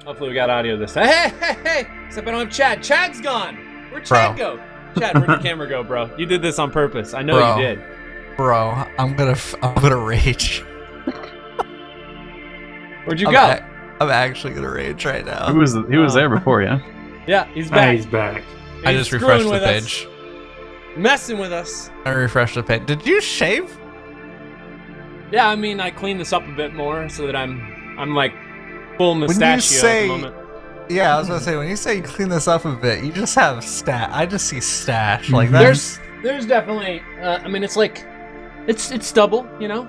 Hopefully we got audio this time. Hey! Except I don't have Chad. Chad's gone! Where'd Chad go? Chad, where'd your camera go, bro? You did this on purpose. I know you did. Bro, I'm gonna rage. Where'd you go? I'm actually gonna rage right now. He was there before, yeah? Yeah, he's back. He's back. I just refreshed the page. Messing with us. I refreshed the page. Did you shave? Yeah, I mean, I cleaned this up a bit more so that I'm like full mustachio at the moment. Yeah, I was gonna say, when you say you clean this up a bit, you just have I just see stash. Like that. There's definitely, I mean, it's like, it's stubble, you know?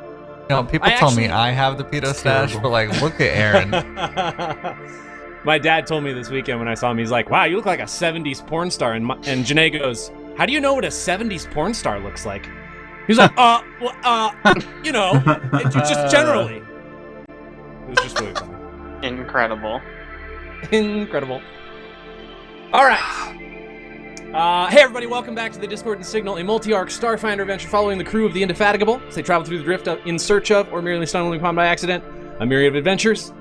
You know, people tell me I have the pedo stash, but like, look at Aaron. My dad told me this weekend when I saw him, he's like, wow, you look like a 70s porn star. And Janae goes, how do you know what a 70s porn star looks like? He's like, you know, just generally. It was just really funny. Incredible. All right. Hey everybody, welcome back to the Discord and Signal, a multi-arc Starfinder adventure following the crew of the Indefatigable as they travel through the drift in search of, or merely stumbled upon by accident, a myriad of adventures.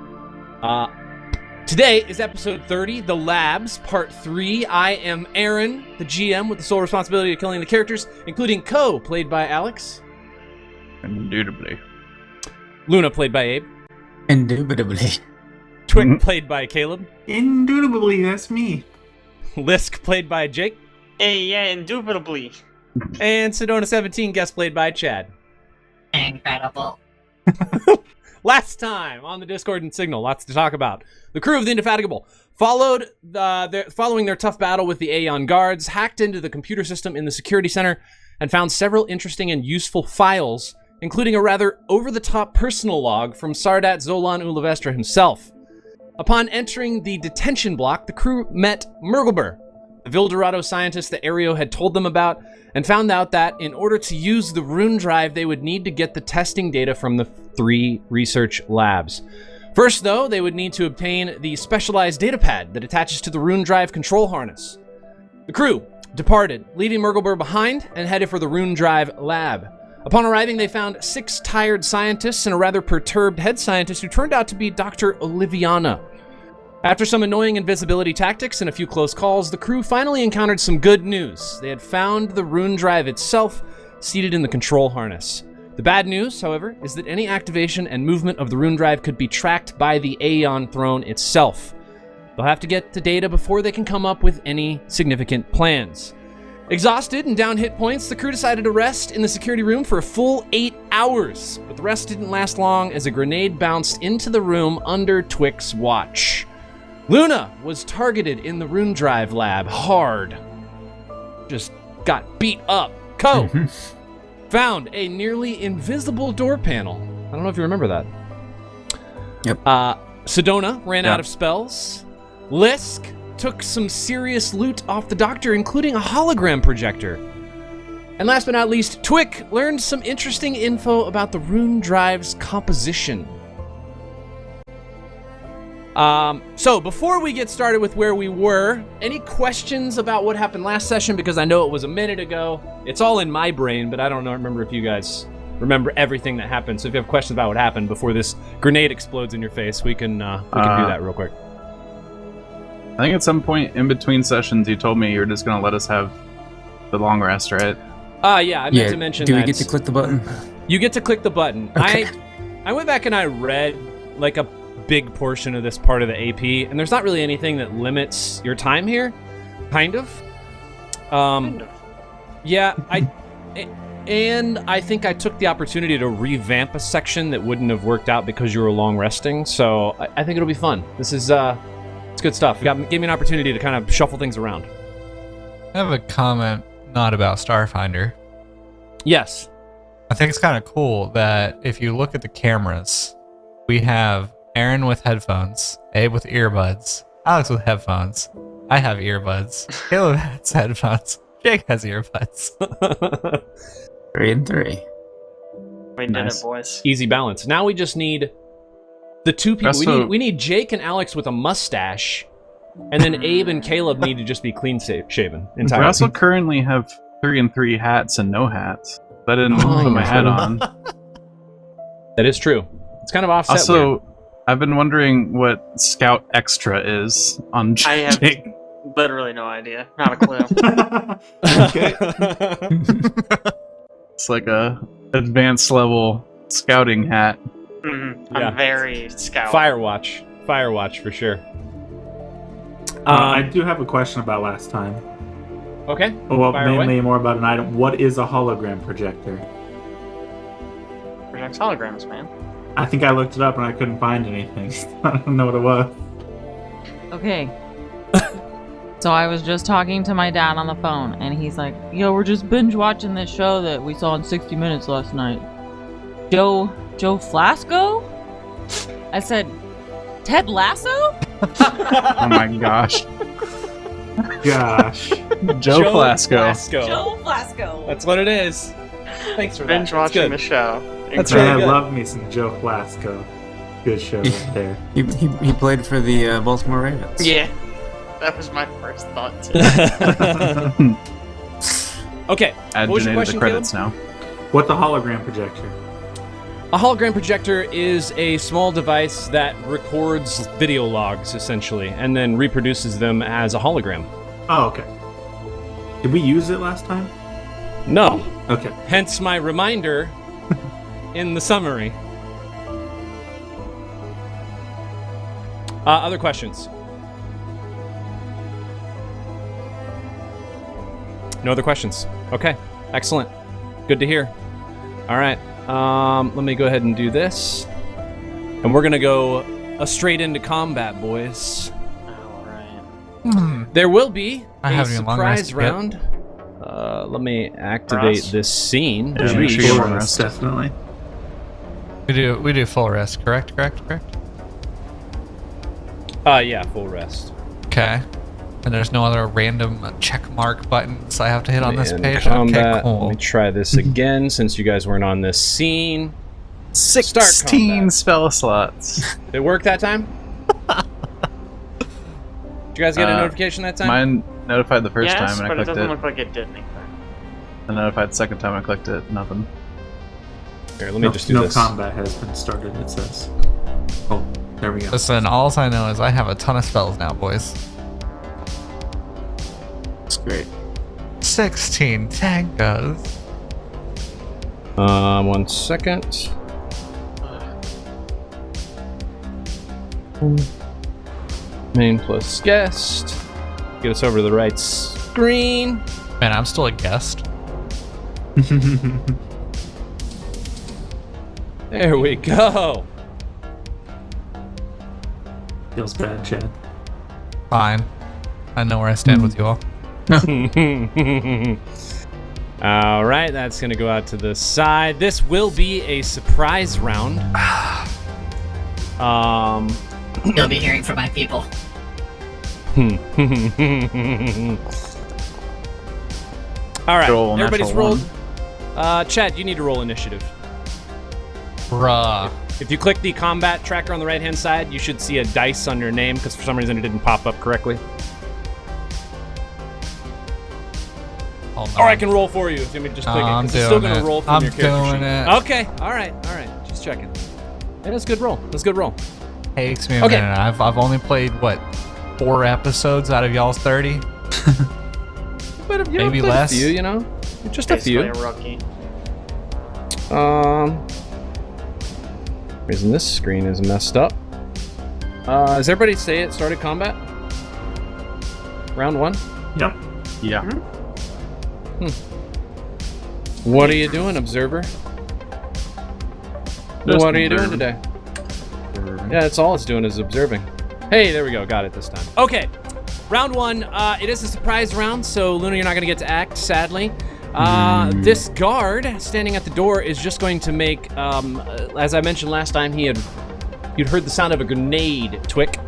Today is episode 30, The Labs, part 3. I am Aaron, the GM, with the sole responsibility of killing the characters, including Kohe, played by Alex. Indubitably. Luna, played by Abe. Indubitably. Twick, played by Caleb. Indubitably, that's me. Lisk, played by Jake. Hey, yeah, indubitably. And Sedona17, guest played by Chad. Incredible. Last time on the Discord and Signal, lots to talk about. The crew of the Indefatigable following their tough battle with the Aeon guards, hacked into the computer system in the security center, and found several interesting and useful files, including a rather over-the-top personal log from Sardat Zolan Ulivestra himself. Upon entering the detention block, the crew met Mergelber, the Vildorado scientist that Aereo had told them about, and found out that in order to use the Rune Drive, they would need to get the testing data from the 3 research labs. First, though, they would need to obtain the specialized datapad that attaches to the Rune Drive control harness. The crew departed, leaving Mergelber behind, and headed for the Rune Drive lab. Upon arriving, they found 6 tired scientists and a rather perturbed head scientist who turned out to be Dr. Oliviana. After some annoying invisibility tactics and a few close calls, the crew finally encountered some good news. They had found the Rune Drive itself, seated in the control harness. The bad news, however, is that any activation and movement of the Rune Drive could be tracked by the Aeon Throne itself. They'll have to get the data before they can come up with any significant plans. Exhausted and down hit points, the crew decided to rest in the security room for a full 8 hours. But the rest didn't last long as a grenade bounced into the room under Twick's watch. Luna was targeted in the Rune Drive lab hard. Just got beat up. Kohe found a nearly invisible door panel. I don't know if you remember that. Yep. Sedona ran out of spells. Lisk took some serious loot off the doctor, including a hologram projector. And last but not least, Twick learned some interesting info about the Rune Drive's composition. So before we get started with where we were, any questions about what happened last session? Because I know it was a minute ago. It's all in my brain, but I don't remember if you guys remember everything that happened. So if you have questions about what happened before this grenade explodes in your face, we can do that real quick. I think at some point in between sessions, you told me you were just going to let us have the long rest, right? Yeah, I meant to mention that. Do we get to click the button? You get to click the button. Okay. I went back and I read like a big portion of this part of the AP, and there's not really anything that limits your time here. Kind of. Yeah, I think I took the opportunity to revamp a section that wouldn't have worked out because you were long resting, so I think it'll be fun. This is, it's good stuff. Gave me an opportunity to kind of shuffle things around. I have a comment not about Starfinder. Yes. I think it's kind of cool that if you look at the cameras, we have Aaron with headphones, Abe with earbuds, Alex with headphones, I have earbuds, Caleb has headphones, Jake has earbuds. 3 and 3. We did it, boys. Easy balance. Now we just need the 2 people. We need Jake and Alex with a mustache, and then Abe and Caleb need to just be clean shaven entirely. We also currently have 3 and 3 hats and no hats. I didn't put my hat on. That is true. It's kind of offset. Also, I've been wondering what Scout Extra is on I have Jake. literally no idea. Not a clue. Okay. It's like a advanced level scouting hat. I'm Yeah. very scout. Firewatch for sure. I do have a question about last time. Okay. Well, Fire mainly away. more about an item. What is a hologram projector? Projects holograms, man. I think I looked it up and I couldn't find anything. I don't know what it was. Okay. So I was just talking to my dad on the phone, and he's like, "Yo, we're just binge watching this show that we saw in 60 Minutes last night." Joe Flasco? I said, Ted Lasso? Oh my gosh. Gosh. Joe Flasco. Joe Flasco. That's what it is. Thanks for Binge that. That's watching good. the show. That's Yeah, really I good. love me some Joe Flasco. Good show right there. He played for the Baltimore Ravens. Yeah. That was my first thought, too. Okay. Add What was your Janae to question, the credits now. What's a hologram projector? A hologram projector is a small device that records video logs, essentially, and then reproduces them as a hologram. Oh, okay. Did we use it last time? No. Okay. Hence my reminder in the summary. Other questions? No other questions. Okay. Excellent. Good to hear. All right. Let me go ahead and do this. And we're going to go straight into combat, boys. Alright. There will be I a haven't even long surprise rested yet. round. Let me activate us? this scene. Yeah, make sure you Jeez. get one rest. Definitely. We do full rest, correct? Yeah, full rest. Okay. And there's no other random check mark buttons I have to hit on this And page? combat. Okay, cool. Let me try this again since you guys weren't on this scene. 16 combat. spell slots. Did it work that time? Did you guys get a Uh, notification that time? Mine notified the first Yes, time and I but it clicked doesn't it. look like it did anything. And notified the second time I clicked it. Nothing. Here, let me just do no this. combat has been started, it says. Oh, there we go. Listen, all I know is I have a ton of spells now, boys. That's great. 16 tangos. 1 second. Main plus guest. Get us over to the right screen. Man, I'm still a guest. There we go. Feels bad, Chad. Fine. I know where I stand with you all. All right, that's going to go out to the side. This will be a surprise round. You'll be hearing from my people. All right, Roll everybody's natural rolled. Chad, you need to roll initiative. Bruh. If you click the combat tracker on the right-hand side, you should see a dice on your name because for some reason it didn't pop up correctly. Hold Or I on. can roll for you if you want me to just click it. I'm 'Cause it's still doing gonna it. roll from I'm your character doing sheet. it. Okay, all right. Just checking. Yeah, that's a good roll. That's a good roll. Takes me a Okay. minute. I've only played, what, 4 episodes out of y'all's 30? But you Maybe played less. A few, you know, just a Basically few. a rookie. Reason this screen is messed up. Does everybody say it started combat? Round 1. Yep. Yeah. What are you doing, observer? Just What are you doing observing. today? Yeah, that's all it's doing is observing. Hey, there we go. Got it this time. Okay. Round 1. It is a surprise round, so Luna, you're not going to get to act, sadly. This guard standing at the door is just going to make, as I mentioned last time, you'd heard the sound of a grenade twick.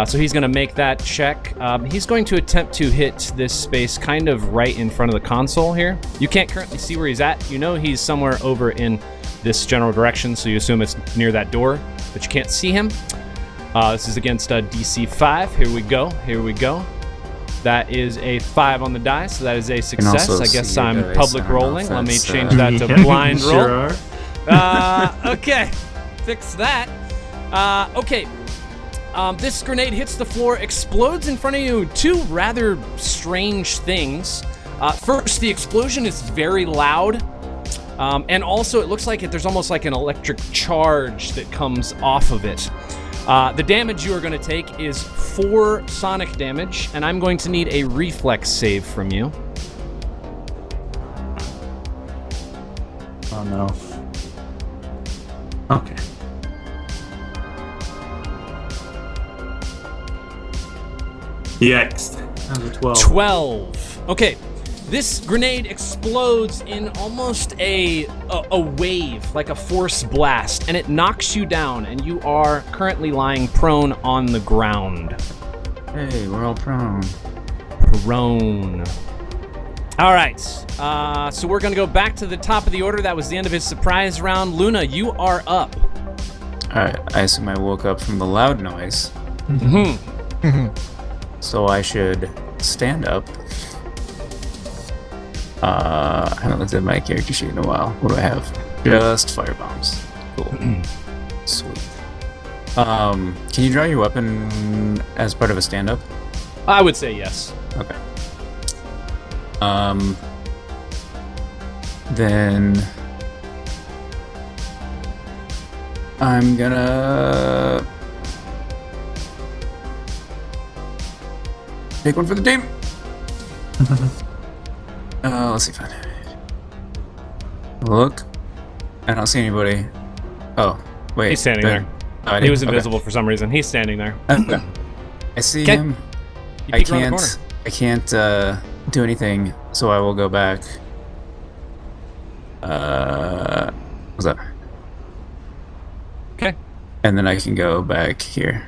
So he's going to make that check. He's going to attempt to hit this space kind of right in front of the console here. You can't currently see where he's at. You know he's somewhere over in this general direction, so you assume it's near that door, but you can't see him. This is against DC 5. Here we go. That is a 5 on the die, so that is a success. also I guess see your I'm dice. public I don't know rolling. if Let me that's, change that to Yeah, blind sure roll. are. Okay, fix that. Okay. This grenade hits the floor, explodes in front of you. Two rather strange things. First, the explosion is very loud. And also, it looks like there's almost like an electric charge that comes off of it. The damage you are going to take is 4 sonic damage, and I'm going to need a reflex save from you. Oh no. Okay. Yikes. That was a 12. 12. Okay. This grenade explodes in almost a wave, like a force blast, and it knocks you down, and you are currently lying prone on the ground. Hey, we're all prone. Prone. All right. So we're going to go back to the top of the order. That was the end of his surprise round. Luna, you are up. Alright, I assume I woke up from the loud noise. So I should stand up. I haven't looked at my character sheet in a while. What do I have? Just fire bombs. Cool. Sweet. Can you draw your weapon as part of a stand-up? I would say yes. Okay. Then I'm gonna take one for the team. Let's see if I look. I don't see anybody. Oh, wait. He's standing there. Oh, I He was didn't- invisible for some reason. He's standing there. Okay. I see Okay. him. You I peek around the corner. can't do anything, so I will go back. What's that? Okay. And then I can go back here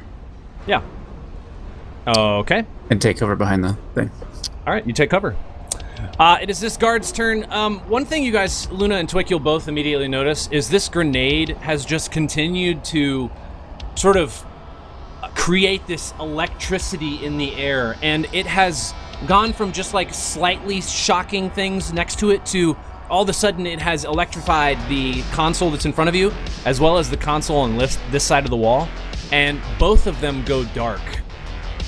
Yeah. Okay. and take cover behind the thing. All right, you take cover. It is this guard's turn. One thing you guys, Luna and Twick, you'll both immediately notice is this grenade has just continued to sort of create this electricity in the air, and it has gone from just like slightly shocking things next to it to all of a sudden it has electrified the console that's in front of you, as well as the console on this side of the wall, and both of them go dark.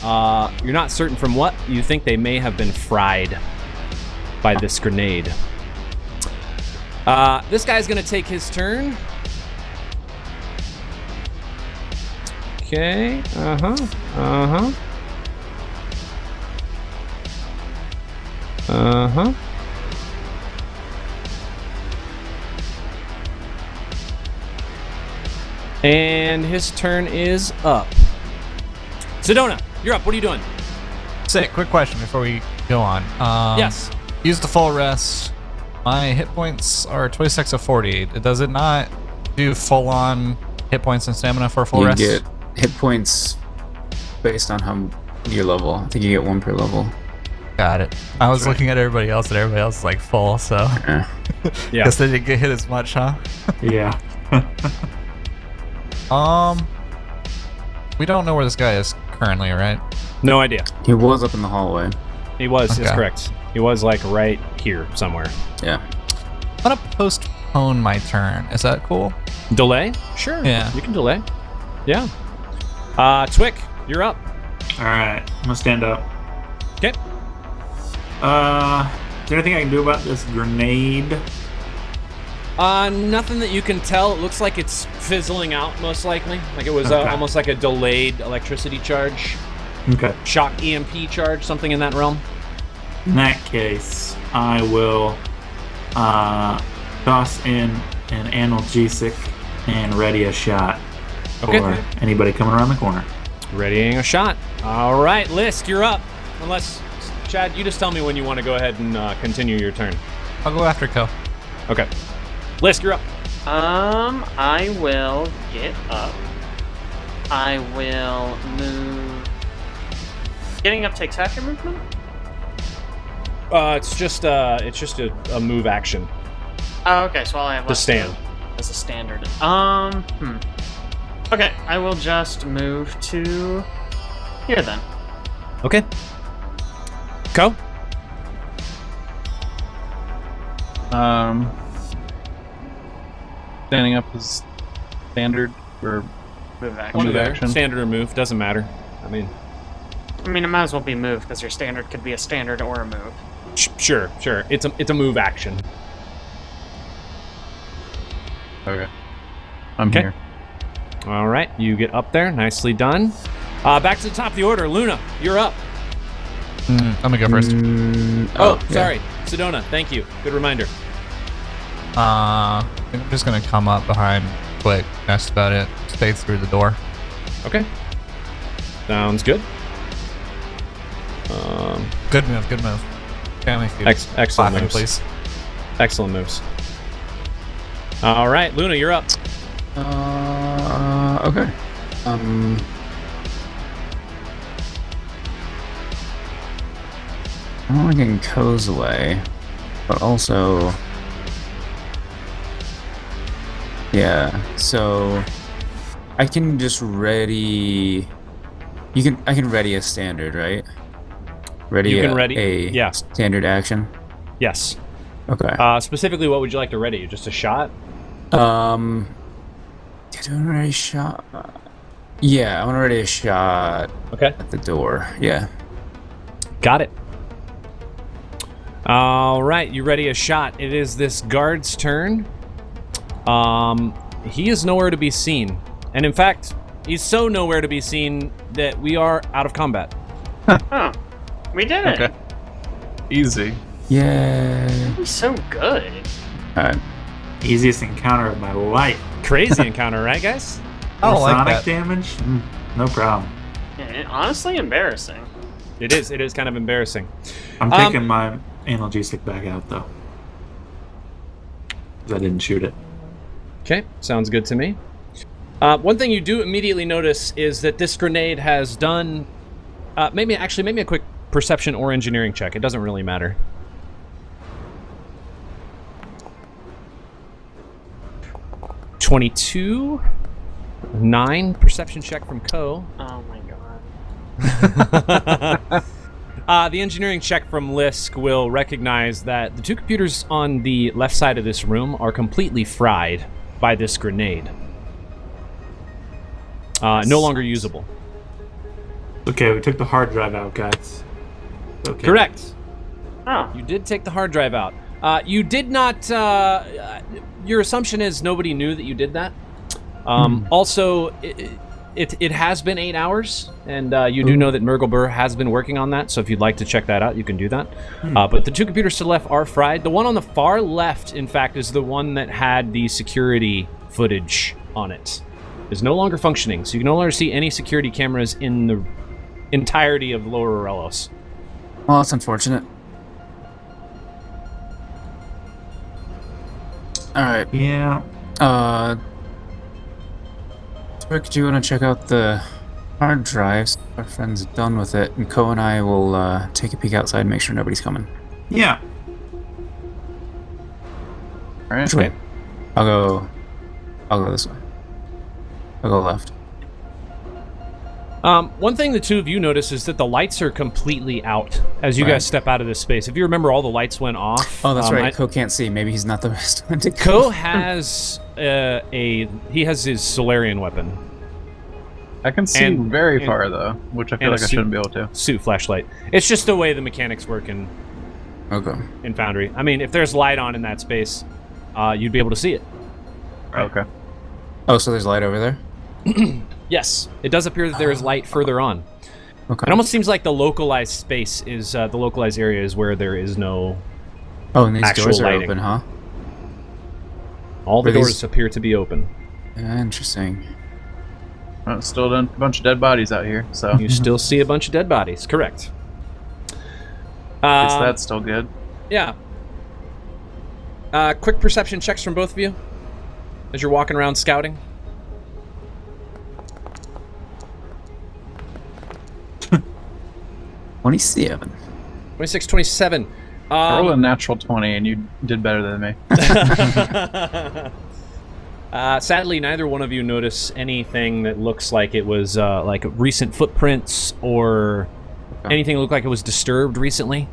You're not certain from what. You think they may have been fried by this grenade. This guy's gonna take his turn. Okay, And his turn is up. Sedona, you're up. What are you doing? Say, quick question before we go on. Yes. Use the full rest. My hit points are 26 of 40. Does it not do full-on hit points and stamina for a full You rest? get hit points based on how your level. I think you get 1 per level. Got it. I was looking at everybody else, and everybody else is like full, so Eh. Yeah. guess they didn't get hit as much, huh? Yeah. We don't know where this guy is currently, right? No idea. He was up in the hallway. He was, is Okay. correct. He was like right here somewhere. Yeah. I'm gonna postpone my turn. Is that cool? Delay? Sure. Yeah. You can delay. Yeah. Twick, you're up. Alright, I'm gonna stand up. Okay. Is there anything I can do about this grenade? Nothing that you can tell. It looks like it's fizzling out, most likely. Like it was Okay. almost like a delayed electricity charge. Okay. Shock EMP charge, something in that realm. In that case, I will toss in an analgesic and ready a shot Okay. for anybody coming around the corner. Readying a shot. All right, List, you're up. Unless, Chad, you just tell me when you want to go ahead and continue your turn. I'll go after Ko. Okay. List, you're up. I will get up. I will move. Getting up takes half your movement? It's just a move action. Oh, okay, so all I have To left stand. as a standard. Okay, I will just move to here then. Okay. Ko? Standing up is standard, or Move One action. or Move the other. action. Standard or move, doesn't matter. I mean, It might as well be move because your standard could be a standard or a move. sure. It's a move action. Okay. I'm Okay. here. All right, you get up there. Nicely done. Back to the top of the order. Luna, you're up. Let me go first. Oh, yeah. sorry. Sedona, thank you. Good reminder. I think I'm just gonna come up behind quick. That's about it. Stay through the door. Okay. Sounds good. Good move. Good move. Family feud. Excellent Clapping, moves. please. Excellent moves. All right, Luna, you're up. Okay. I don't want to get Kohe's away, but also, yeah. So I can just ready. I can ready a standard, right? Ready. You can a, ready- a yeah. standard action. Yes. Okay. Specifically, what would you like to ready? Just a shot? Do I want to ready a shot? Yeah, I want to ready a shot Okay. at the door. Yeah. Got it. All right, you ready a shot. It is this guard's turn. He is nowhere to be seen. And in fact, he's so nowhere to be seen that we are out of combat. Oh, we did it. Okay. Easy. Yay. He's so good. Alright. Easiest encounter of my life. Crazy encounter, right, guys? I don't like Sonic that. damage? No problem. Yeah, honestly, embarrassing. It is. It is kind of embarrassing. I'm taking my analgesic back out though. 'Cause I didn't shoot it. Okay, sounds good to me. One thing you do immediately notice is that this grenade has done... maybe a quick perception or engineering check. It doesn't really matter. (22) 9 perception check from Kohe. Oh my god. The engineering check from Lisk will recognize that the two computers on the left side of this room are completely fried by this grenade. No longer usable. Okay, we took the hard drive out, guys. Okay. Correct. Oh, You did take the hard drive out. You did not... your assumption is nobody knew that you did that. Also, it has been 8 hours, and you do know that Mergelbur has been working on that, so if you'd like to check that out, you can do that. But the two computers to the left are fried. The one on the far left, in fact, is the one that had the security footage on it. Is no longer functioning, so you can no longer see any security cameras in the entirety of Lower Aurelos. Well, that's unfortunate. Alright. Yeah. Rick, do you want to check out the hard drives? Our friend's done with it, and Kohe and I will take a peek outside and make sure nobody's coming. Yeah. Alright. Which way? I'll go this way. I'll go left. One thing the two of you notice is that the lights are completely out as you guys step out of this space. If you remember, all the lights went off. Oh, that's right. Kohe can't see. Maybe he's not the best one to go. Kohe has he has his Solarian weapon, I can see And- very and- far though, which I feel and a like I suit. shouldn't be able to. suit flashlight. It's just the way the mechanics work in Okay. Foundry. I mean, if there's light on in that space, you'd be able to see it. Okay. Oh, so there's light over there? Yes, it does appear that there is light further on. Okay. It almost seems like the localized space is the localized area is where there is no. Oh, and these actual doors are lighting. open, huh? All the Were these- doors appear to be open. Yeah, interesting. Well, still done a bunch of dead bodies out here, so You still see a bunch of dead bodies. Correct. at least that's still good. Yeah. Quick perception checks from both of you as you're walking around scouting. 27. 26, 27. I rolled a natural 20 and you did better than me. Sadly, neither one of you notice anything that looks like it was like recent footprints or anything that looked like it was disturbed recently.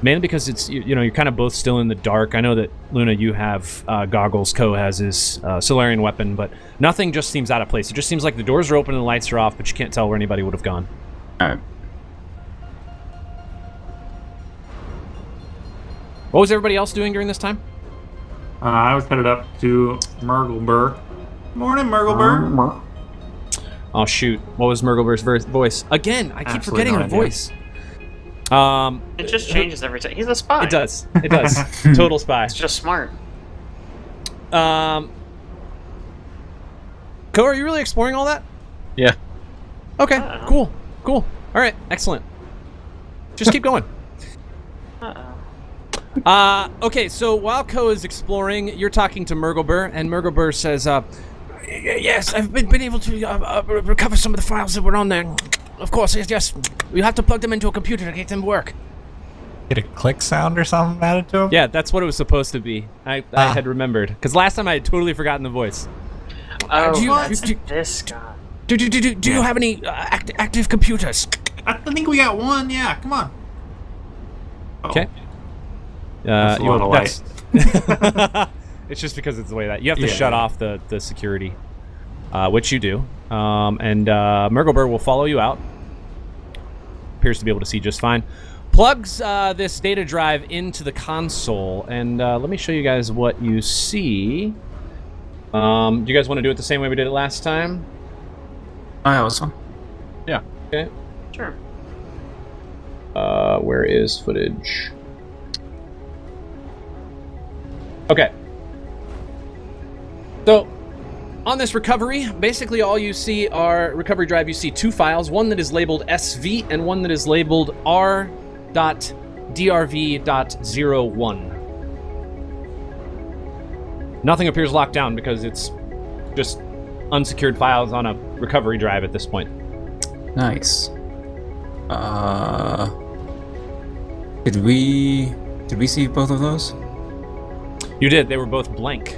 Mainly because it's you're kind of both still in the dark. I know that Luna, you have goggles. Kohe has his Solarian weapon, but nothing just seems out of place. It just seems like the doors are open and the lights are off, but you can't tell where anybody would have gone. All right. What was everybody else doing during this time? I was headed up to Murgleburr. Morning, Murgleburr. Oh shoot! What was Murglebur's voice? Again, I keep forgetting her voice. It just changes every time. He's a spy. It does. It does. Total spy. It's just smart. Kohe, are you really exploring all that? Yeah. Okay. Cool. All right. Excellent. Just keep going. Okay, so while Kohe is exploring, you're talking to Murgleburr, and Murgleburr says, yes, I've been able to recover some of the files that were on there. Of course, yes. You have to plug them into a computer to get them to work. Get a click sound or something added to him? Yeah, that's what it was supposed to be. I had remembered. Because last time I had totally forgotten the voice. Oh, this guy. Do you have any active computers? I think we got one. Yeah, come on. Okay. That's a lot of light. It's just because it's the way that you have to shut off the security, which you do. And Murgleburr will follow you out. Appears to be able to see just fine. Plugs this data drive into the console, and let me show you guys what you see. Do you guys want to do it the same way we did it last time? Oh, that was fun. Yeah. Okay. Sure. Where is footage? Okay. So, on this recovery, basically all you see are recovery drive. You see two files, one that is labeled SV and one that is labeled R.drv.01. Nothing appears locked down because it's just unsecured files on a recovery drive at this point. Nice. Did we see both of those? You did. They were both blank.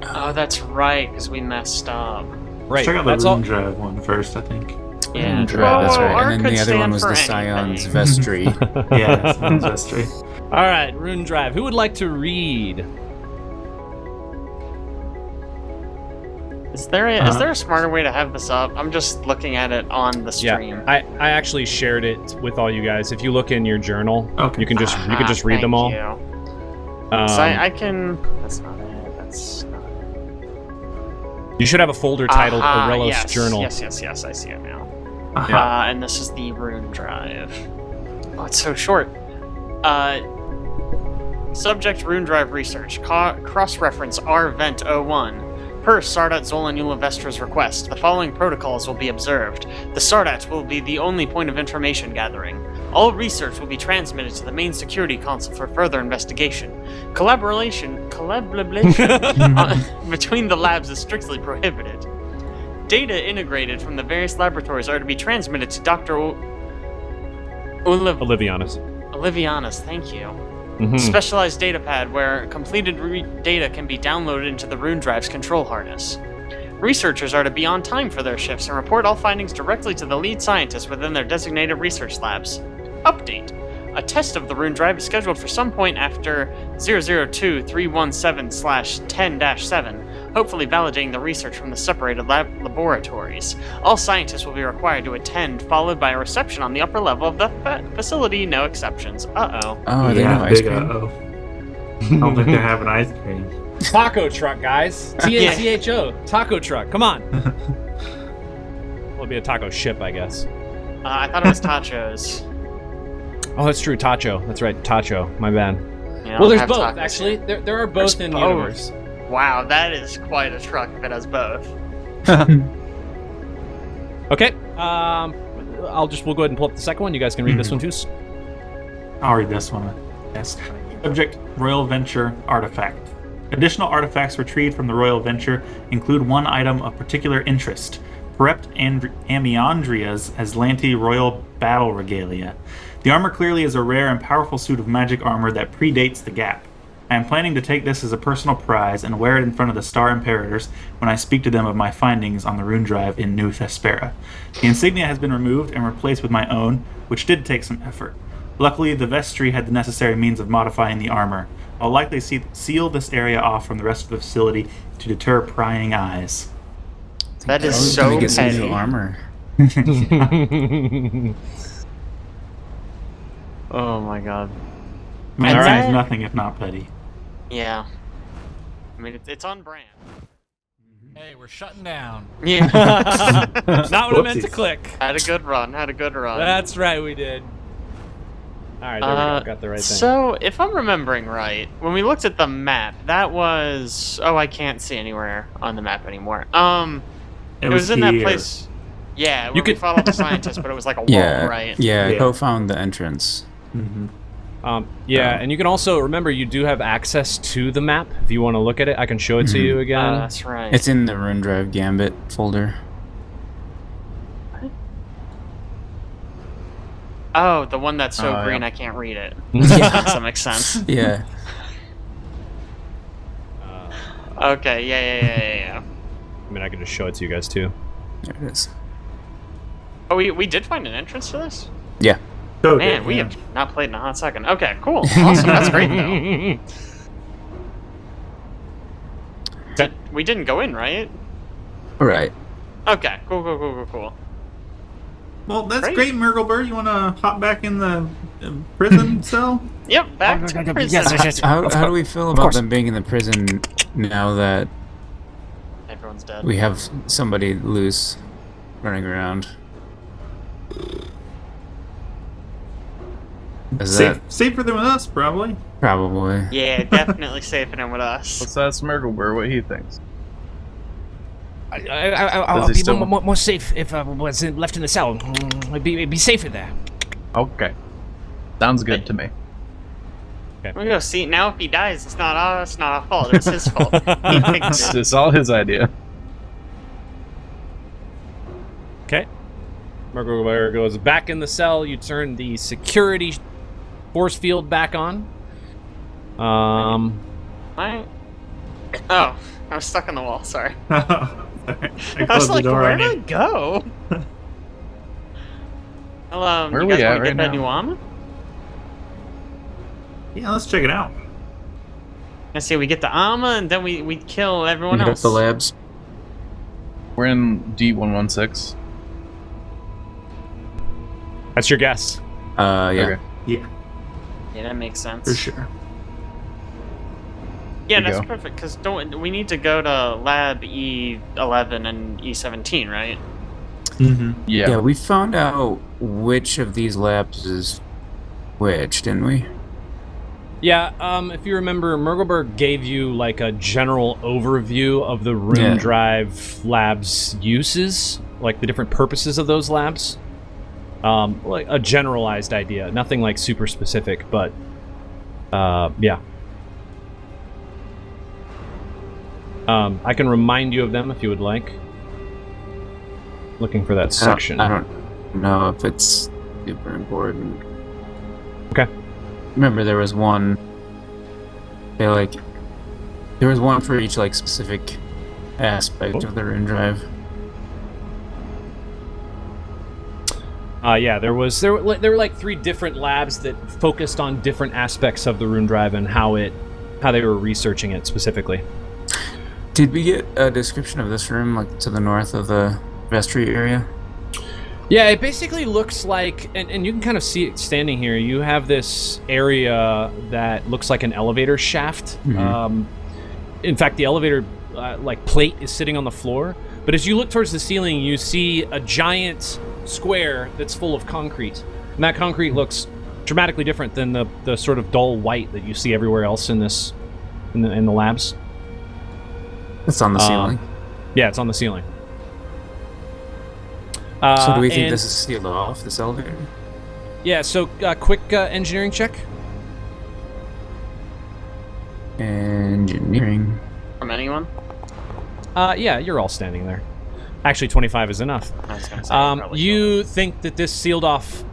Oh, that's right, because we messed up. Right. Check out the that's Rune all. Drive one first, I think. Yeah, Rune Drive, that's right. R And then could the other one stand was for the Scion's anything. Vestry. Yeah, that sounds Vestry. All right, Rune Drive. Who would like to read? Is there a smarter way to have this up? I'm just looking at it on the stream. Yeah, I actually shared it with all you guys. If you look in your journal, Okay. you can just read them all. You. So I can. That's not it. That's not it. You should have a folder titled Aurelos yes, Journal. Yes. I see it now. Uh-huh. And this is the Rune Drive. Oh, it's so short. Subject Rune Drive research. Cross-reference R-Vent-01. Per Sardat Zolan Ulivestra's request, the following protocols will be observed. The Sardat will be the only point of information gathering. All research will be transmitted to the main security console for further investigation. Collaboration between the labs is strictly prohibited. Data integrated from the various laboratories are to be transmitted to Dr. Olivianus. Thank you. Mhm. Specialized data pad where completed data can be downloaded into the Rune Drive's control harness. Researchers are to be on time for their shifts and report all findings directly to the lead scientist within their designated research labs. Update. A test of the Rune Drive is scheduled for some point after 002317/10-7, hopefully validating the research from the separated laboratories. All scientists will be required to attend, followed by a reception on the upper level of the facility, no exceptions. Uh-oh. Oh, they yeah, have ice big cream. uh-oh. I don't think they have an ice cream. Taco truck, guys. T-A-C-H-O. Taco truck. Come on. It'll be a taco ship, I guess. I thought it was tachos. Oh, that's true. Tacho. That's right. Tacho. My bad. Yeah, Well, there's have both, tacos actually. here. There are both There's in the both. universe. Wow, that is quite a truck if it has both. Okay. We'll go ahead and pull up the second one. You guys can read this one too. I'll read this one. Yes. Subject, Royal Venture Artifact. Additional artifacts retrieved from the Royal Venture include one item of particular interest, Prept Amiandria's Aslanti Royal Battle Regalia. The armor clearly is a rare and powerful suit of magic armor that predates the Gap. I am planning to take this as a personal prize and wear it in front of the Star Imperators when I speak to them of my findings on the Rune Drive in New Thespera. The insignia has been removed and replaced with my own, which did take some effort. Luckily, the Vestry had the necessary means of modifying the armor. I'll likely seal this area off from the rest of the facility to deter prying eyes. That is We're so gonna get some new petty. armor. Oh my god. Man, And that that- is nothing if not petty. Yeah. I mean, it's on brand. Hey, we're shutting down. Yeah. Not what I meant to Whoopsies. click. Had a good run. That's right, we did. All right, there we go. Got the right thing. So, if I'm remembering right, when we looked at the map, that was... Oh, I can't see anywhere on the map anymore. It was in that here. place... Yeah, where You we could- followed the scientist, but it was like a wall, Yeah, right? yeah. Yeah. Kohe found the entrance. Mhm. Yeah, and you can also remember you do have access to the map if you want to look at it. I can show it to you again. That's right. It's in the Rune Drive Gambit folder. Oh, the one that's so Oh, green yeah. I can't read it. That makes sense. Yeah. Okay, yeah. I mean, I can just show it to you guys too. There it is. Oh, we did find an entrance to this? Yeah. So Man, good, we yeah. have not played in a hot second. Okay, cool. Awesome, that's great though. We didn't go in, right? All right. Okay, cool. Well, that's Great. great, Murgleberg. You want to hop back in the prison cell? Yep, back to prison. How do we feel about them being in the prison now that Everyone's dead. we have somebody loose running around? Is that Safer than with us, probably. probably? Yeah, definitely safer than with us. Let's ask Smirglebear what he thinks. I'll Does he be still- more safe if I was left in the cell. It'd be safer there. Okay. Sounds good to me. We go see now. If he dies, it's not our fault. It's his fault. He picked it. It's all his idea. Okay. Murglebear goes back in the cell. You turn the security force field back on. Right? Oh, I was stuck on the wall. Sorry. I I was closed the like, door where on did I you. go? Hello, Where you are guys we at want to right get that now? new armor? Yeah, let's check it out. I say we get the armor and then we kill everyone You got else. the labs. We're in D116. That's your guess. Yeah. Okay. Yeah, Yeah, that makes sense. for sure. Yeah, There you that's go. perfect. Because don't we need to go to Lab E11 and E17, right? Mm-hmm. Yeah. Yeah, we found out which of these labs is which, didn't we? Yeah, if you remember, Murgleberg gave you like a general overview of the Rune Yeah. Drive labs' uses, like the different purposes of those labs. Like a generalized idea, nothing like super specific, but yeah. I can remind you of them if you would like. Looking for that section. I don't know if it's super important. Okay. Remember, there was one. There was one for each like specific aspect of the Rune Drive. Yeah, there were like 3 different labs that focused on different aspects of the Rune Drive and how they were researching it specifically. Did we get a description of this room, like to the north of the Vestry area? Yeah, it basically looks like, and you can kind of see it standing here. You have this area that looks like an elevator shaft. Mhm. In fact, the elevator like plate is sitting on the floor. But as you look towards the ceiling, you see a giant square that's full of concrete, and that concrete looks dramatically different than the sort of dull white that you see everywhere else in this in the labs. It's on the ceiling. Yeah, it's on the ceiling. So do we think and- this is sealed off, this elevator? Yeah, so quick engineering check. Engineering. From anyone? Yeah, you're all standing there. Actually, 25 is enough. I was gonna say, probably You think that this sealed off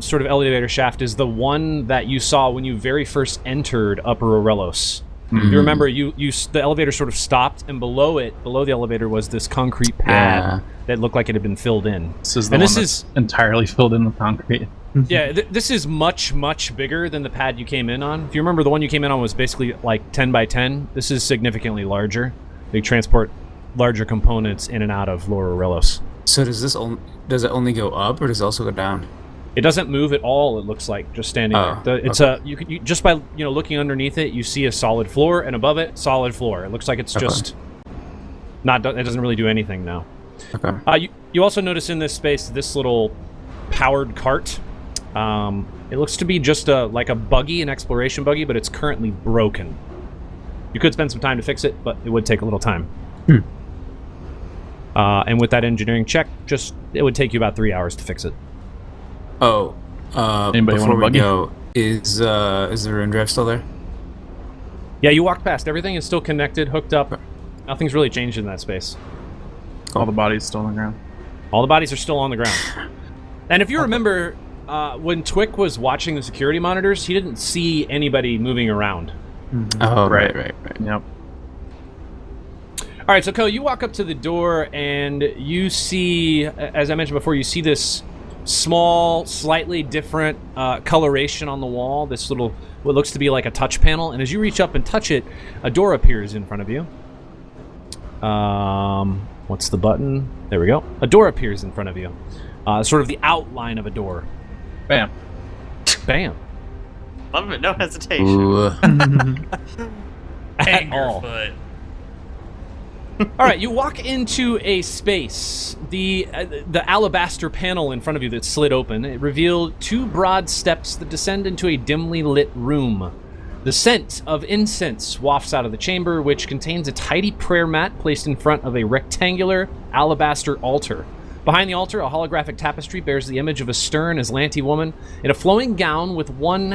sort of elevator shaft is the one that you saw when you very first entered Upper Aurelos. You remember the elevator sort of stopped, and below the elevator was this concrete pad Yeah. that looked like it had been filled in. This is the And one this that's entirely filled in with concrete. Yeah, this is much, much bigger than the pad you came in on. If you remember, the one you came in on was basically like 10 by 10. This is significantly larger. They transport larger components in and out of Lower Aurelos. So does it only go up, or does it also go down? It doesn't move at all. It looks like just standing there. It's you just by looking underneath it, you see a solid floor, and above it, solid floor. It looks like it's just not. It doesn't really do anything now. Okay. You also notice in this space this little powered cart. It looks to be just like a buggy, an exploration buggy, but it's currently broken. You could spend some time to fix it, but it would take a little time. And with that engineering check, it would take you about 3 hours to fix it. Anybody before want a we buggy? go, is the Rune Drive still there? Yeah, you walked past. Everything is still connected, hooked up. Nothing's really changed in that space. All the bodies still on the ground. All the bodies are still on the ground. And if you remember, when Twick was watching the security monitors, he didn't see anybody moving around. Oh, right. Yep. All right, so Kohe, you walk up to the door and you see, as I mentioned before, you see this small, slightly different coloration on the wall, this little, what looks to be like a touch panel. And as you reach up and touch it, a door appears in front of you. What's the button? There we go. A door appears in front of you. Sort of the outline of a door. Bam. Bam. Love it, no hesitation. Ooh. At all. All right, you walk into a space. The alabaster panel in front of you that slid open, it revealed two broad steps that descend into a dimly lit room. The scent of incense wafts out of the chamber, which contains a tidy prayer mat placed in front of a rectangular alabaster altar. Behind the altar, a holographic tapestry bears the image of a stern Aslanti woman in a flowing gown with one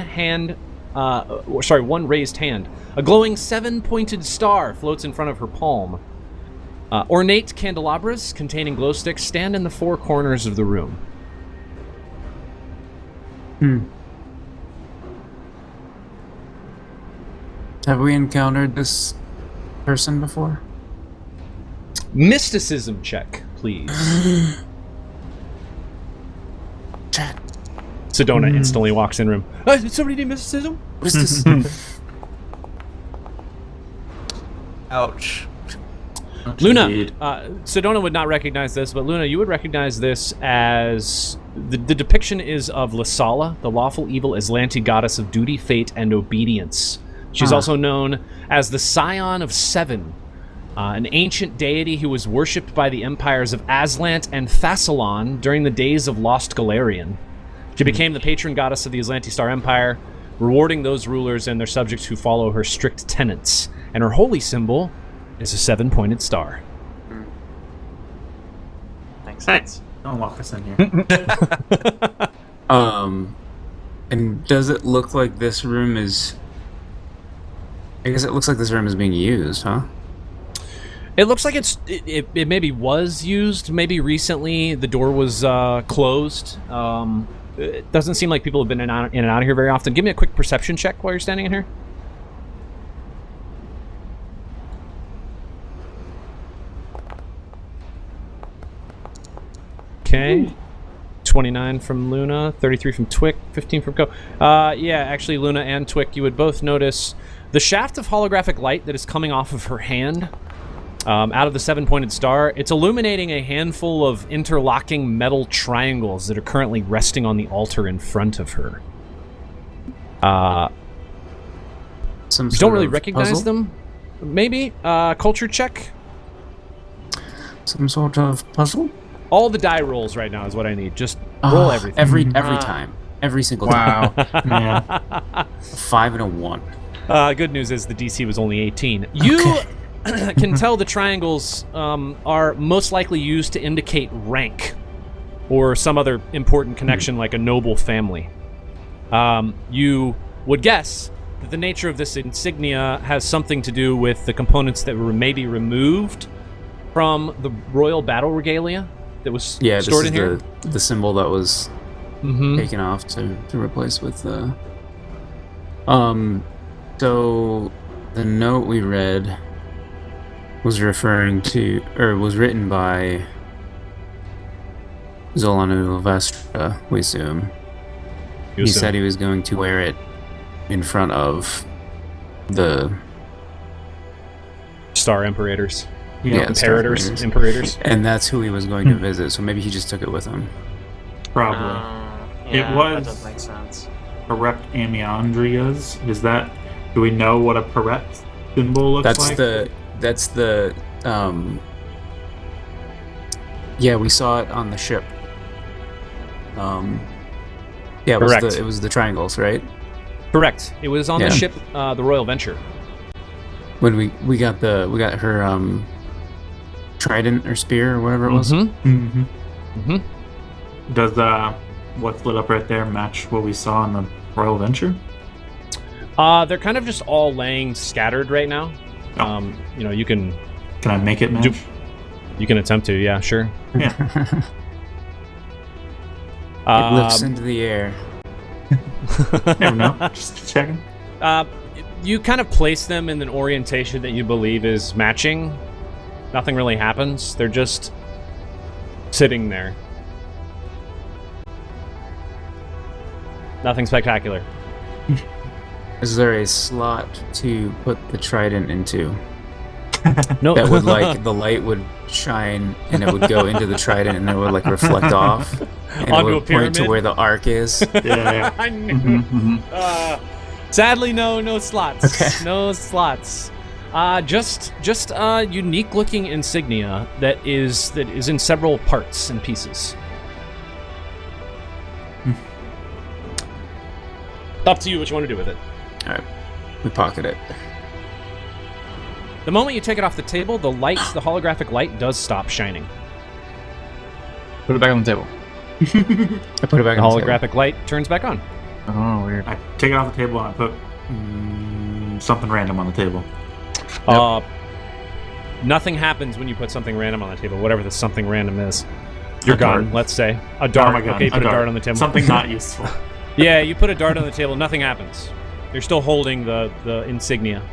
raised hand. A glowing 7-pointed star floats in front of her palm. Ornate candelabras containing glow sticks stand in the four corners of the room. Have we encountered this person before? Mysticism check, please. Chat. Sedona instantly walks in room. Did somebody need mysticism? What is this? Ouch. Luna, Indeed. Sedona would not recognize this, but Luna, you would recognize this as the depiction is of Lasala, the lawful evil Aslanti goddess of duty, fate, and obedience. She's also known as the Scion of Seven, an ancient deity who was worshipped by the empires of Aslant and Thassalon during the days of Lost Galarian. She became the patron goddess of the Aslanti Star Empire, rewarding those rulers and their subjects who follow her strict tenets. And her holy symbol is a 7-pointed star. Makes sense. Don't walk us in here. And does it look like this room is... I guess it looks like this room is being used, huh? It looks like it maybe was used. Maybe recently the door was closed. It doesn't seem like people have been in and out of here very often. Give me a quick perception check while you're standing in here. Okay. 29 from Luna, 33 from Twick, 15 from Kohe. Yeah, actually, Luna and Twick, you would both notice the shaft of holographic light that is coming off of her hand, out of the 7-pointed star. It's illuminating a handful of interlocking metal triangles that are currently resting on the altar in front of her. Some You sort don't really of recognize puzzle? them? Maybe? Culture check? Some sort of puzzle? All the die rolls right now is what I need. Just roll everything. Every time. Every single time. Wow. Yeah. A 5 and a 1. Good news is the DC was only 18. You can tell the triangles are most likely used to indicate rank or some other important connection like a noble family. You would guess that the nature of this insignia has something to do with the components that were maybe removed from the royal battle regalia that was stored in here. The symbol that was Mm-hmm. taken off to replace with the... So the note we read was referring to, or was written by Zolan Ulivestra, we assume. Too he soon. said he was going to wear it in front of the Star Imperators. Starfinders. Imperators. And that's who he was going to visit. So maybe he just took it with him. Probably. Yeah, It was- That does make sense. Perept Amiandrias. Is that? Do we know what a Perept symbol looks That's like? the yeah, we saw it on the ship. Yeah, Correct. it was the triangles, right? Correct. It was on the Yeah. ship, the Royal Venture. When we got her trident or spear or whatever it was. Mm-hmm. Mm-hmm. Does what's lit up right there match what we saw on the Royal Venture? They're kind of just all laying scattered right now. Oh. You can Can I make it match? you can attempt to, yeah, sure. Yeah. It lifts into the air. Never know. Just checking. You kind of place them in an orientation that you believe is matching. Nothing really happens. They're just sitting there. Nothing spectacular. Is there a slot to put the trident into? No. That would the light would shine and it would go into the trident and it would reflect off. And Onto it a would point to pyramid? where the arc is. Yeah. I knew. Mm-hmm. Sadly, no slots. Okay. No slots. Just unique looking insignia that is in several parts and pieces. Up to you what you want to do with it. Alright. We pocket it. The moment you take it off the table, the holographic light does stop shining. Put it back on the table. I put it back The on the table. holographic light turns back on. Oh, weird. I take it off the table and I put something random on the table. Nothing happens when you put something random on the table, whatever the something random is. You're A gone, dart. let's say. A dart. Oh my God, Okay, you put a dart on the table. Something not useful. Yeah, you put a dart on the table, nothing happens. You're still holding the insignia.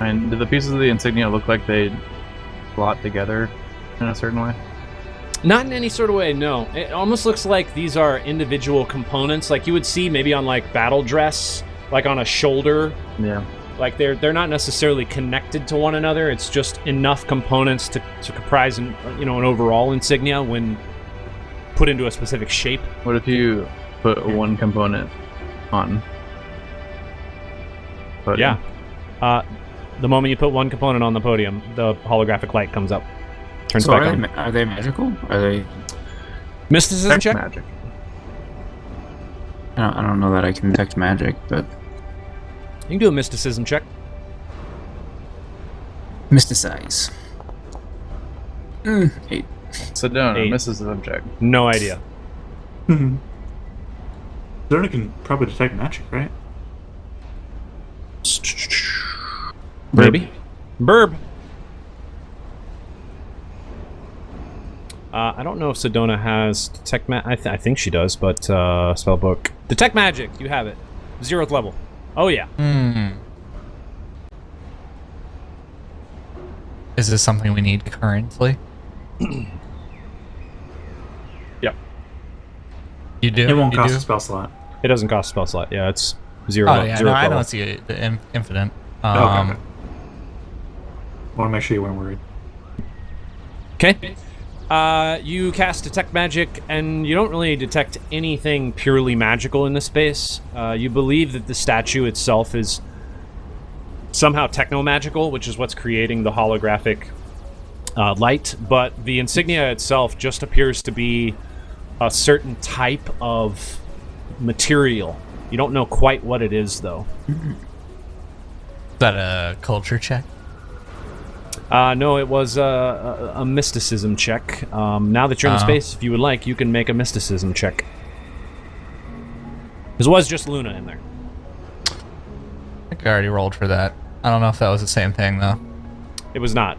And do the pieces of the insignia look like they slot together in a certain way? Not in any sort of way, no. It almost looks like these are individual components, like you would see maybe on battle dress, like on a shoulder. Yeah. Like they're not necessarily connected to one another. It's just enough components to comprise an overall insignia when put into a specific shape. What if you put one component on? Podium? Yeah. The moment you put one component on the podium, the holographic light comes up. Turns So back are on. they, are they magical? Are they? Mysticism check? Magic. I don't know that I can detect magic, but You can do a mysticism check. mysticize. 8. Sedona 8. misses the object. No idea. Zerna can probably detect magic, right? Maybe. Burb. I don't know if Sedona has detect I think she does, but spellbook. Detect magic. You have it. 0th level. Oh yeah. Is this something we need currently? Yep. You do? It won't You cost do? a spell slot. It doesn't cost a spell slot. Yeah, it's 0. Oh yeah, 0th no, I level. don't see the infinite. Okay. Want to make sure you weren't worried. Okay. You cast Detect Magic, and you don't really detect anything purely magical in this space. You believe that the statue itself is somehow techno-magical, which is what's creating the holographic light, but the insignia itself just appears to be a certain type of material. You don't know quite what it is, though. Is that a culture check? No, it was a mysticism check. Now that you're in the space, if you would like, you can make a mysticism check. There was just Luna in there. I think I already rolled for that. I don't know if that was the same thing though. It was not.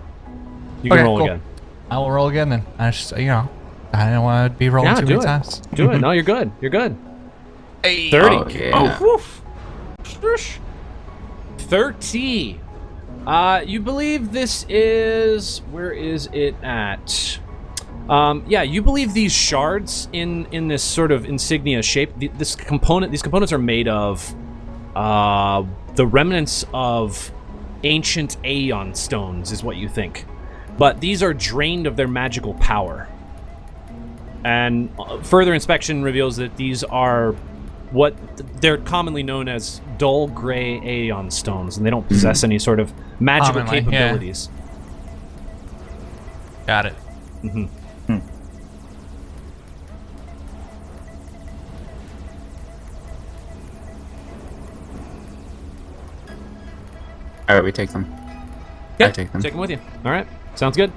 You can Okay, roll cool. again. I will roll again then. I just, I didn't want to be rolling Yeah, too do many it. times. Do it. No, you're good. You're good. Hey. 30. Oh, yeah. woof. 30. You believe this is... Where is it at? Yeah, you believe these shards in this sort of insignia shape. These components are made of the remnants of ancient Aeon stones, is what you think. But these are drained of their magical power. And further inspection reveals that these are what they're commonly known as dull gray Aeon stones, and they don't possess any sort of magical Commonly, capabilities. Got it. Mm-hmm. All right, we take them. Okay, I take them. Take them with you. All right, sounds good.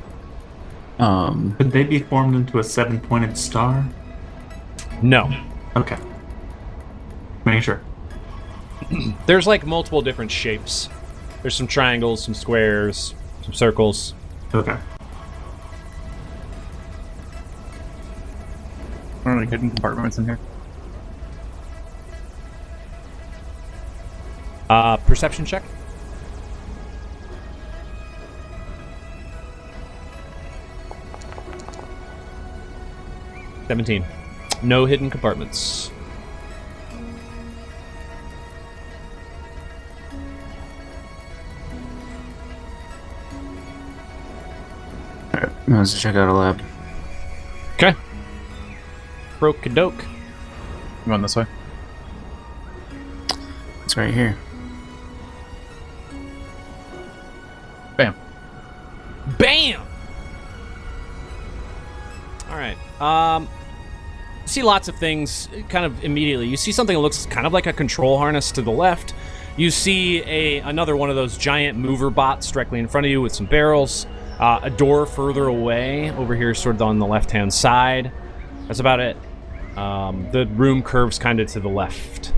Could they be formed into a 7-pointed star? No. Okay. Making sure. There's like multiple different shapes. There's some triangles, some squares, some circles. Okay. What are the hidden compartments in here? Perception check. $17. No hidden compartments. Alright, let's check out a lab. Okay. Broke-a-doke. I'm going this way. It's right here. Bam. Bam! Alright. You see lots of things kind of immediately. You see something that looks kind of like a control harness to the left. You see another one of those giant mover bots directly in front of you with some barrels. A door further away over here, sort of on the left-hand side. That's about it. The room curves kind of to the left.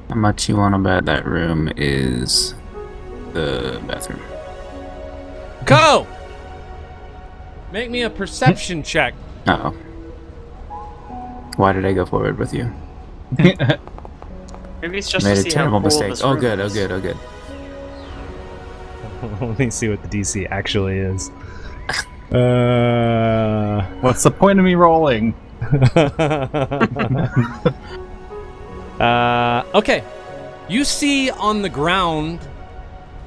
How much you want to bet that room is the bathroom? Go! Make me a perception check. Uh-oh. Why did I go forward with you? Maybe it's just Made to a see terrible how cool mistake. this Oh room good, oh is. good, oh good. Let me see what the DC actually is. What's the point of me rolling? Okay. You see on the ground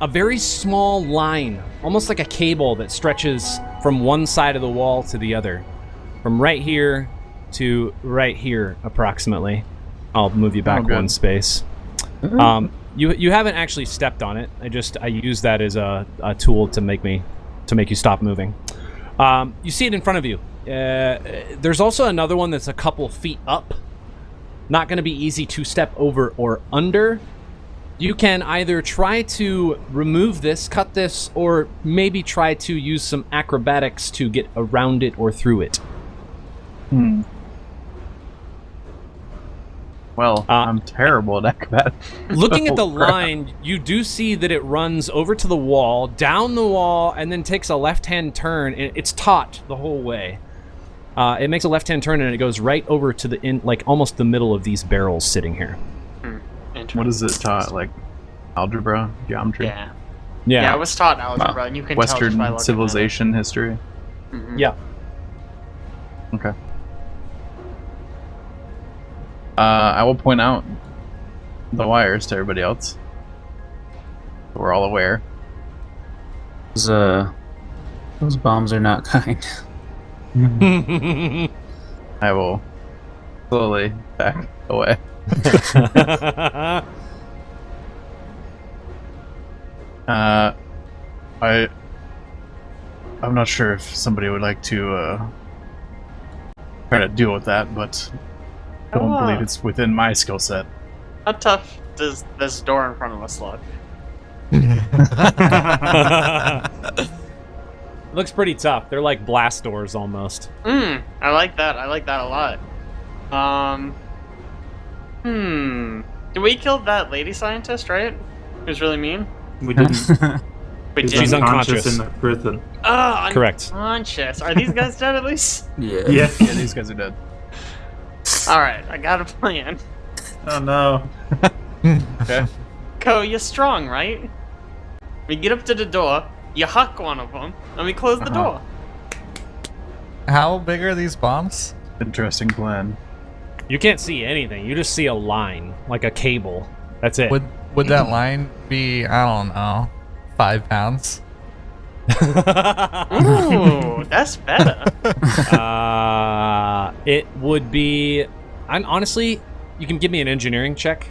a very small line, almost like a cable that stretches from one side of the wall to the other. From right here to right here, approximately. I'll move you back good. one space. You haven't actually stepped on it. I use that as a tool to make you stop moving. You see it in front of you. There's also another one that's a couple feet up. Not going to be easy to step over or under. You can either try to remove this, cut this, or maybe try to use some acrobatics to get around it or through it. Well, I'm terrible at acrobatics. Looking at the Oh, crap. line, you do see that it runs over to the wall, down the wall, and then takes a left-hand turn. It's taut the whole way. It makes a left-hand turn and it goes right over to the almost the middle of these barrels sitting here. What is it taught? Like algebra, geometry, Yeah, I was taught algebra, and you can tell just by Western looking civilization history. at it. Mhm. Yeah. Okay. I will point out the wires to everybody else. So we're all aware. Those bombs are not kind. I will slowly back away. I'm not sure if somebody would like to try to deal with that, but I don't believe it's within my skill set. How tough does this door in front of us look? Looks pretty tough. They're like blast doors almost. I like that. I like that a lot. Did we kill that lady scientist, right? Who's really mean? We didn't. Wait, She's did unconscious. in the prison. Correct. Unconscious. Are these guys dead at least? Yeah. Yeah. Yeah, these guys are dead. Alright, I got a plan. Oh no. Okay. Ko, you're strong, right? We get up to the door, you huck one of them, and we close the door. How big are these bombs? Interesting plan. You can't see anything. You just see a line, like a cable. That's it. Would that line be, I don't know, 5 pounds? Ooh, that's better. It would be. Honestly, you can give me an engineering check.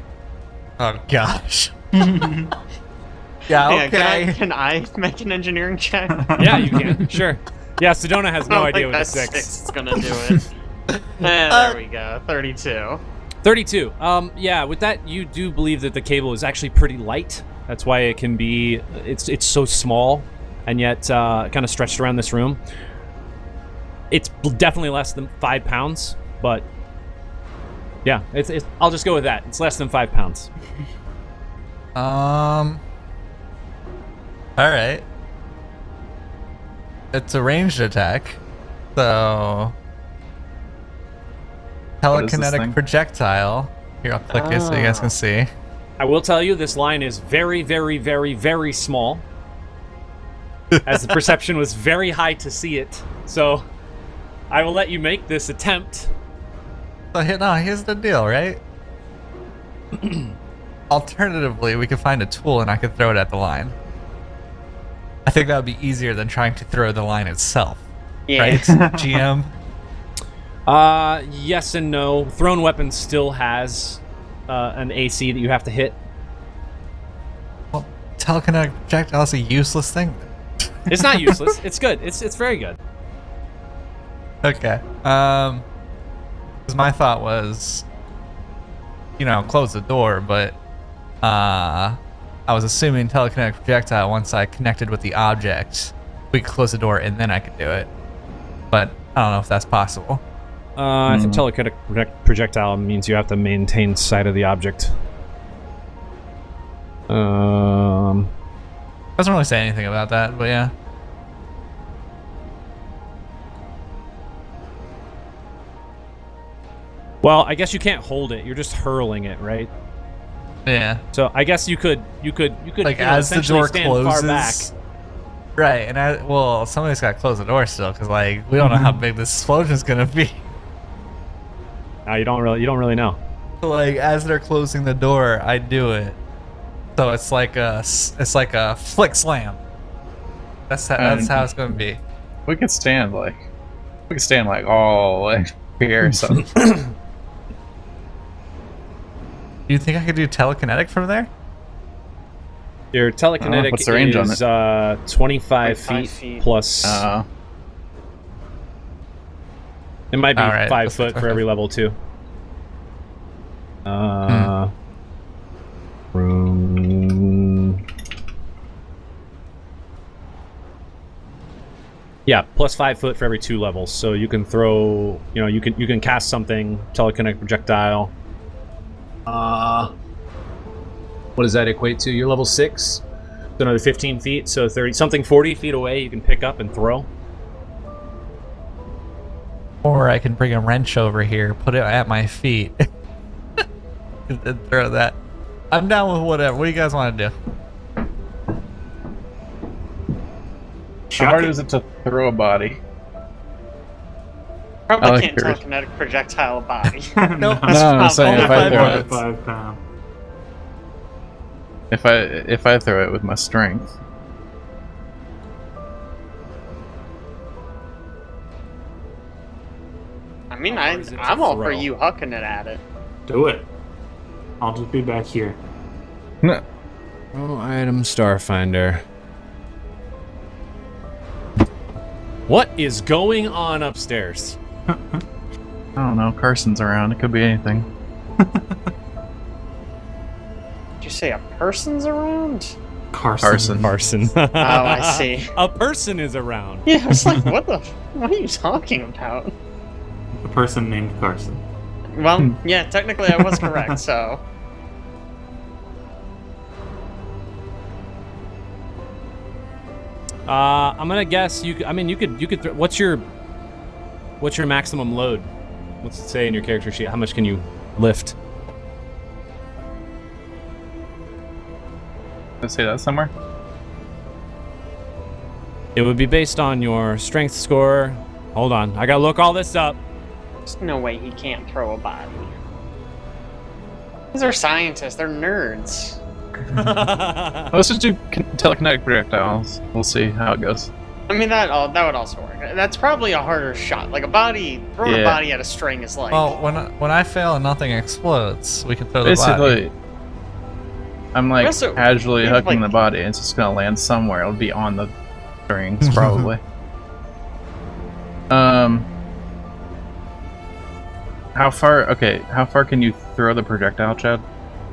Oh gosh. Yeah, okay. Can I make an engineering check? Yeah, you can. Sure. Yeah, Sedona has no I don't idea think what the that 6. is gonna do it. There we go. 32. 32. Yeah, with that, you do believe that the cable is actually pretty light. That's why it can be. It's so small, and yet kind of stretched around this room. It's definitely less than 5 pounds, but yeah, it's. I'll just go with that. It's less than 5 pounds. All right. It's a ranged attack, so What is this telekinetic thing? projectile. Here, I'll click it so you guys can see. I will tell you, this line is very, very, very, very small. As the perception was very high to see it, so I will let you make this attempt. So here's the deal, right? Alternatively, we could find a tool and I could throw it at the line. I think that would be easier than trying to throw the line itself. Yeah. Right, GM? Yes and no. Thrown weapon still has an AC that you have to hit. Well, telekinetic projectile is a useless thing. It's not useless. It's good. It's very good. Okay. Because my thought was, close the door, but I was assuming telekinetic projectile, once I connected with the object, we could close the door and then I could do it. But I don't know if that's possible. I think telekinetic projectile means you have to maintain sight of the object. Doesn't really say anything about that, but yeah. Well, I guess you can't hold it. You're just hurling it, right? Yeah. So I guess you could Like as the door stand far back. closes. Right, and somebody's got to close the door still, because we don't know how big this explosion's gonna be. You don't really know. So, as they're closing the door, I do it. So it's like a flick slam. That's how it's gonna be. We could stand all here or something. Do you think I could do telekinetic from there? Your telekinetic what's the range on is 25 25 feet plus. It might be All right, 5 that's foot like for every level too. Room. Yeah, plus 5 foot for every 2 levels. So you can throw, you can cast something, telekinetic projectile. What does that equate to? You're level 6. So another 15 feet, so 40 feet away you can pick up and throw. Or I can bring a wrench over here, put it at my feet, and then throw that. I'm down with whatever. What do you guys want to do? How hard is it to throw a body? Probably I like can't yours. telekinetic projectile a body. Nope. I'm saying if I throw it, 5 pounds. if I throw it with my strength. I mean, How hard is it to I'm all for throw? you hucking it at it. Do it. I'll just be back here. Oh, item Starfinder. What is going on upstairs? I don't know. Carson's around. It could be anything. Did you say a person's around? Carson. Carson. Oh, I see. A person is around. Yeah, I was like, what are you talking about? A person named Carson. Well, yeah, technically I was correct, so. I'm gonna guess you could. What's your maximum load? What's it say in your character sheet? How much can you lift? Let's say that somewhere. It would be based on your strength score, Hold on. I gotta look all this up. There's no way he can't throw a body. These are scientists. They're nerds. Let's just do telekinetic projectiles. We'll see how it goes. I mean, that would also work. That's probably a harder shot. Like a body, throwing a body at a string is like. Well, when I fail and nothing explodes, we can throw the Basically, body. I'm like Also, casually we have, hooking like- the body. And it's just gonna land somewhere. It'll be on the strings probably. How far? Okay, how far can you throw the projectile, Chad?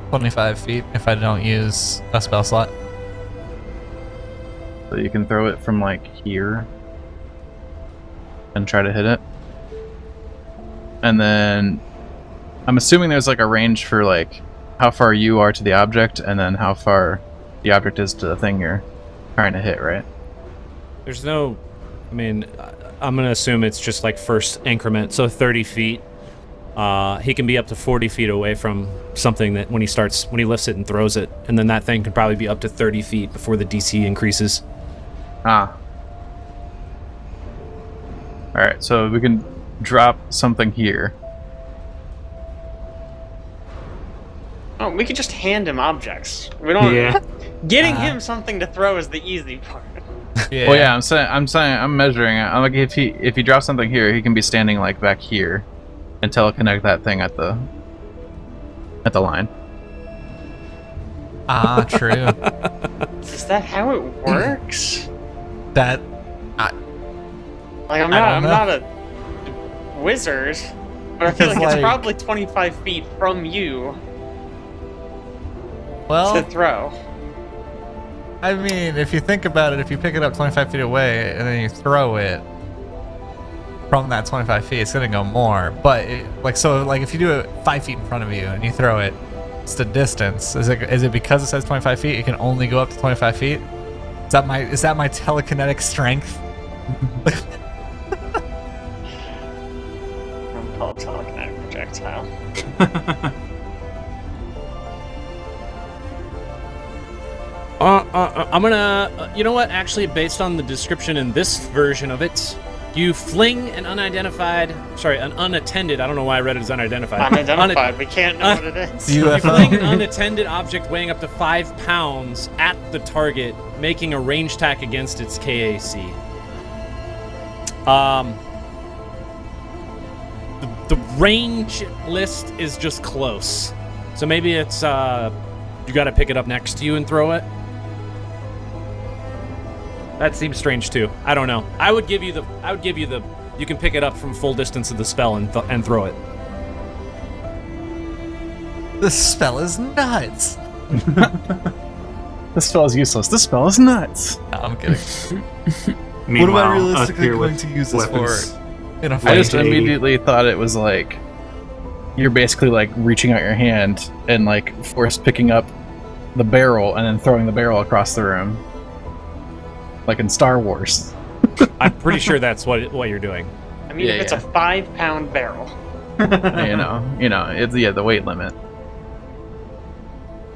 25 feet if I don't use a spell slot. So you can throw it from like here and try to hit it. And then I'm assuming there's like a range for like how far you are to the object and then how far the object is to the thing you're trying to hit, right? There's no. I mean, I'm gonna assume it's just like first increment, so 30 feet. He can be up to 40 feet away from something that when he lifts it and throws it, and then that thing could probably be up to 30 feet before the DC increases. Ah. Alright, so we can drop something here. Oh, we could just hand him objects. We don't. Yeah. Getting him something to throw is the easy part. Yeah. Well, yeah, I'm measuring it. I'm like, if he drops something here, he can be standing like back here and teleconnect that thing at the line. Ah, true. Is that how it works? That. Like I'm not a wizard, but I feel like it's probably 25 feet from you Well, to throw. I mean, if you think about it, if you pick it up 25 feet away and then you throw it from that 25 feet, it's gonna go more. But if you do it 5 feet in front of you and you throw it, it's the distance. Is it because it says 25 feet? It can only go up to 25 feet. Is that my telekinetic strength? I'm called telekinetic projectile. I'm gonna. You know what? Actually, based on the description in this version of it, you fling an unattended. I don't know why I read it as unidentified. Unidentified. We can't know what it is. You fling an unattended object weighing up to 5 pounds at the target, making a range attack against its KAC. The range list is just close, so maybe it's you got to pick it up next to you and throw it. That seems strange too. I don't know. I would give you the. You can pick it up from full distance of the spell and throw it. This spell is nuts. This spell is useless. This spell is nuts. No, I'm kidding. Meanwhile, what am I us realistically here going with to use this weapons. for? In a I fight? just immediately thought it was like you're basically like reaching out your hand and like force picking up the barrel and then throwing the barrel across the room, like in Star Wars. I'm pretty sure that's what you're doing. I mean, Yeah, if it's a 5-pound barrel. you know, it's the weight limit.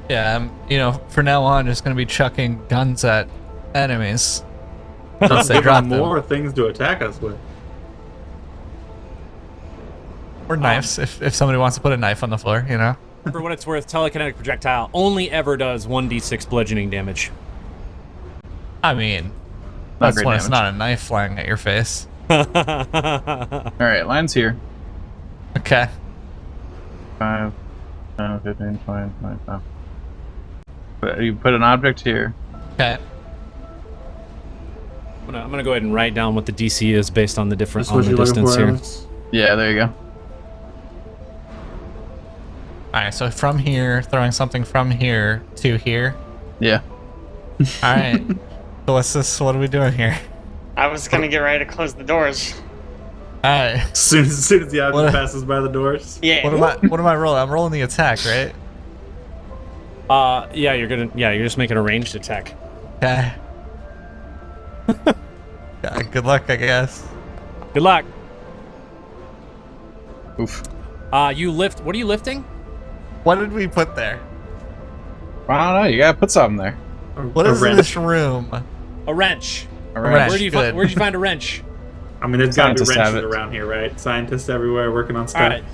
Yeah, for now on, just going to be chucking guns at enemies. Once they Give drop them them. more things to attack us with. Or knives, if somebody wants to put a knife on the floor, For what it's worth, telekinetic projectile only ever does 1d6 bludgeoning damage. I mean, Not that's great when it's damage. not a knife flying at your face. Alright, line's here. Okay. 5, 10, 15, 20, 25. But you put an object here. Okay. I'm gonna go ahead and write down what the DC is based on the different That's what on the you're looking distance for, here. Alex? Yeah, there you go. Alright, so from here, throwing something from here to here. Yeah. Alright. So what are we doing here? I was gonna get ready to close the doors. Alright. As soon as the object What- passes by the doors. Yeah. What am I rolling? I'm rolling the attack, right? Yeah, you're just making a ranged attack. Okay. Yeah, good luck, I guess. Good luck. Oof. You lift. What are you lifting? What did we put there? I don't know. You gotta put something there. What A is in wrench. this room? A wrench. All Wrench. right. Where'd you good. find a wrench? I mean, there's got to be Scientists have wrenches it. around here, right? Scientists everywhere working on stuff. All right.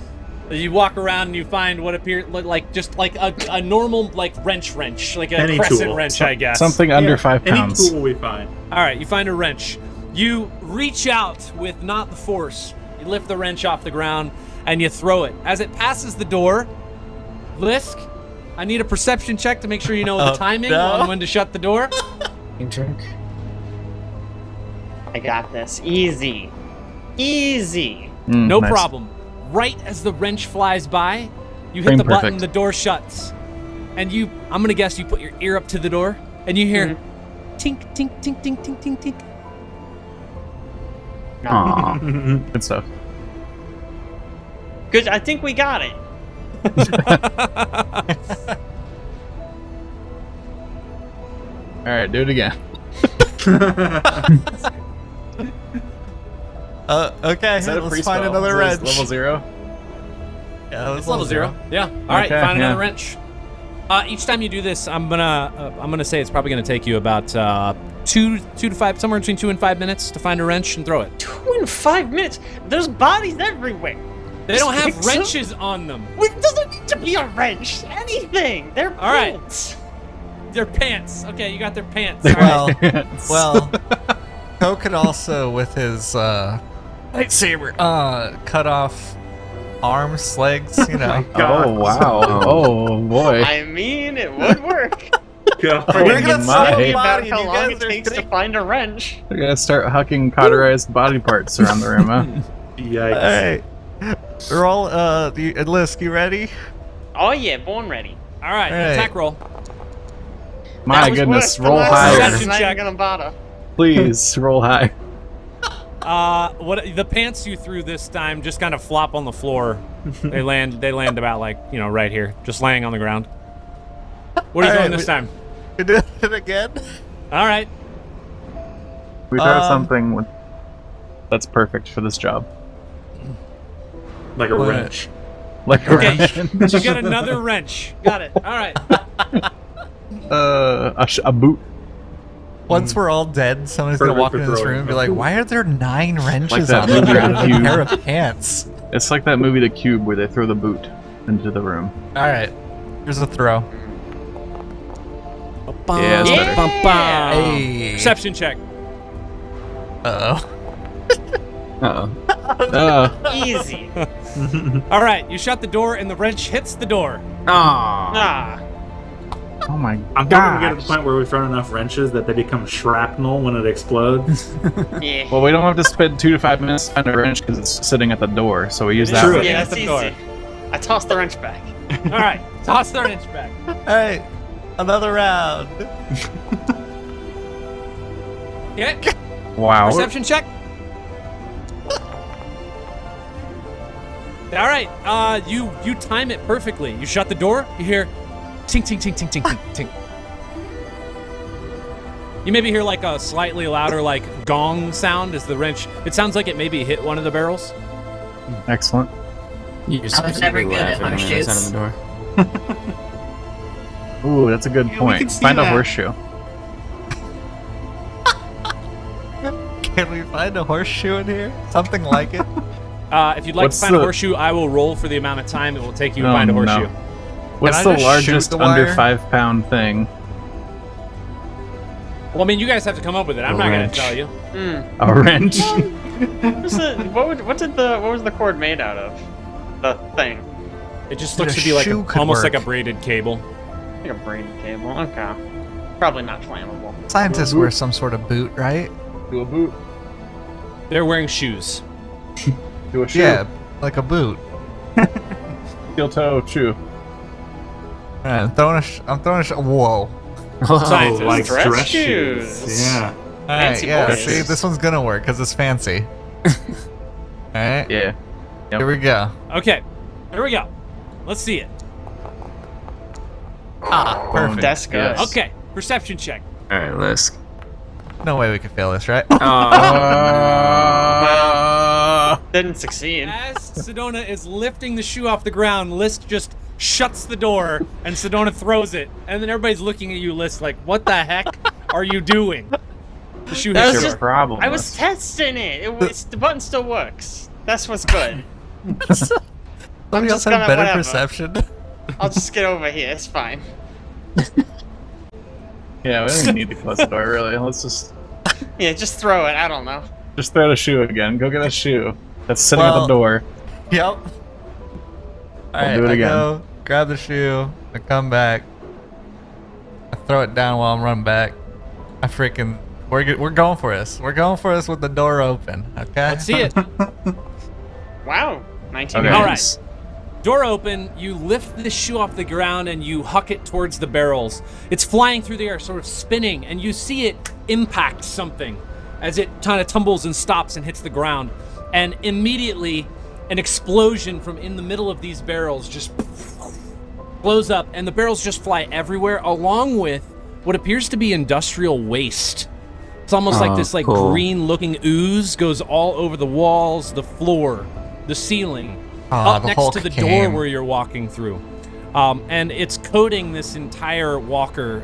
You walk around and you find what appears like just like a normal like wrench, like a Any crescent tool. wrench, I guess. Something under 5 pounds. Any tool we find. All right, you find a wrench. You reach out with not the force. You lift the wrench off the ground and you throw it. As it passes the door, Lisk, I need a perception check to make sure you know the timing on when to shut the door. I got this. Easy. Easy. No Nice. problem. Right as the wrench flies by, you hit Frame the button, perfect. the door shuts. And I'm gonna guess you put your ear up to the door and you hear tink, tink, tink, tink, tink, tink, tink. Aw. Good stuff. Good. I think we got it. All right, do it again. Okay, Is that a let's free find spell? another Is wrench. that level 0? Yeah, It's level 0. Yeah. All right, Okay, find another yeah. wrench. Each time you do this, I'm gonna say it's probably gonna take you about 2 to 5, somewhere between 2 and 5 minutes to find a wrench and throw it. 2 and 5 minutes. There's bodies everywhere. They don't have Pick some- wrenches on them. It doesn't need to be a wrench. Anything. They're All right. bolts. Their pants. Okay, you got their pants. All right. Well, Kohe could also, with his lightsaber, cut off arms, legs, you know. Oh, wow. Oh, boy. I mean, it would work. God. We're gonna my. sell Think the about body, how you long guys it are takes to kidding. find a wrench. We're gonna start hucking cauterized body parts around the room, huh? Yikes. Hey, we're all, Lisk, you ready? Oh yeah, born ready. All right, All right. attack roll. My That was goodness, worse. roll The last higher. session's Perception not check. even gonna bother. Please, roll high. What the pants you threw this time just kind of flop on the floor. They land about like right here, just laying on the ground. What are you All throwing right, this time? You do it again? All right. We throw Um, something that's perfect for this job. Like a What? wrench. Like Okay, a you got another wrench. Got it. All right. a boot. Once we're all dead, somebody's gonna Perfect walk for into this throwing room and be them. like, why are there 9 wrenches that on the movie, ground The and a Cube. pair of pants? It's like that movie The Cube where they throw the boot into the room. Alright, here's a throw. Yeah, it's better. Bum-bum. Hey. Perception check. Uh-oh. Uh-oh. Easy. All right, you shut the door and the wrench hits the door. Ah. Oh my I'm god. going to get to the point where we've thrown enough wrenches that they become shrapnel when it explodes. Yeah. Well, we don't have to spend 2 to 5 minutes to find a wrench because it's sitting at the door, so we use that. True. one. Yeah, Hit that's the door. easy. I tossed the wrench back. All right, toss the wrench back. Alright, another round. Okay. Wow. Perception check. All right, you time it perfectly. You shut the door. You hear, tink tink tink tink tink tink tink. You maybe hear like a slightly louder like gong sound as the wrench. It sounds like it maybe hit one of the barrels. Excellent. You just I was never good at laughing on the other side horseshoes. of the door. Ooh, that's a good Yeah, we point. can see Find a that. horseshoe. Can we find a horseshoe in here? Something like it? If you'd like What's to find a the- horseshoe, I will roll for the amount of time it will take you to Oh, find a no. horseshoe. What's I the just largest shoot the under wire? 5 pound thing? Well, I mean, you guys have to come up with it. I'm A not going wrench. to tell you. A wrench. What was the cord made out of? The thing. It just But looks a to be like shoe could almost like work. a braided cable. Like a braided cable. Okay. Probably not flammable. Scientists wear some sort of boot, right? Do a boot. They're wearing shoes. Do a shoe. Yeah, like a boot. Steel toe shoe. Alright, I'm throwing a whoa. Scientists. Oh, like Dress dress shoes. shoes. Yeah. Alright, Fancy yeah, boys. see, this one's gonna work because it's fancy. Alright, Yeah. Yep. here we go. Okay, here we go. Let's see it. Ah, perfect. That's good. Yes. Okay, perception check. Alright, Lisk. No way we could fail this, right? Didn't succeed. As Sedona is lifting the shoe off the ground, List just shuts the door and Sedona throws it. And then everybody's looking at you, List, like, what the heck are you doing? The shoe That hits was your just- problem. I was testing it. The button still works. That's what's good. Somebody else just have gonna- better whatever. perception. I'll just get over here. It's fine. Yeah, we don't even need to close the door, really. Let's just Yeah, just throw it. I don't know. throw the shoe again. Go get a shoe that's sitting at Well- the door. Yep. Alright, do it I again. go, grab the shoe, I come back, I throw it down while I'm running back. We're going for this. We're going for this with the door open, okay? Let's see it. Wow. 19 Okay. All minutes. right. Door open, you lift the shoe off the ground and you huck it towards the barrels. It's flying through the air, sort of spinning, and you see it impact something as it kind of tumbles and stops and hits the ground. And immediately, an explosion from in the middle of these barrels just blows up, and the barrels just fly everywhere, along with what appears to be industrial waste. It's almost like this cool. green-looking ooze goes all over the walls, the floor, the ceiling, Aw, up the next Hulk to the door came. where you're walking through. And it's coating this entire walker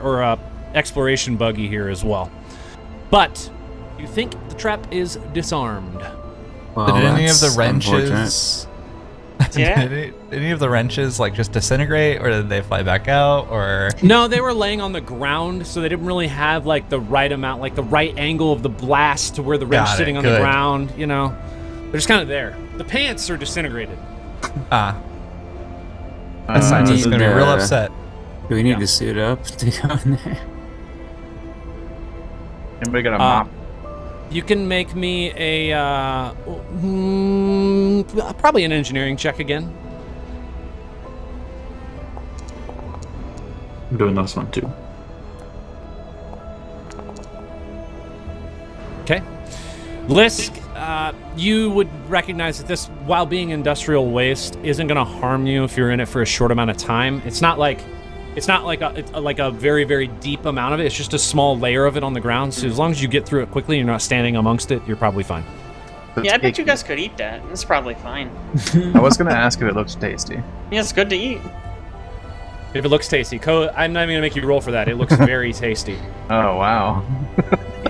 or exploration buggy here as well. But you think the trap is disarmed. Well, Did any of the that's unfortunate. wrenches... Yeah. Did any of the wrenches like just disintegrate, or did they fly back out, or... No, they were laying on the ground, so they didn't really have like the right amount, like the right angle of the blast to where the wrench Got it, sitting on the good. ground, you know? They're just kind of there. The pants are disintegrated. Ah. That scientist is need, gonna be real uh, upset. Do we need Yeah. to suit up to go in there? Anybody got a mop? You can make me a probably an engineering check again. I'm doing this one too. Okay. Lisk, you would recognize that this, while being industrial waste, isn't going to harm you if you're in it for a short amount of time. It's not like a very, very deep amount of it. It's just a small layer of it on the ground. So as long as you get through it quickly and you're not standing amongst it, you're probably fine. Yeah, I bet you guys could eat that. It's probably fine. I was gonna ask if it looks tasty. Yeah, it's good to eat. If it looks tasty, I'm not even going to make you roll for that. It looks very tasty. Oh wow.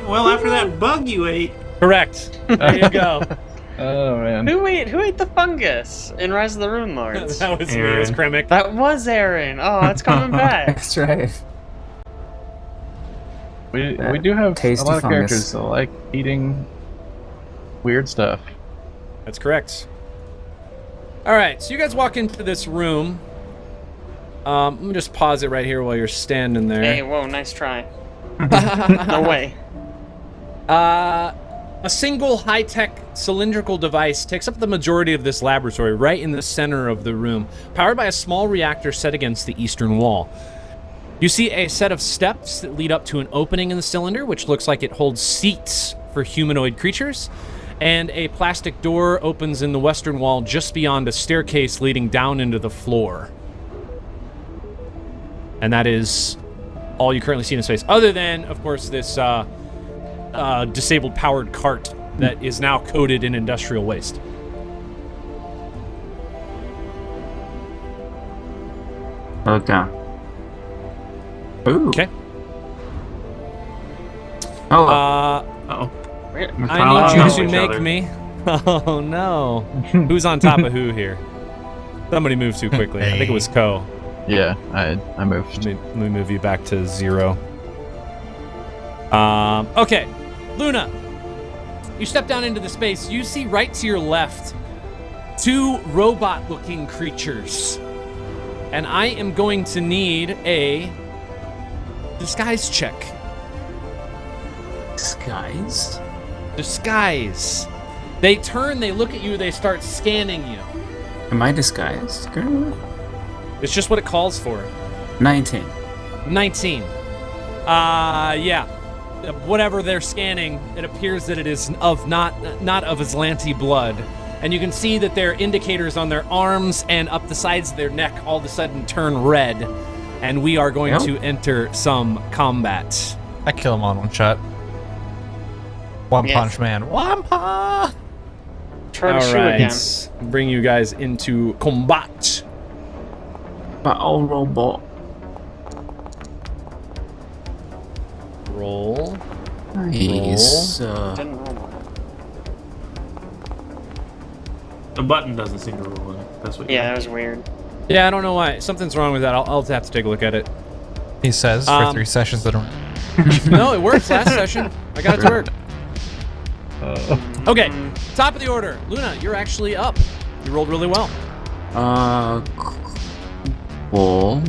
Well, after that bug you ate. Correct. There you go. Oh man. Who ate the fungus in Rise of the Rune Lords? That was me. It was Kremik. That was Aaron. Oh, it's coming back. That's right. We do have a Tasty lot of fungus. characters that like eating weird stuff. That's correct. All right, so you guys walk into this room. Let me just pause it right here while you're standing there. Hey, whoa, nice try. No way. A single high-tech cylindrical device takes up the majority of this laboratory, right in the center of the room, powered by a small reactor set against the eastern wall. You see a set of steps that lead up to an opening in the cylinder, which looks like it holds seats for humanoid creatures, and a plastic door opens in the western wall just beyond a staircase leading down into the floor. And that is all you currently see in space, other than, of course, this disabled powered cart that is now coated in industrial waste. Okay. Ooh. Okay. Oh, Uh-oh. Weird. I need you to each make other. me. Oh no. Who's on top of who here? Somebody moved too quickly. I think it was Ko. Yeah, I moved. Let me move you back to 0. Okay. Luna, you step down into the space. You see right to your left 2 robot-looking creatures. And I am going to need a disguise check. disguised? Disguise. They turn, they look at you, they start scanning you. Am I disguised? Girl? It's just what it calls for. 19. 19. Yeah. Whatever they're scanning, it appears that it is of not of Aslanti blood. And you can see that their indicators on their arms and up the sides of their neck all of a sudden turn red. And we are going to enter some combat. I kill him on one shot. One Yes. punch man. Wampa! Try to shoot again. Bring you guys into combat. Battle robot. Roll. Nice. Didn't roll one. The button doesn't seem to roll in it. That's what. Yeah, that was weird. Yeah, I don't know why. Something's wrong with that. I'll have to take a look at it. He says for 3 sessions that are. No, it worked last session. I got it to work. Okay, top of the order. Luna, you're actually up. You rolled really well. Cool.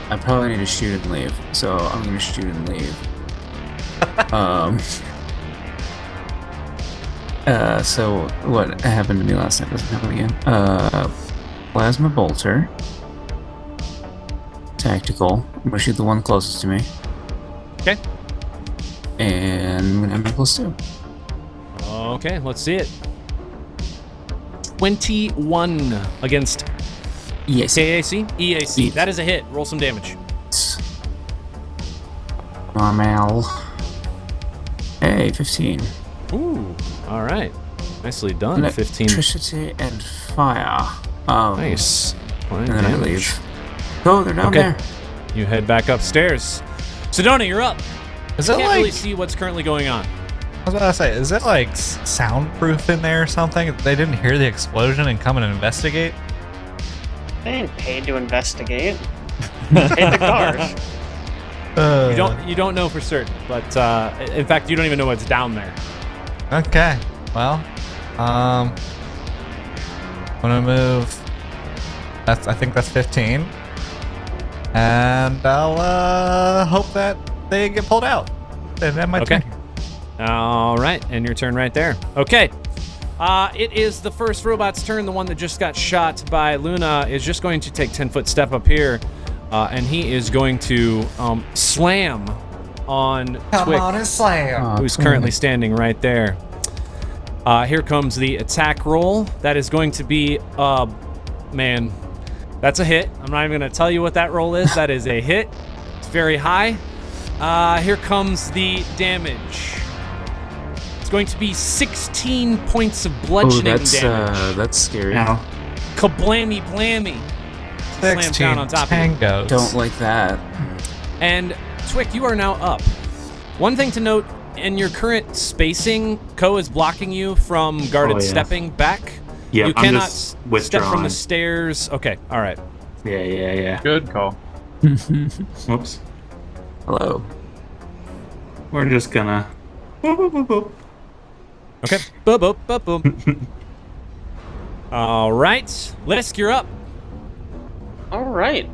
I probably need to shoot and leave, so I'm gonna shoot and leave. So what happened to me last night doesn't happen again. Plasma bolter. Tactical. I'm gonna shoot the one closest to me. Okay. And I'm gonna have my +2. Okay, let's see it. 21 against Yes. KAC? EAC. Yes. That is a hit. Roll some damage. Normal. Hey, 15. Ooh, all right. Nicely done. 15. Electricity and fire. Nice. And then I leave. Oh, they're down there. You head back upstairs. Sedona, you're up. Is You it can't like? really see what's currently going on. I was about to say, is it like soundproof in there or something? They didn't hear the explosion and come and investigate? They ain't paid to investigate. Paid the cars. You don't know for certain, but in fact, you don't even know what's down there. Okay. Well, I'm gonna move. I think that's 15, and I'll hope that they get pulled out. And that might Okay. All right, and your turn right there. Okay. It is the first robot's turn. The one that just got shot by Luna is just going to take 10-foot step up here, and he is going to slam on Twick, slam. who's currently standing right there. Here comes the attack roll. That is going to be, man, that's a hit. I'm not even going to tell you what that roll is. That is a hit. It's very high. Here comes the damage. It's going to be 16 points of bludgeoning damage. That's scary. Ow. Kablammy blammy. Slams 16 down on top of you. tangos. Don't like that. And Twick, you are now up. One thing to note, in your current spacing, Kohe is blocking you from guarded Oh, yeah. stepping back. Yeah, You I'm cannot just step from withdrawing. the stairs. Okay, all right. Yeah. Good call. Whoops. Hello. We're just gonna. Boop, boop, boop, boop. Okay. Boop, boop, boop, boop. All right. Lisk, you're up. All right.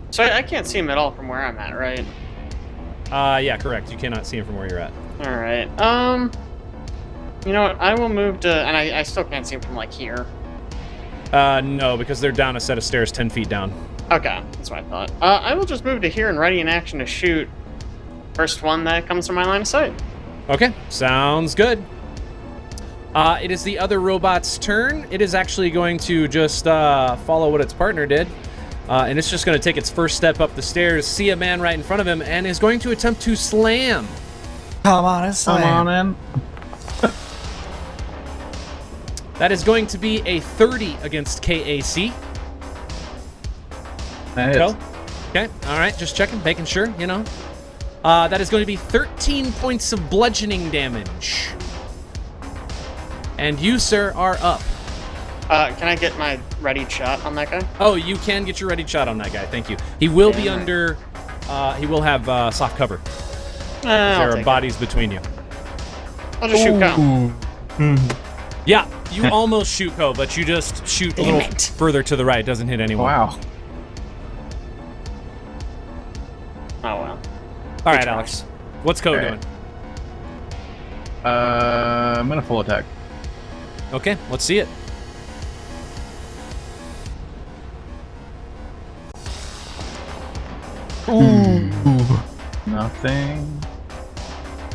So I can't see him at all from where I'm at, right? Yeah, correct. You cannot see him from where you're at. All right. You know what? I will move to, and I still can't see him from like here. No, because they're down a set of stairs 10 feet down. Okay, that's what I thought. I will just move to here and ready in action to shoot first one that comes from my line of sight. Okay, sounds good. It is the other robot's turn. It is actually going to just follow what its partner did. And it's just going to take its first step up the stairs, see a man right in front of him, and is going to attempt to slam. Come on, and slam. Come on in. That is going to be a 30 against KAC. That Go. hits. Okay, all right, just checking, making sure, you know. That is going to be 13 points of bludgeoning damage. And you, sir, are up. Can I get my readied shot on that guy? Oh, you can get your ready shot on that guy. Thank you. He will be Damn right. under. He will have soft cover. I'll There are take it. bodies between you. I'll just shoot Kyle. Yeah, you almost shoot Kohe, but you just shoot a Damn little it. further to the right. Doesn't hit anyone. Wow. Oh well. All right, Alex. What's Kohe Okay. doing? I'm gonna full attack. Okay, let's see it. Nothing.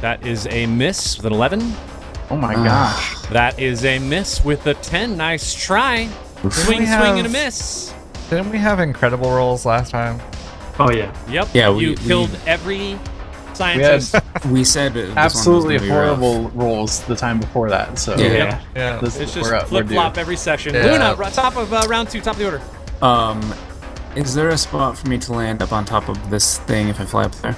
That is a miss with an 11. Oh my gosh. That is a miss with a 10. Nice try. Swing, we swing, and a have- miss. Didn't we have incredible rolls last time? Oh yeah. Yep. Yeah, you we- killed every Scientist. We said this one was Absolutely gonna be rough. horrible rolls the time before that. So Yeah. Yeah. this, It's we're just up, we're due. flip-flop every session. Yeah. Luna, top of round 2, top of the order. Is there a spot for me to land up on top of this thing if I fly up there?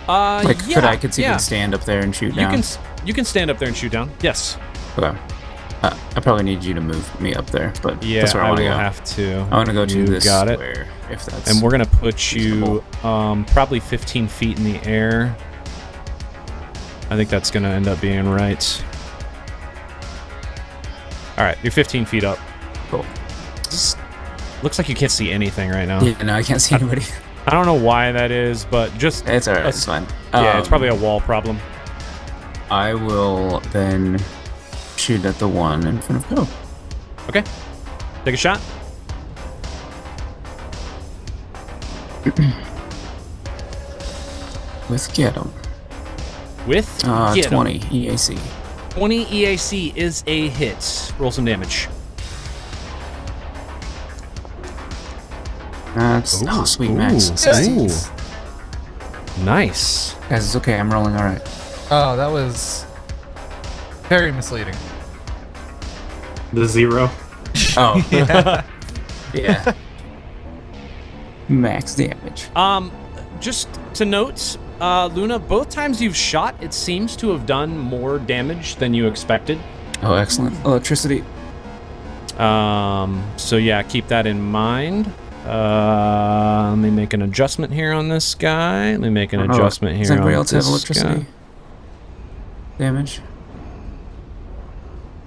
Like, yeah, could I conceivably yeah. stand up there and shoot down? You can stand up there and shoot down. Yes. Okay. I probably need you to move me up there, but Yeah, that's where I I want to will go. have to. I want to go to You this got it. square, if that's... And we're gonna put you probably 15 feet in the air. I think that's gonna end up being right. All right, you're 15 feet up. Cool. Looks like you can't see anything right now. Yeah, no, I can't see anybody. I don't know why that is, but just It's alright, it's fine. yeah, it's probably a wall problem. I will then shoot at the one in front of Kohe. Okay, take a shot. With get 'em. With get 'em. 20 EAC. 20 EAC is a hit. Roll some damage. That's sweet max. Ooh. Nice. Guys, it's okay. I'm rolling all right. Oh, that was very misleading. The 0. Oh, Yeah. yeah. Max damage. Just to note, Luna, both times you've shot, it seems to have done more damage than you expected. Oh, excellent. Electricity. So yeah, keep that in mind. Let me make an adjustment here on this guy. Let me make an adjustment here Does anybody on else have this electricity guy. damage?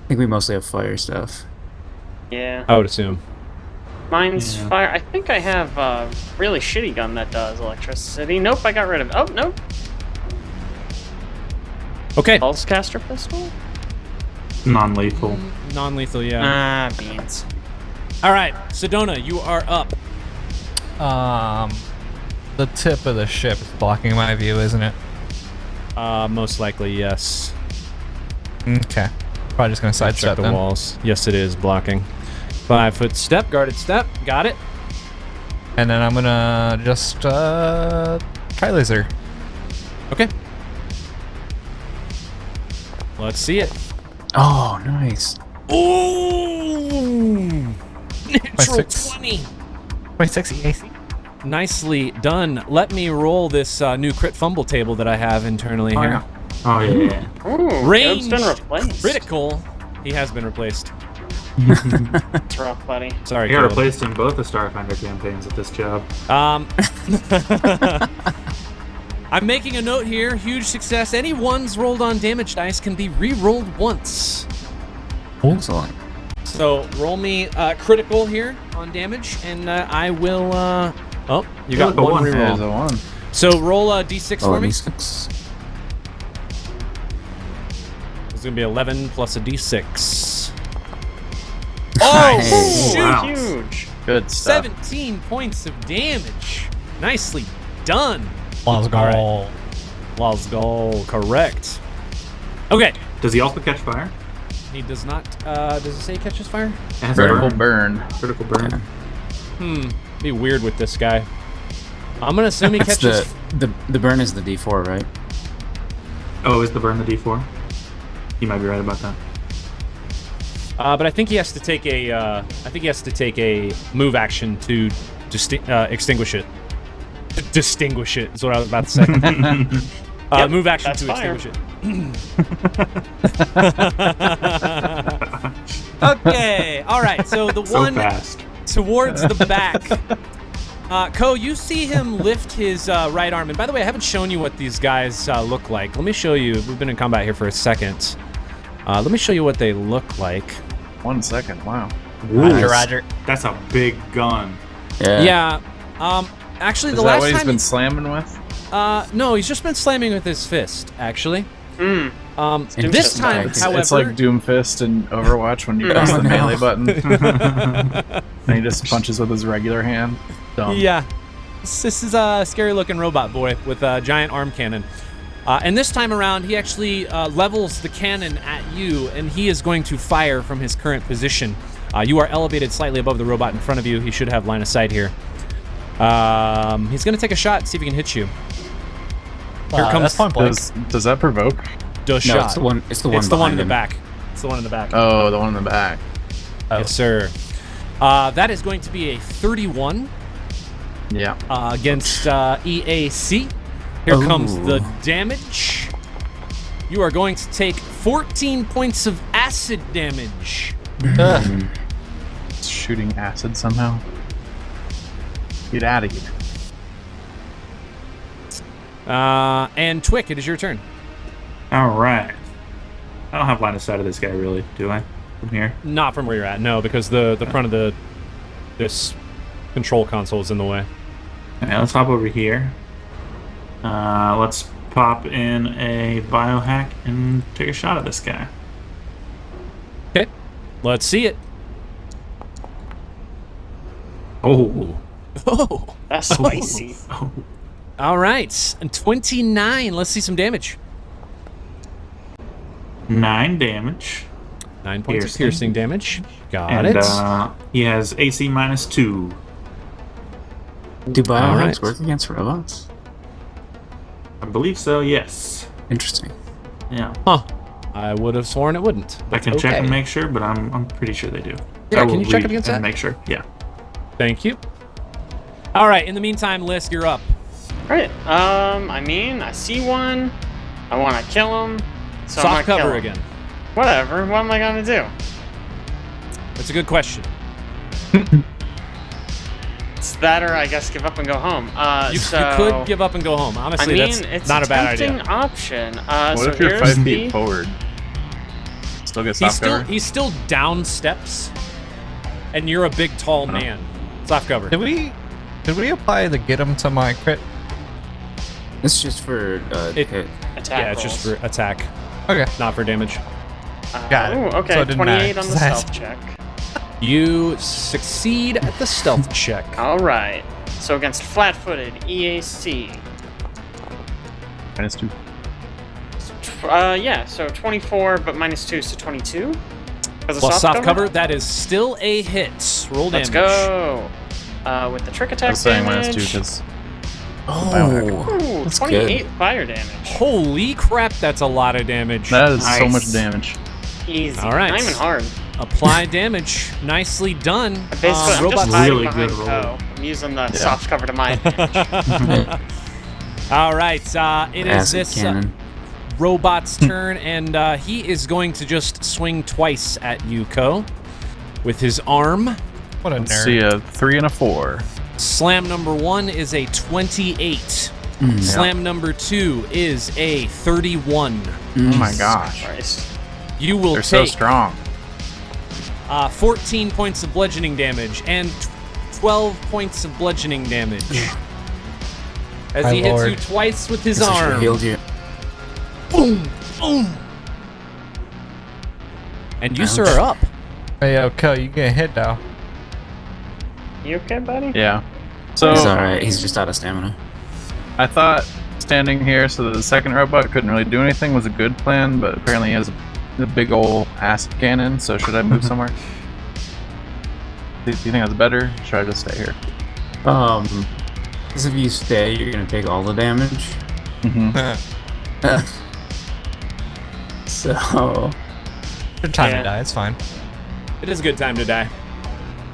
I think we mostly have fire stuff. Yeah. I would assume. Mine's Yeah. fire. I think I have a really shitty gun that does electricity. Nope, I got rid of it. Oh, nope. Okay. Pulse caster pistol? Non-lethal. Non-lethal, yeah. Ah, beans. All right, Sedona, you are up. The tip of the ship is blocking my view, isn't it? Most likely, yes. Okay. Probably just gonna Check sidestep the then. walls. Yes, it is blocking. 5-foot step, guarded step. Got it. And then I'm gonna just try laser. Okay. Let's see it. Oh, nice. Ooh! Natural 26. 20. 26 EAC. Nicely done. Let me roll this new crit fumble table that I have internally Oh, here. yeah. Oh, yeah. Ooh, Range Job's been replaced. critical. He has been replaced. It's rough, buddy. Sorry, I got Caleb. replaced in both the Starfinder campaigns with this job. I'm making a note here. Huge success. Any ones rolled on damage dice can be re-rolled once. Excellent. So roll me critical here on damage, and I will. Oh, you got look, a one one. re-roll. There's a one. So roll a d6 for me. D6. It's gonna be 11 plus a d6. Nice. Oh, shoot! Wow. Huge. Good stuff. 17 points of damage. Nicely done. Let's go. All right. Let's go. Correct. Okay. Does he also catch fire? He does not. Does it say he catches fire? It has a Vertical burn. burn. Critical burn. Be weird with this guy. I'm gonna assume he That's catches. the burn is the D4, right? Oh, is the burn the D4? You might be right about that. But I think he has to take a. I think he has to take a move action to extinguish it. Distinguish it is what I was about to say. Move action that's to fire. extinguish it. Okay. All right. So the So one fast. towards the back. Ko, you see him lift his right arm. And by the way, I haven't shown you what these guys look like. Let me show you. We've been in combat here for a second. Let me show you what they look like. 1 second. Wow. Roger. That's a big gun. Yeah. Actually, Is the that last what he's time. been slamming with? No, he's just been slamming with his fist, actually. This Interesting. time, It's- however, It's like Doomfist in Overwatch when you press the no. melee button. And he just punches with his regular hand. Dumb. yeah, this is a scary-looking robot boy with a giant arm cannon. And this time around, he actually levels the cannon at you, and he is going to fire from his current position. You are elevated slightly above the robot in front of you. He should have line of sight here. He's going to take a shot, see if he can hit you. Here comes that's point blank. Does that provoke? the No, shot. it's the one. It's the one. It's the one in behind the him. back. It's the one in the back. Oh, the one in the back. Yes, sir. That is going to be a 31 Yeah. against EAC. Here comes the Ooh. damage. You are going to take 14 points of acid damage. It's shooting acid somehow. Get out of here. And Twick, it is your turn. All right. I don't have line of sight of this guy, really, do I? From here. Not from where you're at, no, because the front of this control console is in the way. Okay, let's hop over here. Let's pop in a biohack and take a shot at this guy. Okay, let's see it. Oh. Oh, That's spicy. Oh. all right. And 29. Let's see some damage. 9 damage. 9 points of Piercing. piercing damage. Got And it. he has AC -2. Do biohacks Alright. work against robots? I believe so, yes. Interesting. Yeah. Huh. I would have sworn it wouldn't. I can check Okay. and make sure, but I'm pretty sure they do. Yeah, I can will you check it read against and that? make sure. Yeah. Thank you. All right. In the meantime, Lisk, you're up. Alright, I mean, I see one. I want to kill him. So I'm Soft gonna kill cover him. again. Whatever, what am I gonna do? That's a good question. It's that or I guess give up and go home. You So, could give up and go home. I Honestly, mean, that's it's not a bad tempting idea. option. What So if you're here's 5 the... feet forward? Still get He's soft still cover? he's still down steps, and you're a big tall man. Soft cover. Did we apply the get him to my crit? It's just for It- hit. attack Yeah, it's just rolls. for attack, Okay. not for damage. Got it. Ooh, okay, So it didn't 28 matter. on the stealth check. You succeed at the stealth check. Alright, so against flat-footed EAC. -2. Yeah, so 24, but -2, so 22? Because of Plus soft cover, that is still a hit. Roll Let's damage. go. With the trick I attack was saying damage. -2 because Oh, Ooh, that's 28 good. fire damage. Holy crap, that's a lot of damage. that is so Nice. much damage. Easy. All right. Not even hard. Apply damage. Nicely done. Basically, I'm robot just hiding really behind good roll. Kohe. I'm using the soft cover to my advantage. All right, it is Acid this cannon. robot's turn, and he is going to just swing twice at you, Ko, with his arm. What a Let's nerd. see a 3 and a 4. Slam number 1 is a 28. Mm. Slam number 2 is a 31. Oh my gosh. Christ. You will They're so take strong. 14 points of bludgeoning damage and 12 points of bludgeoning damage. As My he hits lord. you twice with his Guess I should've arm. healed you. Boom! Boom! And you, sir, Ouch. are up. Hey, yo, Ko, you get hit now. You okay, buddy? Yeah. So He's alright. He's just out of stamina. I thought standing here so that the second robot couldn't really do anything was a good plan, but apparently he has a big ol' acid cannon, so should I move somewhere? Do you think that's better? Or should I just stay here? Because if you stay, you're gonna take all the damage. Mm-hmm. So, Good time Yeah. to die. It's fine. It is a good time to die.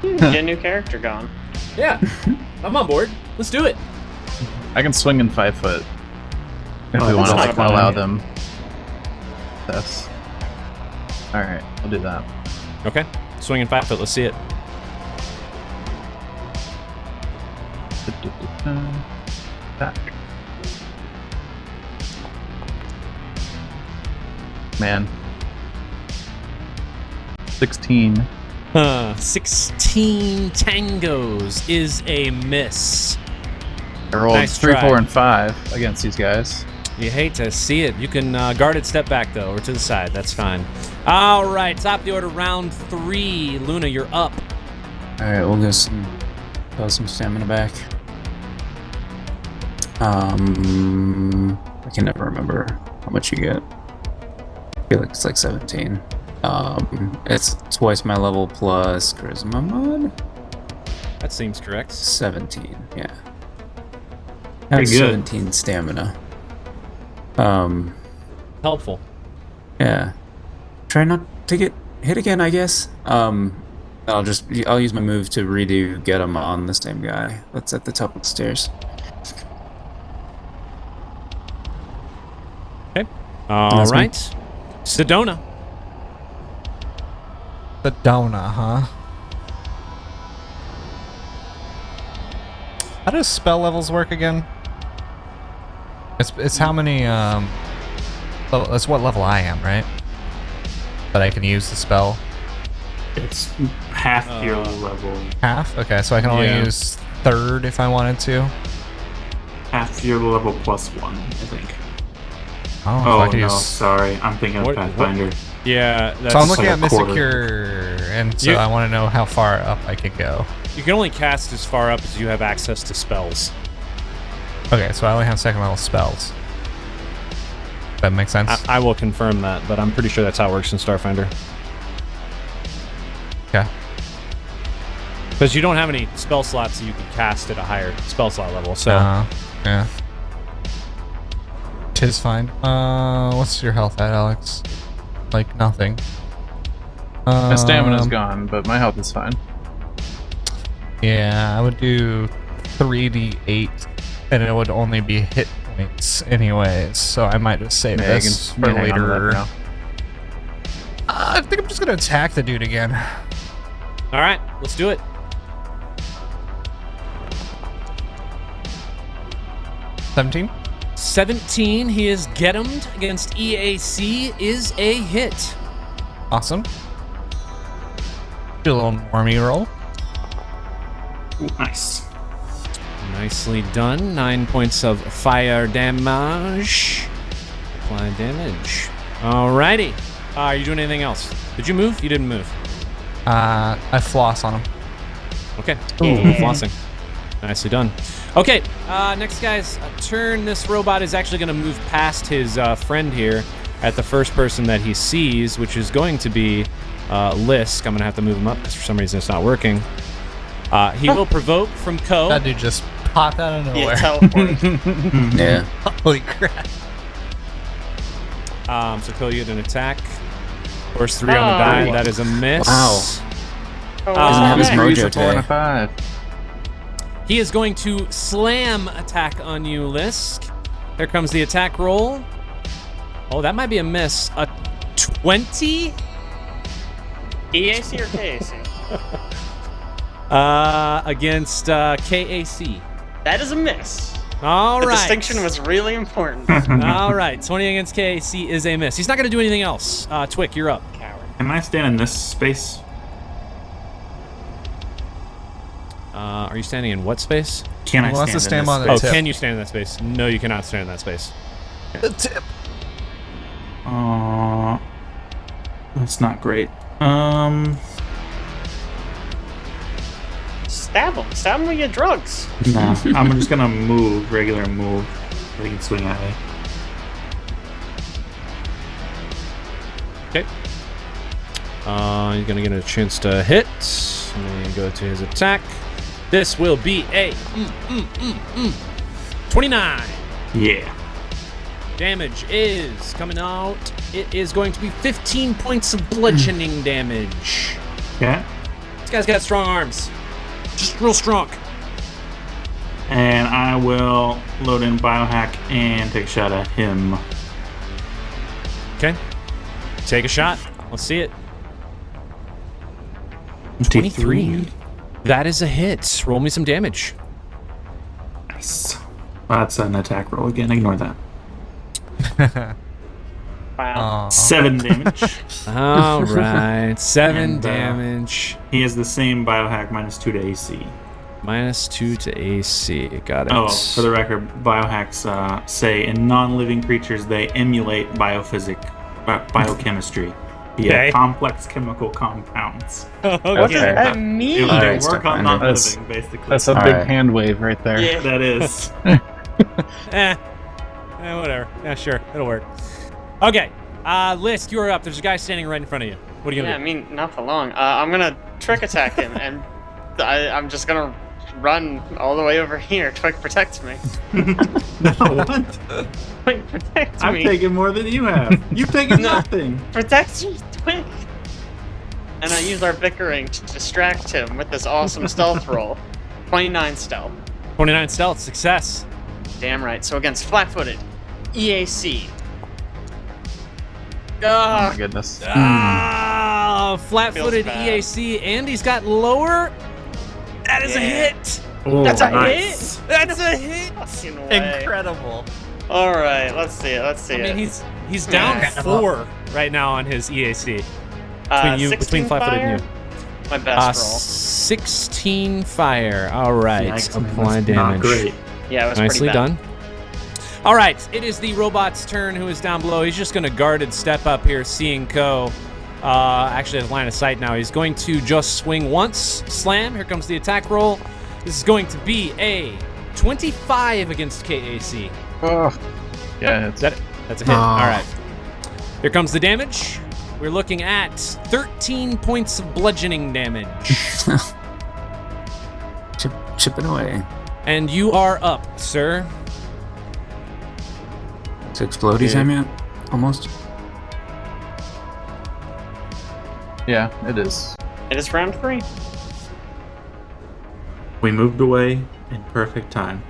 Get a new character going. Yeah, I'm on board. Let's do it. I can swing in 5 foot if we Oh, want to that's like not allow bad. them. That's all right. I'll do that. Okay, swinging 5 foot. Let's see it. Back. Man. 16. 16 tangos is a miss. I rolled Nice 3, try. 4, and 5 against these guys. You hate to see it. You can guard it, step back though, or to the side. That's fine. All right, top of the order, round 3. Luna, you're up. alright, we'll get some stamina back. I can never remember how much you get. I feel like it's like 17. It's twice my level plus charisma mod. That seems correct. 17, yeah. I have Pretty good. 17 stamina. Helpful. Yeah. Try not to get hit again, I guess. I'll use my move to redo get him on the same guy that's at the top of the stairs. Okay. All That's me. right. Sedona. Sedona, huh? How does spell levels work again? It's how many it's what level I am, right? That I can use the spell. It's half your level. Half? Okay, so I can only use third if I wanted to. Half your level plus 1, I think. Oh, so I Oh can no, use... sorry. I'm thinking of Pathfinder. Yeah, that's So I'm looking like at a Mystic quarter. Cure, and so You- I want to know how far up I could go. you can only cast as far up as you have access to spells. Okay, so I only have second level spells. That makes sense? I will confirm that, but I'm pretty sure that's how it works in Starfinder. Okay. Because you don't have any spell slots that you can cast at a higher spell slot level, so... Yeah. Tis fine. What's your health at, Alex? Like, nothing. My stamina's gone, but my health is fine. Yeah, I would do 3d8, and it would only be hit points anyways, so I might just save Yeah, you this can for hang on to that later. for now. I think I'm just gonna attack the dude again. All right, let's do it. 17? 17, he is get-emmed against EAC, is a hit. Awesome. Do a little normie roll. Ooh, nice. Nicely done. 9 points of fire damage. Apply damage. Alrighty. Are you doing anything else? Did you move? You didn't move. I floss on him. Okay. Flossing. Nicely done. Okay, next guy's turn. This robot is actually going to move past his friend here at the first person that he sees, which is going to be Lisk. I'm going to have to move him up because for some reason it's not working. He will provoke from Kohe. That dude just popped out of Yeah, nowhere. teleported. Yeah. Holy crap. So Kohe, you get an attack. Force 3 on the die. Oh. That is a miss. Wow. Oh, Doesn't have his okay. mojo He's a 4 and a today. 5. He is going to slam attack on you, Lisk. Here comes the attack roll. Oh, that might be a miss. A 20? EAC or KAC? Against KAC. That is a miss. All The right. distinction was really important. All right. 20 against KAC is a miss. He's not going to do anything else. Twick, you're up. Coward. Can I stand in this space? Are you standing in what space? Can I Who wants stand to in stand this on Oh, space? tip. can you stand in that space? No, you cannot stand in that space. The tip. That's not great. Stab him. Stab him with your drugs. Nah. I'm just gonna move, regular move. So he can swing at me. Okay. He's going to get a chance to hit. Let me go to his attack. This will be a 29. Yeah. Damage is coming out. It is going to be 15 points of bludgeoning damage. Okay. This guy's got strong arms. Just real strong. And I will load in biohack and take a shot at him. Okay. Take a shot. Let's see it. 23. That is a hit. Roll me some damage. Nice. That's an attack roll again. Ignore that. Wow. 7 damage. All right. 7 And, damage. He has the same biohack minus 2 to AC. Minus 2 to AC. Got it. Oh, for the record, biohacks say in non-living creatures they emulate biochemistry via Okay. complex chemical compounds. What does Okay. that It mean? would Alright, work on Starfinder. non-living, basically. That's a All big right. hand wave right there. Yeah. That is. Whatever. Yeah, sure. It'll work. Okay. Lisk, you're up. There's a guy standing right in front of you. What are you Yeah, I going to mean, not for long. I'm gonna trick attack him, and I'm just gonna run all the way over here. Twig protects me. No, what? Twig protects I've me. taken more than you have. You've taken No. nothing. Protects me, Twig. And I use our bickering to distract him with this awesome stealth roll. 29 stealth. 29 stealth, success. Damn right. So against flat-footed, EAC. Oh Ah, my goodness. Flat-footed Feels bad. EAC. Andy's got lower. That is a Yeah. hit. Oh, That's a nice. That's a hit. fucking way. Incredible. All right, let's see it. Let's see I it. mean, he's down Yeah. 4 right now on his EAC. Between 16 flat-footed fire? and you. My best roll. 16 fire. All right. Yikes, man, Apply that's damage. Not great. Yeah, it was Nicely pretty bad. done. All right, it is the robot's turn who is down below. He's just going to guarded step up here, seeing Ko. Actually has line of sight now. He's going to just swing once. Slam. Here comes the attack roll. This is going to be a 25 against KAC. Oh. Yeah, it's That's a hit. Oh. All right. Here comes the damage. We're looking at 13 points of bludgeoning damage. Chipping away. And you are up, sir. It's explodey time yet? Almost. yeah, it is. It is round 3. We moved away in perfect time.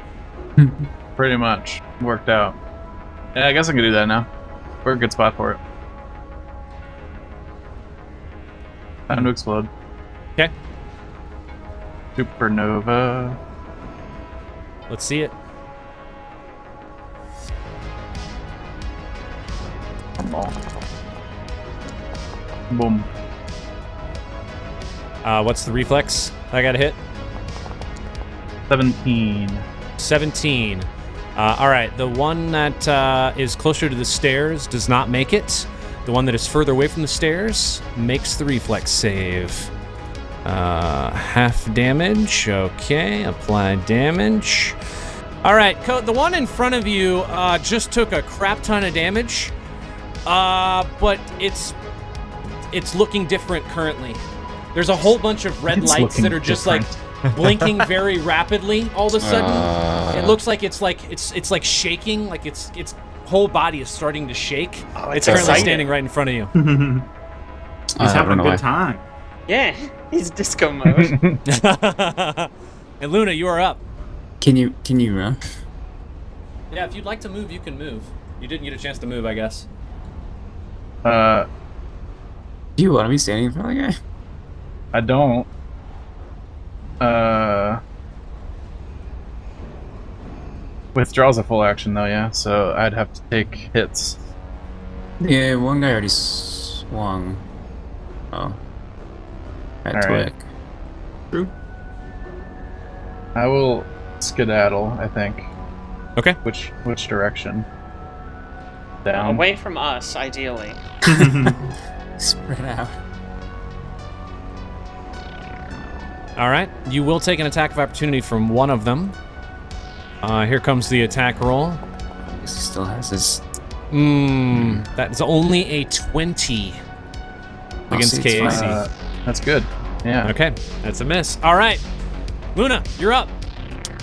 Pretty much worked out. Yeah, I guess I can do that now. We're a good spot for it. Time to explode. Okay. Supernova. Let's see it. Boom. What's the reflex I got to hit? 17. 17. All right, the one that is closer to the stairs does not make it. The one that is further away from the stairs makes the reflex save. Half damage. Okay, apply damage. All right, the one in front of you just took a crap ton of damage, but it's looking different currently. There's a whole bunch of red It's lights that looking are just different. like blinking very rapidly. All of a sudden, it looks like it's like shaking, like its whole body is starting to shake. Oh, it's it's currently exciting. standing right in front of you. He's having run a away. good time. Yeah, he's disco mode. And Luna, you are up. Can you run? Yeah, if you'd like to move, you can move. You didn't get a chance to move, I guess. Do you want to be standing in front of the guy? I don't. Withdraw's a full action though, yeah. So I'd have to take hits. Yeah, one guy already swung. Oh. At All right. Twig. True. I will skedaddle, I think. Okay. Which direction? Down. Away from us, ideally. Spread out. All right. You will take an attack of opportunity from one of them. Here comes the attack roll. I guess he still has his. That is only a 20 against see, it's KAC. fine. That's good. Yeah. Okay, that's a miss. All right, Luna, you're up.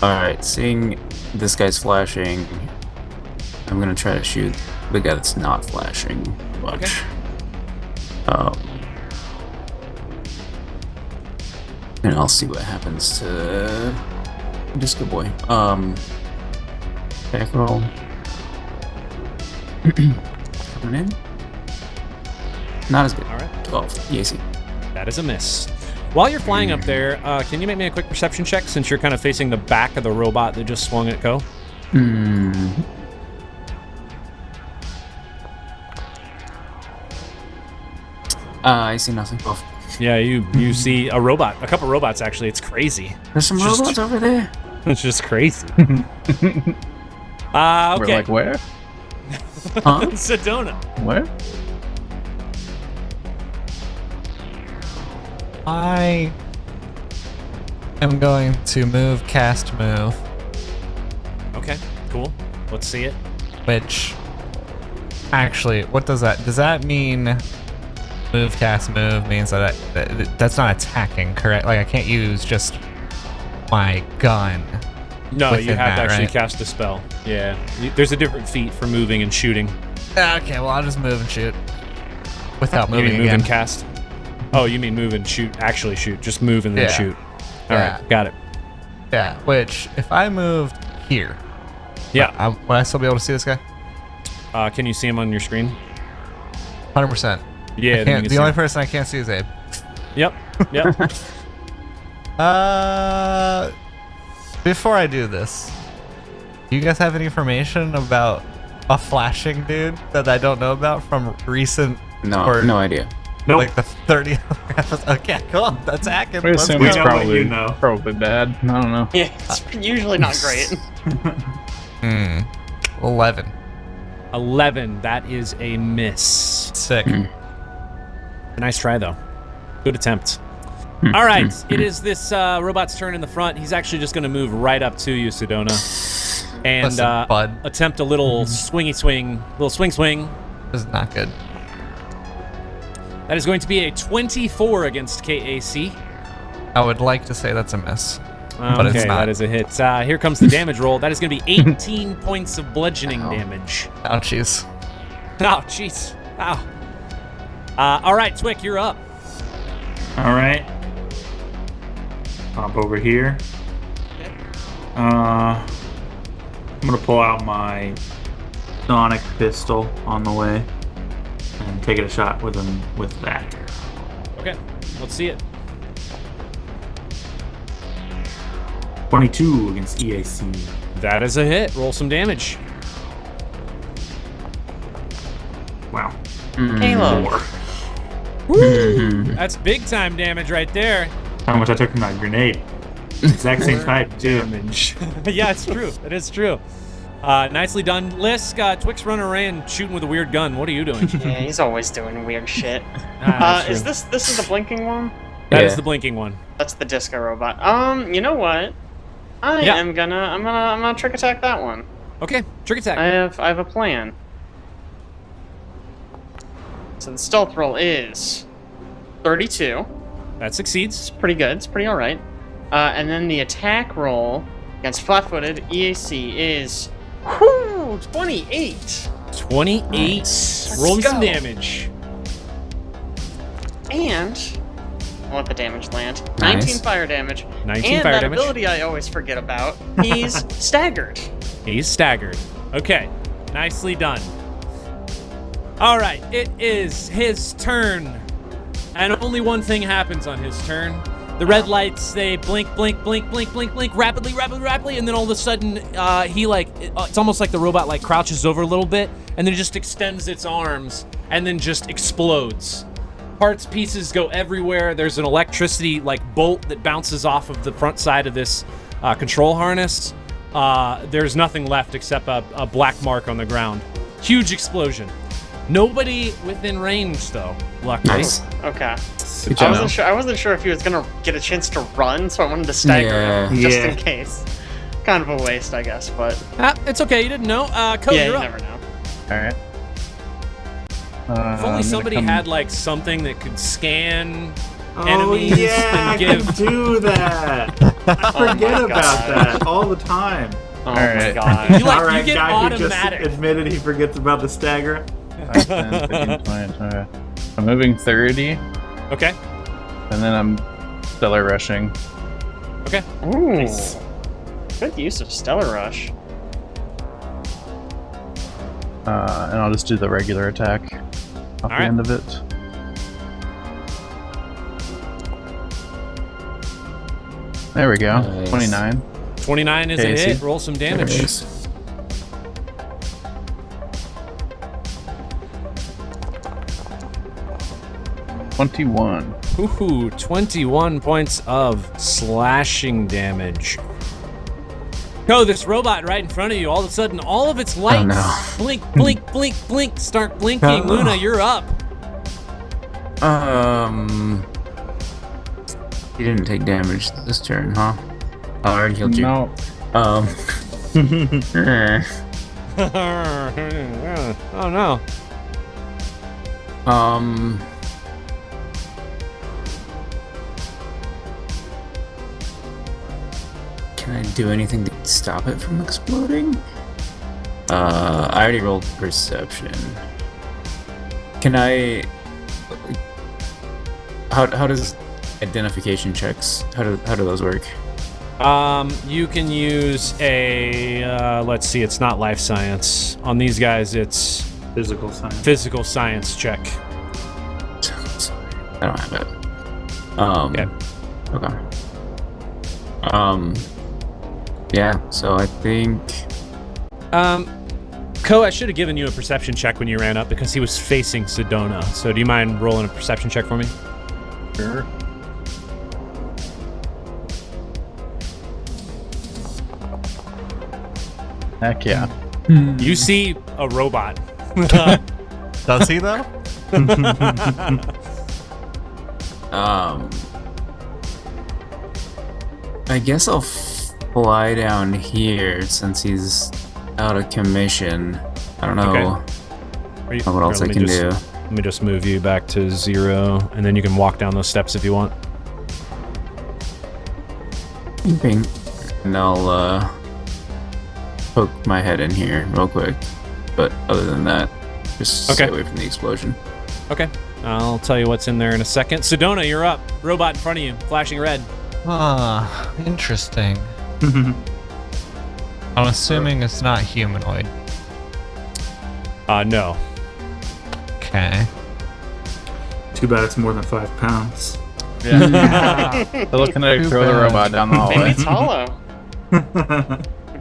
Alright, seeing this guy's flashing, I'm gonna try to shoot the guy that's not flashing much. Okay. And I'll see what happens to Disco Boy. Attack roll. Coming in. Not as good. All right, 12. EAC. that is a miss. While you're flying up there, can you make me a quick perception check since you're kind of facing the back of the robot that just swung at Ko? I see nothing. Oh, Yeah, you see a robot, a couple robots actually. It's crazy. there's some Just- robots over there. It's just crazy. Okay. We're like, where? Huh? Sedona. Where? I am going to move, cast move, Okay, cool. Let's see it. which actually, what does that? Does that mean move, cast move means that that's not attacking, correct? Like I can't use just my gun. No, you within have to that, actually right? cast a spell. Yeah. There's a different feat for moving and shooting. Okay, well, I'll just move and shoot. Without You moving mean move again. and cast? Oh, you mean move and shoot. Actually shoot. Just move and then Yeah. shoot. All Yeah. right, got it. Yeah, which, if I moved here, Yeah. would I still be able to see this guy? Can you see him on your screen? 100%. Yeah. then you Can't, can the see only him. person I can't see is Abe. Yep. Yep. Before I do this, do you guys have any information about a flashing dude that I don't know about from recent, No, or no idea. Nope. like the 30 episodes? Okay, cool. That's hacking. We Let's assume go. it's know what probably you know. probably bad. I don't know. Yeah, it's usually not great. 11. 11. That is a miss. Sick. Nice try, though. Good attempt. All right. It is this robot's turn in the front. He's actually just going to move right up to you, Sedona. And Listen, bud. attempt a little swingy swing. Little swing swing. This is not good. That is going to be a 24 against KAC. I would like to say that's a miss. But Okay, it's not. that is a hit. Here comes the damage roll. That is going to be 18 points of bludgeoning damage. Ouchies. Oh, jeez. Ow. All right, Twick, you're up. All right. Hop over here. I'm gonna pull out my sonic pistol on the way and take a shot with him with that. Okay, let's see it. 22 against EAC. That is a hit. Roll some damage. Wow. Halo. That's big time damage right there. How much I took from that grenade. Exact same type, too. Damage. Yeah, it's true. It is true. Nicely done. Lisk, Twick's running around shooting with a weird gun. What are you doing? Yeah, he's always doing weird shit. That's Is true. this is the blinking one? That is Yeah. the blinking one. That's the disco robot. You know what? I'm gonna trick attack that one. Okay, trick attack. I have a plan. So the stealth roll is 32. That succeeds. It's pretty good. It's pretty alright. And then the attack roll against flat-footed EAC is 28. 28. Nice. Roll me Let's some go. damage. And I'll let the damage land. Nice. 19 fire damage. 19 and fire that damage. ability I always forget about. He's staggered. He's staggered. Okay, nicely done. All right, it is his turn. And only one thing happens on his turn. The red lights, they blink, blink, blink, blink, blink, blink, rapidly, and then all of a sudden, it's almost like the robot like crouches over a little bit, and then it just extends its arms, and then just explodes. Parts, pieces go everywhere. There's an electricity like bolt that bounces off of the front side of this control harness. There's nothing left except a black mark on the ground. Huge explosion. Nobody within range, though. Luckily. Nice. Okay. Good I job. wasn't sure if he was gonna get a chance to run, so I wanted to stagger him Yeah. just Yeah. in case. Kind of a waste, I guess, but It's okay. You didn't know. Kohe, yeah, you're you up. never know. All right. If only somebody had like something that could scan enemies Oh, yeah, and give. do that. I forget my about God. that all the time. Oh my right. god. You like all right, you get guy who automatic. just admitted he forgets about the stagger. 5, 10, 15, 20, 20. I'm moving 30, Okay. and then I'm stellar rushing. Okay. Ooh. Good use of Stellar Rush. And I'll just do the regular attack off the Alright. end of it. There we go. Nice. 29. 29 is a Okay, hit. see? Roll some There it damage. is. $21. Ooh, 21 points of slashing damage. Oh, this robot right in front of you, all of a sudden, all of its lights no. blink, blink, blink, blink, start blinking. Oh. Luna, you're up. You didn't take damage this turn, huh? Oh, I already healed you. No. Oh no. Can I do anything to stop it from exploding? I already rolled perception. Can I... How does identification checks, how do those work? You can use a, let's see, it's not life science. On these guys, it's Physical science. physical science check. I don't have it. Okay. Yeah, so I think... Ko, I should have given you a perception check when you ran up because he was facing Sedona. So do you mind rolling a perception check for me? Sure. Heck yeah. You see a robot. Does he though? I guess I'll fly down here since he's out of commission. I don't know Are you- what else I let me can just- do. Let me just move you back to 0, and then you can walk down those steps if you want. Ping. And I'll poke my head in here real quick. But other than that, just stay Okay. away from the explosion. Okay. I'll tell you what's in there in a second. Sedona, you're up. Robot in front of you, flashing red. Ah, interesting. I'm assuming it's not humanoid. No. Okay. Too bad it's more than 5 pounds. Yeah. They're looking to Too throw the bad. robot down the Maybe hallway. it's hollow.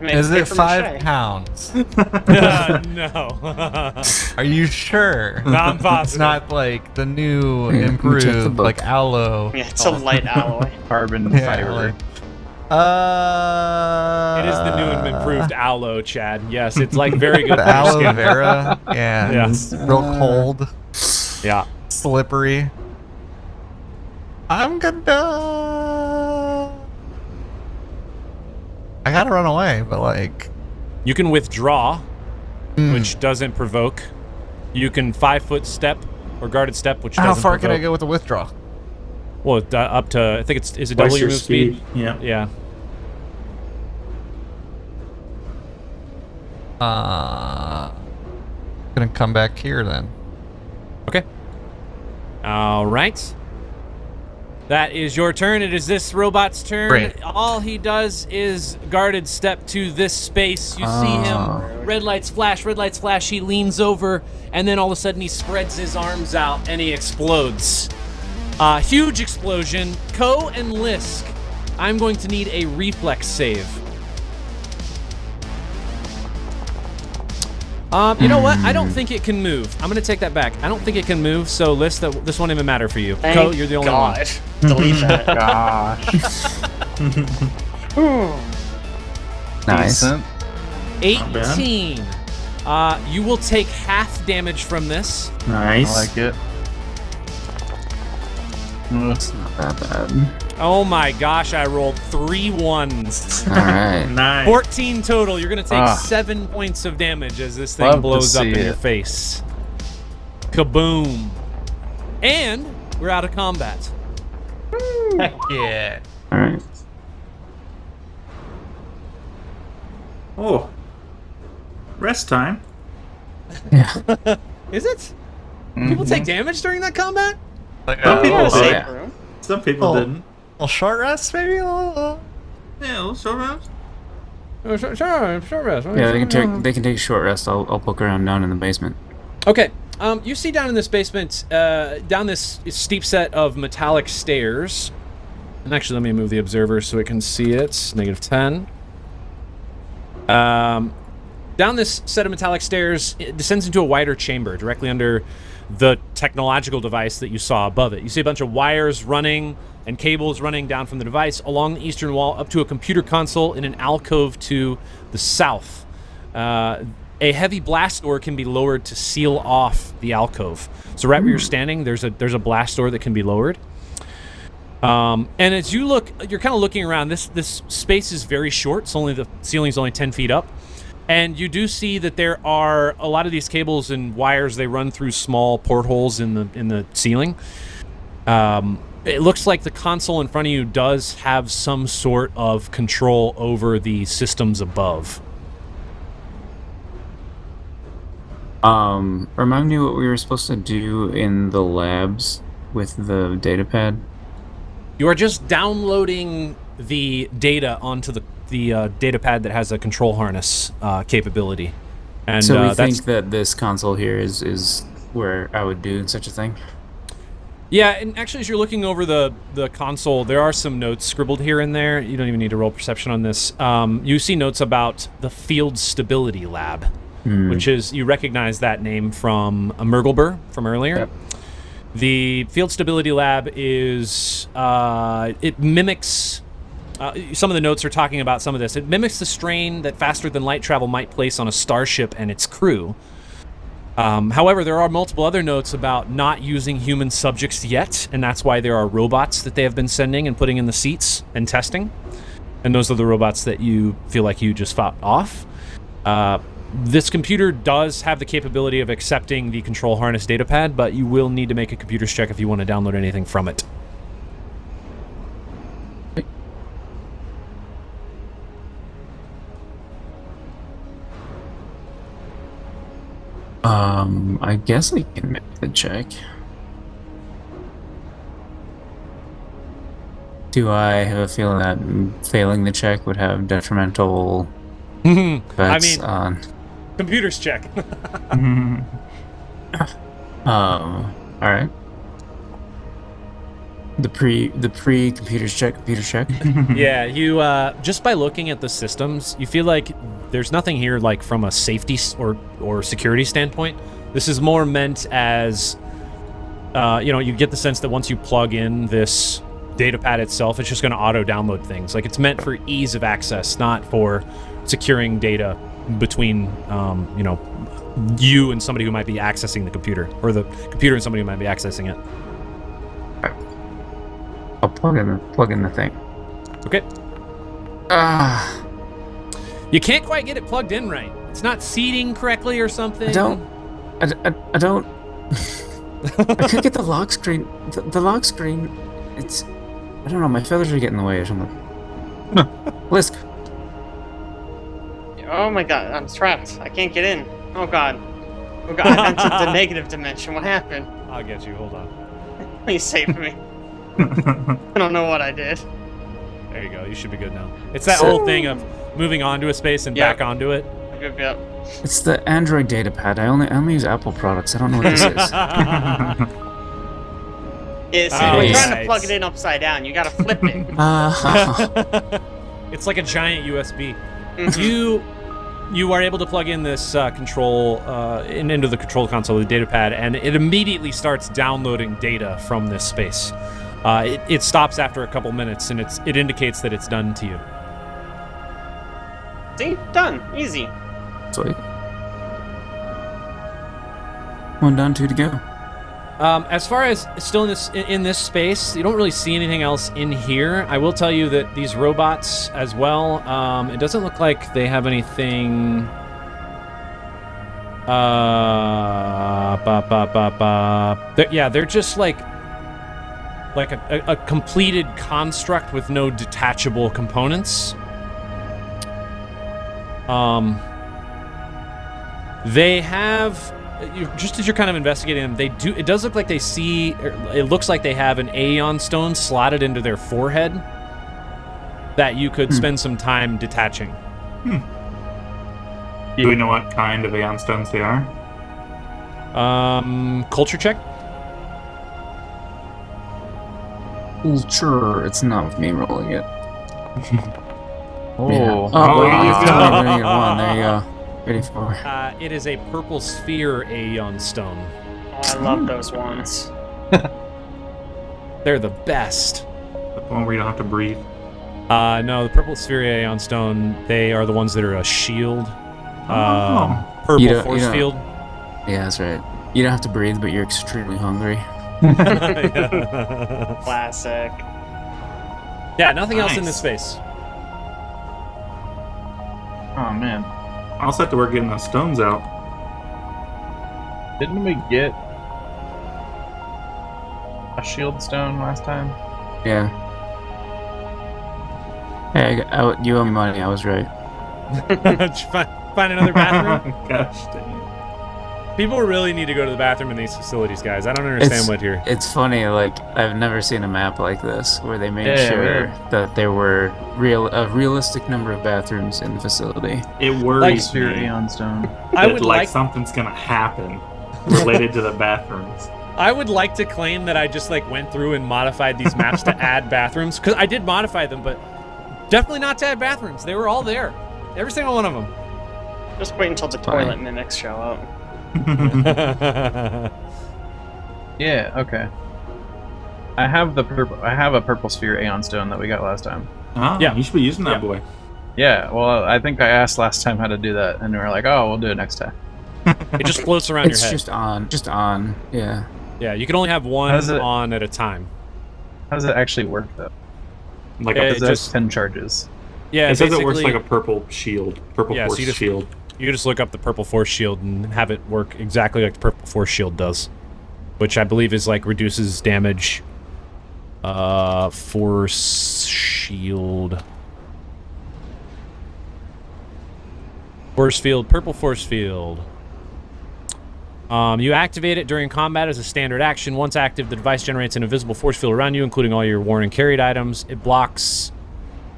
Maybe Is it's it paper 5 mache. pounds? No. Are you sure? Not It's possible. not like the new Yeah, let me check the improved, book. like aloe. Yeah, it's a light alloy. Carbon Yeah, fiber. like- It is the new and improved aloe, Chad. Yes, it's like very good The for your aloe skin. vera. Yeah. Yeah. It's real cold, Yeah. slippery. I'm gonna. I gotta run away, but like. You can withdraw, which doesn't provoke. You can 5-foot step or guarded step, which doesn't How far can I provoke. go with the withdraw? Well, up to, I think is it double Twice your move speed? Yeah. Yeah. Gonna come back here then. Okay. All right. That is your turn. It is this robot's turn. Great. All he does is guarded step to this space. You see him. Red lights flash. Red lights flash. He leans over, and then all of a sudden he spreads his arms out and he explodes. Huge explosion. Ko and Lisk, I'm going to need a reflex save. You know what? I don't think it can move. I'm going to take that back. I don't think it can move, so Lisk, this won't even matter for you. Thank Ko, you're the only God. one. Delete that. Gosh. Nice. Decent. 18. You will take half damage from this. Nice. I like it. It's not that bad. Oh my gosh, I rolled 3 1s. Alright. Nice. 14 total. You're going to take 7 points of damage as this thing Love to blows up see in your it. face. Kaboom. And we're out of combat. Heck yeah. Alright. Oh. Rest time. Is it? People take damage during that combat? Like, Some people Yeah, did. safe yeah. room. Some people Oh. didn't. little short rest, maybe. Yeah, we'll show rest. Sure, rest. Yeah, they can take a short rest. I'll poke around down in the basement. Okay. You see down in this basement, down this steep set of metallic stairs. And actually, let me move the observer so it can see it. -10. Down this set of metallic stairs, it descends into a wider chamber directly under the technological device that you saw above it. You see a bunch of wires running and cables running down from the device along the eastern wall up to a computer console in an alcove to the south. A heavy blast door can be lowered to seal off the alcove. So right where you're standing, there's a blast door that can be lowered. And as you look, you're kind of looking around. This space is very short. It's only the ceiling's only 10 feet up. And you do see that there are a lot of these cables and wires. They run through small portholes in the ceiling. It looks like the console in front of you does have some sort of control over the systems above. Remind me what we were supposed to do in the labs with the datapad. You are just downloading the data onto the datapad that has a control harness capability. And So we that's, think that this console here is where I would do such a thing? yeah, and actually as you're looking over the console, there are some notes scribbled here and there. You don't even need to roll perception on this. You see notes about the Field Stability Lab, which is, you recognize that name from a Murglebur from earlier. Yep. The Field Stability Lab is, it mimics, some of the notes are talking about some of this. It mimics the strain that faster than light travel might place on a starship and its crew. However, there are multiple other notes about not using human subjects yet, and that's why there are robots that they have been sending and putting in the seats and testing. And those are the robots that you feel like you just fought off. This computer does have the capability of accepting the control harness datapad, but you will need to make a computer's check if you want to download anything from it. I guess I can make the check. Do I have a feeling that failing the check would have detrimental effects on... Computer's check. Alright. The pre computer's check. Yeah, you just by looking at the systems, you feel like there's nothing here like from a safety or security standpoint. This is more meant as you get the sense that once you plug in this datapad itself, it's just going to auto download things. Like, it's meant for ease of access, not for securing data between you and somebody who might be accessing the computer, or the computer and somebody who might be accessing it. I'll plug in the thing. Okay. You can't quite get it plugged in right. It's not seating correctly or something. I don't. I could get the lock screen. The lock screen. It's. I don't know. My feathers are getting in the way or something. Lisk. Oh my god, I'm trapped. I can't get in. Oh god. Oh god, I entered the negative dimension. What happened? I'll get you. Hold on. Please save me. I don't know what I did. There you go. You should be good now. It's that whole thing of moving onto a space and back onto it. Yep. It's the Android datapad. I only use Apple products. I don't know what this is. Yeah, we're trying to plug it in upside down. You gotta flip it. It's like a giant USB. You are able to plug in this control into the control console, the datapad, and it immediately starts downloading data from this space. It stops after a couple minutes, and it indicates that it's done to you. See? Done. Easy. Sweet. One done, two to go. As far as still in this space, you don't really see anything else in here. I will tell you that these robots as well, it doesn't look like they have anything... They're just like a completed construct with no detachable components. They have... just as you're kind of investigating them, it does look like it looks like they have an Aeon stone slotted into their forehead that you could spend some time detaching. Do we know what kind of Aeon stones they are? Culture check? Sure, it's not with me rolling it. Oh. Yeah. There you go. There you go. Ready for. It is a purple sphere Aeon stone. Oh, I love those ones. They're the best. The one where you don't have to breathe. No, the purple sphere Aeon stone, they are the ones that are a shield. Purple force field. Yeah, that's right. You don't have to breathe, but you're extremely hungry. Classic. Yeah, nothing else in this space. Oh man. I'll set to work getting those stones out. Didn't we get a a shield stone last time. Yeah. Hey, you owe me money. I was right. Did you find another bathroom? Gosh dang it. People really need to go to the bathroom in these facilities, guys. I don't understand what you're... It's funny, like, I've never seen a map like this where they made Yeah, sure weird. that there were a realistic number of bathrooms in the facility. It worries Sphere me Aeon Stone. I that, would like like... something's gonna happen related to the bathrooms. I would like to claim that I just like went through and modified these maps to add bathrooms, because I did modify them, but definitely not to add bathrooms. They were all there, every single one of them. Just wait until the Fine. toilet mimics show up. Yeah, okay. I have the purple. I have a purple sphere Aeon Stone that we got last time. Ah, Yeah. you should be using that Yeah. boy. Yeah, well, I think I asked last time how to do that, and we were like, "Oh, we'll do it next time." It just floats around your It's head. just on. Yeah. Yeah, you can only have one How's it- on at a time. How does it actually work though? Like Yeah, a, Because it it has just- 10 charges. Yeah, it says it works basically- like a purple shield, purple Yeah, so force you just- shield. You just look up the purple force shield and have it work exactly like the purple force shield does, which I believe is like reduces damage. Force shield. Force field, purple force field. You activate it during combat as a standard action. Once active, the device generates an invisible force field around you, including all your worn and carried items. It blocks.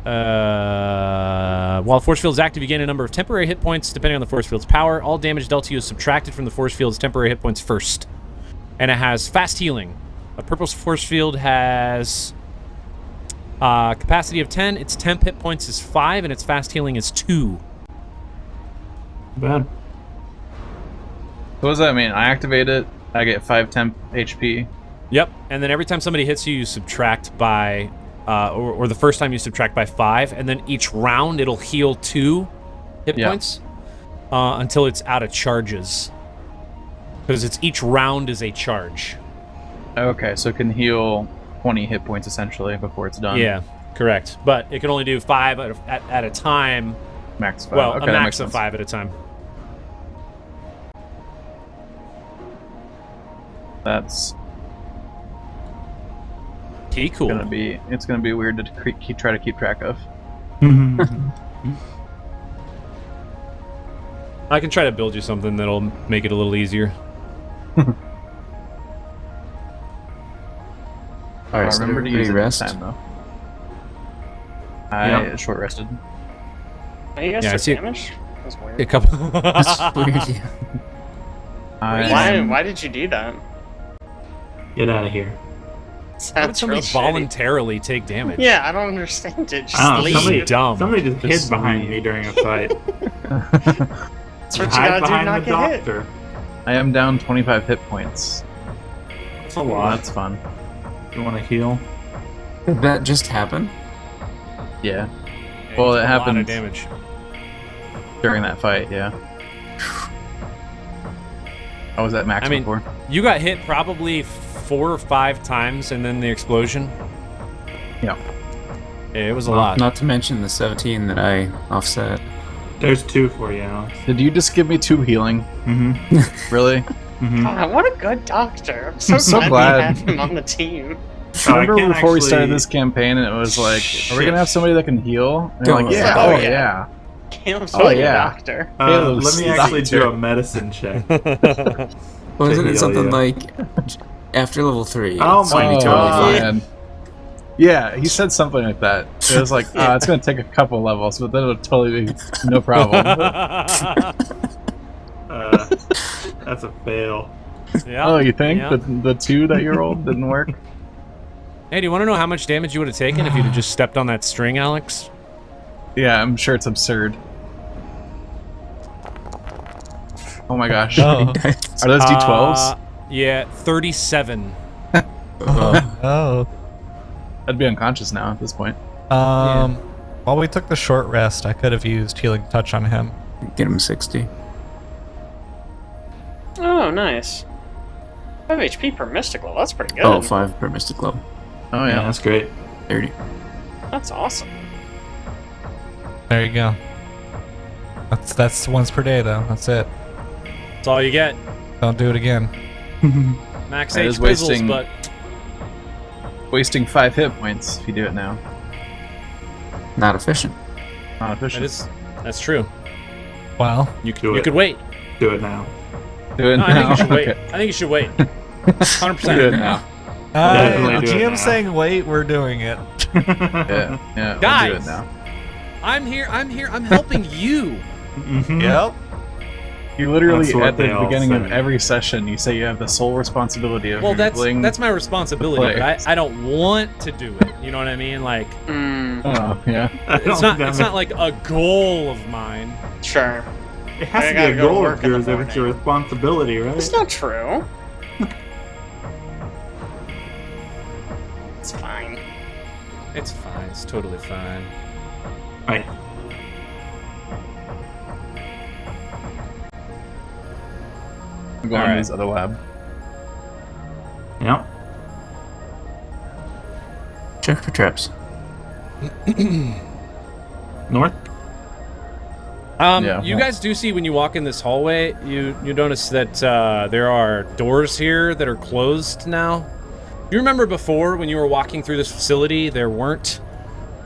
While the force field is active, you gain a number of temporary hit points depending on the force field's power. All damage dealt to you is subtracted from the force field's temporary hit points first. And it has fast healing. A purple force field has capacity of 10. Its temp hit points is 5, and its fast healing is 2. Bad. So what does that mean? I activate it, I get 5 temp HP. Yep. And then every time somebody hits you, you subtract by, or the first time you subtract by 5, and then each round it'll heal 2 hit Yeah. points until it's out of charges. Because each round is a charge. Okay, so it can heal 20 hit points essentially before it's done. Yeah, correct. But it can only do 5 at a time. Max 5. Well, okay, a that max makes of sense. 5 at a time. That's Cool. it's gonna be weird to try to keep track of. I can try to build you something that'll make it a little easier. All right, I so remember to everybody use it rest. next time though. I Yep. short rested. Are you guys Yeah, I took see- damage? That's weird. A couple. That's weird. Yeah. Why did you do that? Get out of here. Why would Sounds somebody real shitty. voluntarily take damage? Yeah, I don't understand it. Just I don't know. leave. Somebody, dumb. somebody just hid Just behind leave. me during a fight. That's what you Hide gotta do, behind not the get hit. doctor. I am down 25 hit points. That's a Well, lot. that's fun. You want to heal? Did that just happen? Yeah, Yeah, Well, you it took a lot of happens. damage. during that fight, yeah. I was at max I mean- before. You got hit probably 4 or 5 times, and then the explosion. Yeah. Yeah, it was a Well, lot. Not to mention the 17 that I offset. There's 2 for you, Alex. Did you just give me 2 healing? Mm-hmm. Really? Mm-hmm. God, what a good doctor. I'm so, I'm so glad, glad. we have him on the team. Remember before we started this campaign and it was like, are we gonna have somebody that can heal? And you're Don't like, worry. yeah, Oh, oh yeah. yeah. Caleb's Oh, a good yeah. doctor. Caleb's Let me actually do doctor. a medicine check. Wasn't heal it something you. like after level 3? Oh it's my gonna be God. totally fine. man. Yeah, he said something like that. It was like, it's gonna take a couple levels, but then it'll totally be no problem. That's a fail. Yeah. Oh, you think Yeah. the 2 that you rolled didn't work? Hey, do you want to know how much damage you would have taken if you'd have just stepped on that string, Alex? Yeah, I'm sure it's absurd. Oh my gosh. Oh. Are those D12s? Yeah, 37. Oh. I'd be unconscious now at this point. While we took the short rest, I could have used Healing Touch on him. Get him 60. Oh, nice. 5 HP per mystic level. That's pretty good. Oh, 5 per mystic level. Oh Yeah, yeah. that's great. 30. That's awesome. There you go. That's once per day though. That's it. That's all you get. Don't do it again. Max That H is pizzles, wasting- but wasting 5 hit points if you do it now. Not efficient. Not efficient. That's true. Well, You Do it. could wait. Do it now. Do it No, now. I think you should wait. Okay. I think you should wait. 100%. Do it now. Definitely do it GM now. saying wait, we're doing it. Yeah, we'll Guys. do it now. I'm here. I'm helping you. Mhm. Yep. You literally, That's what at the they all beginning of say. every session, you say you have the sole responsibility of Well, that's handling- my responsibility, play. but I don't want to do it. You know what I mean? Like, Oh, yeah. I it's don't not know. like a goal of mine. Sure. It has I to gotta be a go to goal work of in the yours if it's your morning. responsibility, right? That's not true. It's fine. It's fine. It's totally fine. Right. I'm going Alright. to his other lab. Yep. Check for traps. North? Yeah, You well- guys do see when you walk in this hallway, you notice that there are doors here that are closed now. You remember before when you were walking through this facility, there weren't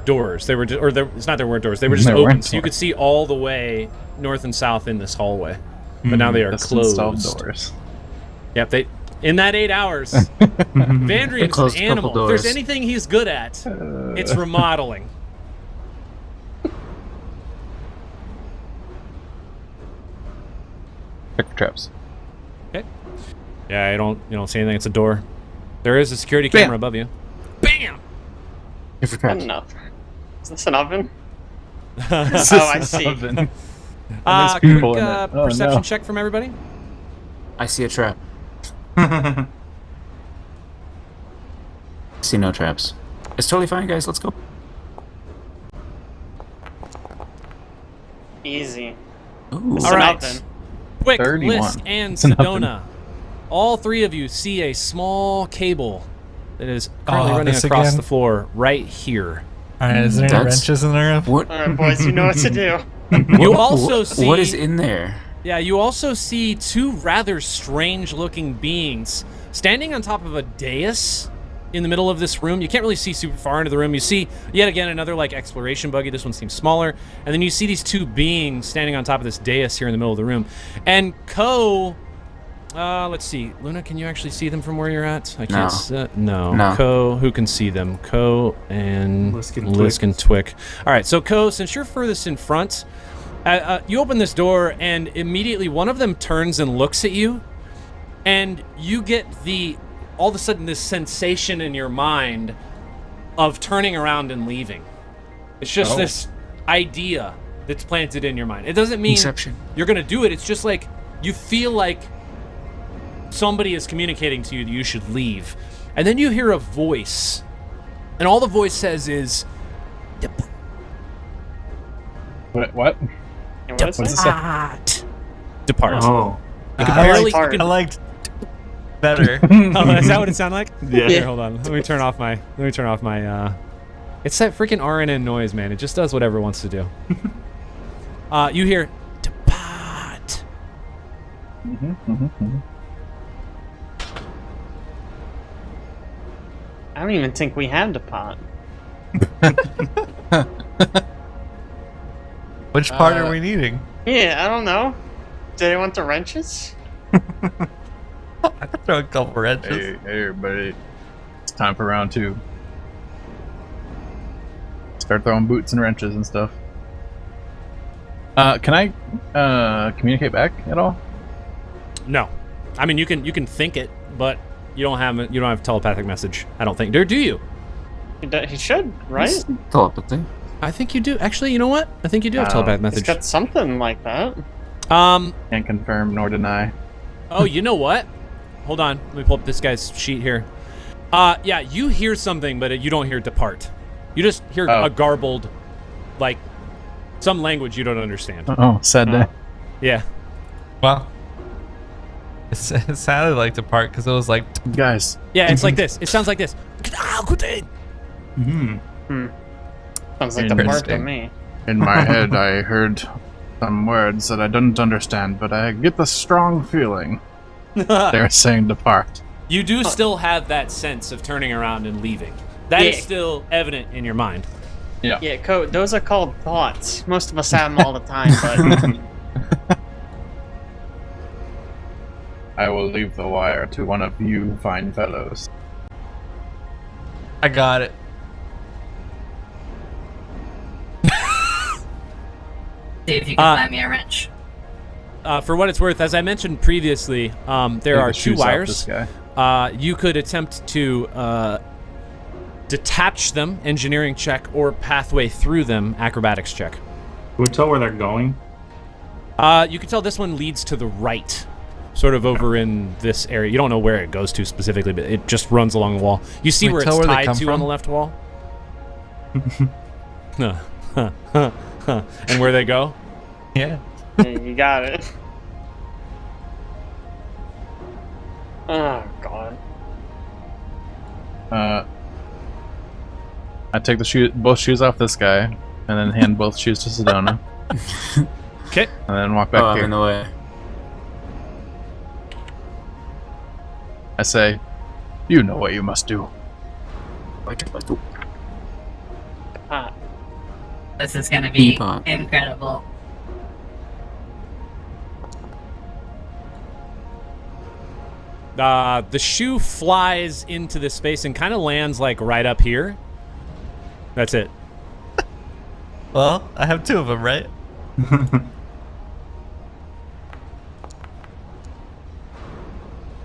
doors. They were it's not there weren't doors. They were just There open, weren't so you could doors. see all the way north and south in this hallway. But now they are Just closed. installed doors. Yep, they in that 8 hours, Vandrian's closed an a couple animal. If there's doors. anything he's good at, it's remodeling. Check for traps. Okay. Yeah, you don't see anything. It's a door. There is a security camera above you. Bam! Check for traps. Enough. Is this an oven? Oh, I see. Oven. And Quick there's people in it. Oh, perception no. check from everybody. I see a trap. See no traps. It's totally fine, guys. Let's go. Easy. Ooh. It's All an right. oven. Quick, 31. Lisk and It's an oven. Sedona. All three of you see a small cable that is currently running this across again? the floor right here. All right, is there any That's- wrenches in there? What? Alright, boys, you know what to do. You also see What is in there? Yeah, you also see two rather strange-looking beings standing on top of a dais in the middle of this room. You can't really see super far into the room. You see, yet again, another, like, exploration buggy. This one seems smaller. And then you see these two beings standing on top of this dais here in the middle of the room. And let's see. Luna, can you actually see them from where you're at? I can't. No. No. No. Ko, who can see them? Ko and Lisk and Lisk and Twick. All right, so Ko, since you're furthest in front, you open this door, and immediately one of them turns and looks at you, and you get all of a sudden this sensation in your mind of turning around and leaving. It's just this idea that's planted in your mind. It doesn't mean Inception. you're gonna do it. It's just like you feel like somebody is communicating to you that you should leave, and then you hear a voice, and all the voice says is, What? And what is What's it? it say? "Depart." Oh. You can I barely. liked- you can- I liked better. Oh, is that what it sounded like? Yeah. Here, hold on. Let me turn off my. It's that freaking RNN noise, man. It just does whatever it wants to do. You hear, "Depart." I don't even think we have the pot. Which part are we needing? Yeah, I don't know. Do they want the wrenches? I could throw a couple wrenches. Hey, everybody. It's time for round 2. Start throwing boots and wrenches and stuff. Can I communicate back at all? No, I mean you can think it, but you don't have telepathic message. I don't think. Do you? He should, right? Telepathy. I think you do. Actually, you know what? I think you do have telepathic He's message. got something like that. Can't confirm nor deny. Oh, you know what? Hold on. Let me pull up this guy's sheet here. Yeah, you hear something, but you don't hear "depart." You just hear a garbled, like, some language you don't understand. Oh, sad day. Yeah. Well, it sounded like the part because it was like, Guys, Yeah, it's like this. It sounds like this. Hmm. Sounds like the part to Interesting. me. in my head I heard some words that I didn't understand, but I get the strong feeling they're saying depart. You do still have that sense of turning around and leaving. That is Yeah. still evident in your mind. Yeah, code. Those are called thoughts. Most of us have them all the time, but I will leave the wire to one of you fine fellows. I got it. See if you can find me a wrench. For what it's worth, as I mentioned previously, there are two wires. You could attempt to detach them, engineering check, or pathway through them, acrobatics check. Can we tell where they're going? You can tell this one leads to the right, sort of over in this area. You don't know where it goes to specifically, but it just runs along the wall. You see Can we where tell it's where they tied come to from? on the left wall? And where they go? Yeah. you got it. Oh god. I take both shoes off this guy, and then hand both shoes to Sedona, Okay. and then walk back I'm here. in the way. I say, you know what you must do. Ah, This is gonna be Fine. incredible. The shoe flies into this space and kind of lands like right up here. That's it. Well, I have two of them, right?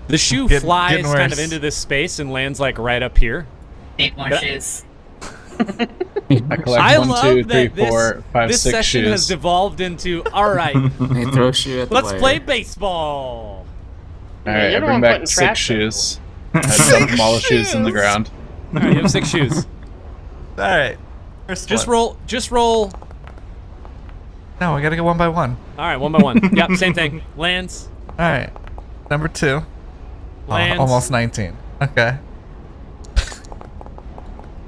The shoe Getting flies kind of worse. into this space and lands like right up here. Need more That- shoes. I collect I 1, love 2, 3, that this, 4, 5, this 6 session shoes. has devolved into, all right, Hey, throw a shoe at the let's wire. play baseball. All right, you're I the bring one back putting 6 trash shoes. I dump them all the shoes in the ground. All right, you have 6 shoes. All right. First Just one. roll. Just roll. No, I gotta go one by one. All right, one by one. Yep, same thing. Lands. All right. Number 2. Lands. Almost 19. Okay.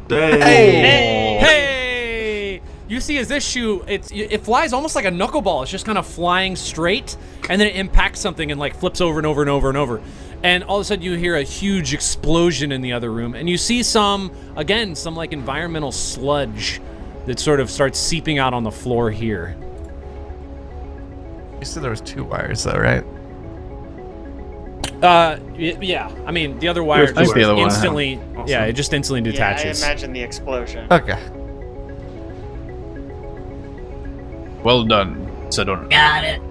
Hey. Hey! You see, as this shoe, it flies almost like a knuckleball. It's just kind of flying straight, and then it impacts something and like flips over and over and over and over. And all of a sudden, you hear a huge explosion in the other room, and you see some like environmental sludge that sort of starts seeping out on the floor here. You said there was 2 wires, though, right? Yeah. I mean, the other wire There's just the other one. instantly, Awesome. yeah, it just instantly yeah, I detaches. imagine the explosion. Okay. Well done, Sedona. Got it.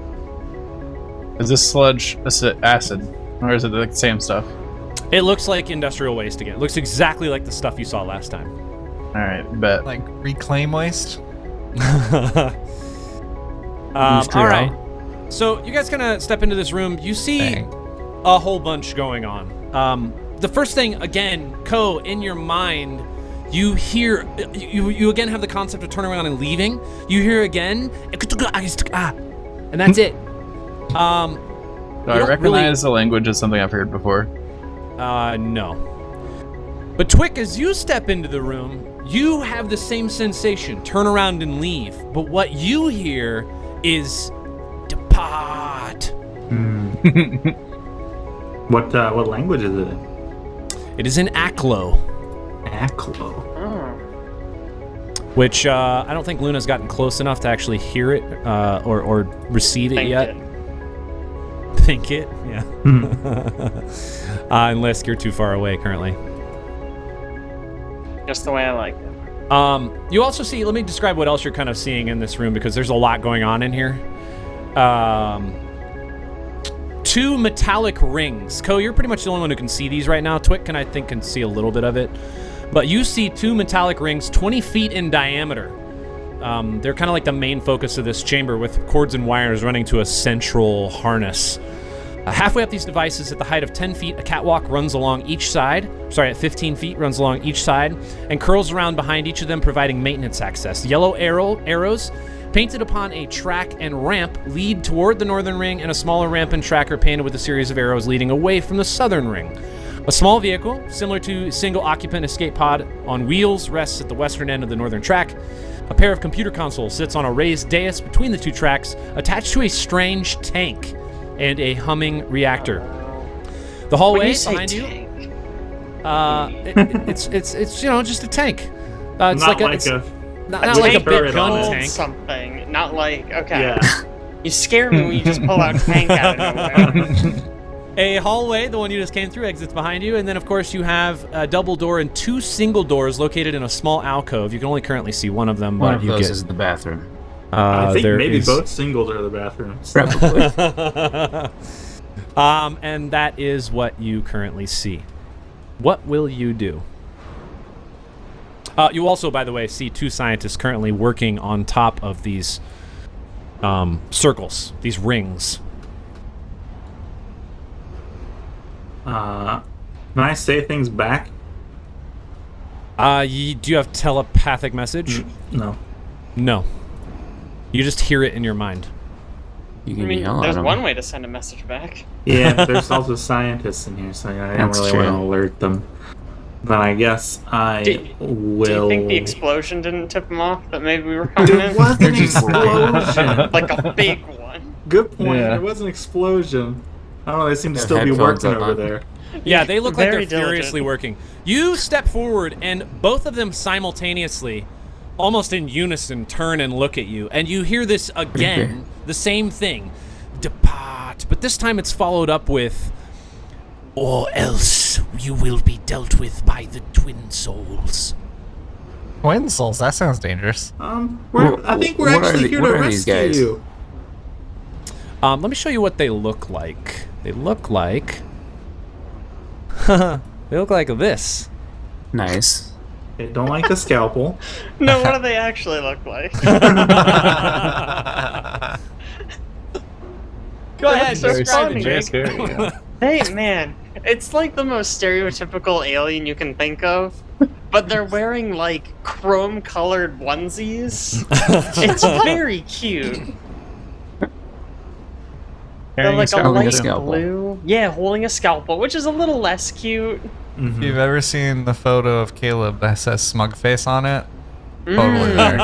Is this sludge acid, or is it the same stuff? It looks like industrial waste again. It looks exactly like the stuff you saw last time. All right, bet. Like reclaim waste? All right. So you guys kind of step into this room. You see Dang. a whole bunch going on. The first thing, again, Ko, in your mind, you hear, you again have the concept of turning around and leaving. You hear again, and that's it. Do you I don't recognize the language as something I've heard before? No. But Twick, as you step into the room, you have the same sensation, turn around and leave. But what you hear is, depart. What language is it? It is in Aklo. Aklo. Which I don't think Luna's gotten close enough to actually hear it or receive it Think yet. it. Think it, yeah. Unless you're too far away currently. Just the way I like it. You also see, let me describe what else you're kind of seeing in this room because there's a lot going on in here. 2 metallic rings. Ko, you're pretty much the only one who can see these right now. Twick I think can see a little bit of it. But you see 2 metallic rings 20 feet in diameter. They're kind of like the main focus of this chamber with cords and wires running to a central harness. Halfway up these devices at the height of 10 feet, a catwalk runs along each side. Sorry, at 15 feet runs along each side and curls around behind each of them, providing maintenance access. Yellow arrows painted upon a track and ramp lead toward the northern ring, and a smaller ramp and track are painted with a series of arrows leading away from the southern ring. A small vehicle, similar to a single-occupant escape pod on wheels, rests at the western end of the northern track. A pair of computer consoles sits on a raised dais between the 2 tracks, attached to a strange tank and a humming reactor. The When hallway you say behind you, tank, it's just a tank. It's Not it's a not like a big turret gun on it. tank. something, not like okay. Yeah. You scare me when you just pull out tank out of nowhere. A hallway, the one you just came through, exits behind you, and then of course you have a double door and 2 single doors located in a small alcove. You can only currently see one of them, One but of you those get. is the bathroom. I think there maybe is- both singles are the bathrooms. Probably. And that is what you currently see. What will you do? You also, by the way, see 2 scientists currently working on top of these circles, these rings. Can I say things back? Do you have telepathic message? No. No. You just hear it in your mind. You I can mean, yell at there's them. one way to send a message back. Yeah, but there's also scientists in here, so I don't That's really true. want to alert them. But I guess I Do will. you think the explosion didn't tip them off that maybe we were coming There in? was an They're just explosion. Like a big one. Good point. Yeah. There was an explosion. I don't know. They seem to Their still be headphones working up over on. there. Yeah, they look like they're Very diligent. furiously working. You step forward, and both of them simultaneously, almost in unison, turn and look at you. And you hear this again, the same thing. Depart. But this time it's followed up with, or else you will be dealt with by the Twinsouls. Twinsoul, that sounds dangerous. I think we're What are actually the- here what to are these rescue guys? you. Let me show you what they look like. They look like... they look like this. Nice. They don't like the scalpel. No, what do they actually look like? Go ahead, so describe funny. it, Jake. Hey, man, it's like the most stereotypical alien you can think of, but they're wearing like chrome-colored onesies. It's very cute. They're like a Holding a light scalpel. blue. Yeah, holding a scalpel, which is a little less cute. If you've ever seen the photo of Caleb that says smug face on it, totally Mm. there. Get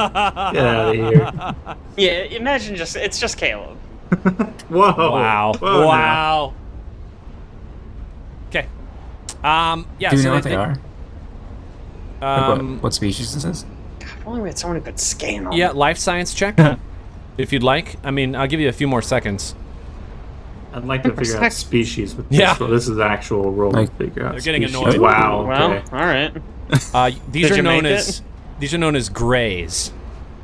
out of here. Yeah, imagine it's just Caleb. Whoa. Wow. Whoa, now. Wow. Okay. Yeah, Do we so know what they are? Like what species this is? If only we had someone who could scan them. Yeah, life science check. If you'd like. I mean, I'll give you a few more seconds. I'd like to figure out species with Yeah. this. So this is actual roll Like- to figure out. They're getting species. annoyed. Wow. Well, Okay. all right. These Did are you known make as these are known as grays.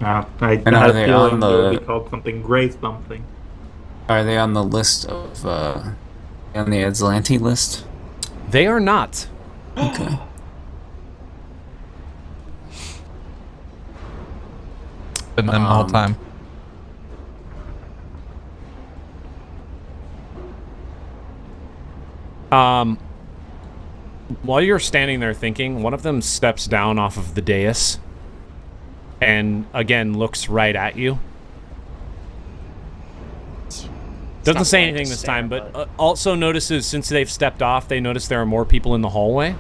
I And are had a they feeling on they would the- be called something gray something. Are they on the list of on the Atlanti list? They are not. Okay. Been them the whole Um, time. While you're standing there thinking, one of them steps down off of the dais and again looks right at you. Doesn't not say going anything to this stare, time, but also notices since they've stepped off, they notice there are more people in the hallway.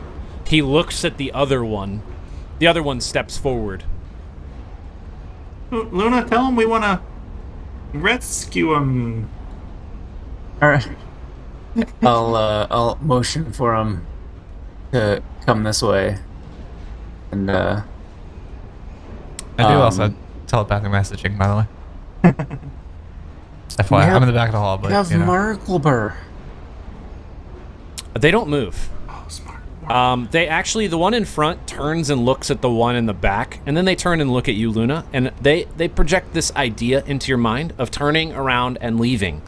He looks at the other one. The other one steps forward. Luna, tell him we want to rescue him. All right. I'll motion for him to come this way, and I do also have telepathic messaging, by the way. FYI, I'm in the back of the hall, you but have you know. Markleber. They don't move. Oh, smart. They actually, the one in front turns and looks at the one in the back, and then they turn and look at you, Luna, and they project this idea into your mind of turning around and leaving.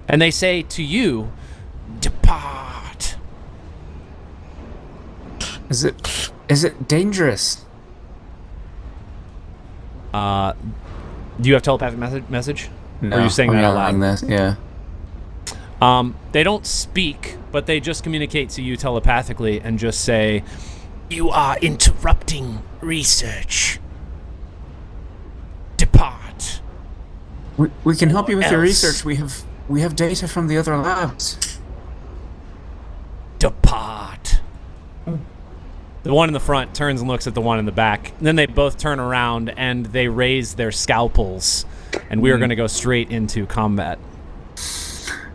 And they say to you, depart. Is it dangerous? Do you have telepathic message? No, Or are you saying I'm that out yelling loud? this. Yeah. They don't speak, but they just communicate to you telepathically and just say, you are interrupting research. Depart. We can help you with your else? research. We have data from the other labs. Depart. The one in the front turns and looks at the one in the back. And then they both turn around and they raise their scalpels. And we are going to go straight into combat.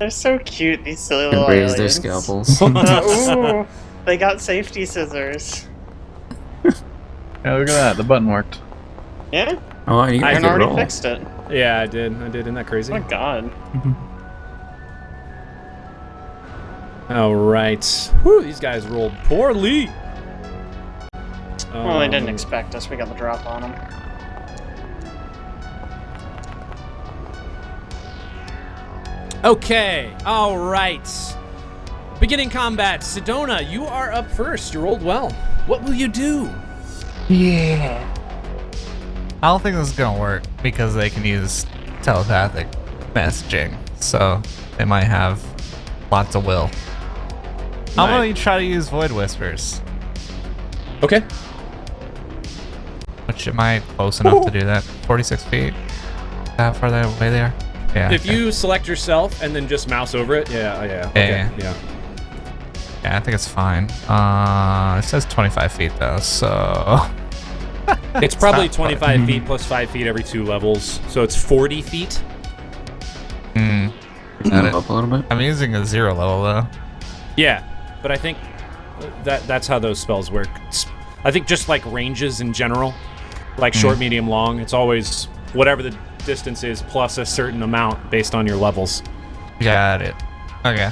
They're so cute, these silly And little raise their aliens. scalpels. Ooh, they got safety scissors. Yeah, look at that. The button worked. Yeah, Oh, you I guys already roll. fixed it. Yeah, I did. Isn't that crazy? Oh my god. All right. Whew, these guys rolled poorly. Well, they didn't expect us. We got the drop on them. Okay. All right. Beginning combat. Sedona, you are up first. You rolled well. What will you do? Yeah. I don't think this is gonna work because they can use telepathic messaging, so they might have lots of will. I'm gonna try to use Void Whispers. Okay. Which am I close enough to do that? 46 feet? How far away they are? Yeah. If okay. you select yourself and then just mouse over it, yeah. Okay. Yeah. Yeah, I think it's fine. It says 25 feet though, so It's probably not far. 25 feet plus 5 feet every 2 levels, so it's 40 feet. Got Move it. up a little bit. I'm using a 0 level though. Yeah, but I think that's how those spells work. I think just like ranges in general, like short, medium, long, it's always whatever the distance is plus a certain amount based on your levels. Got it. Okay.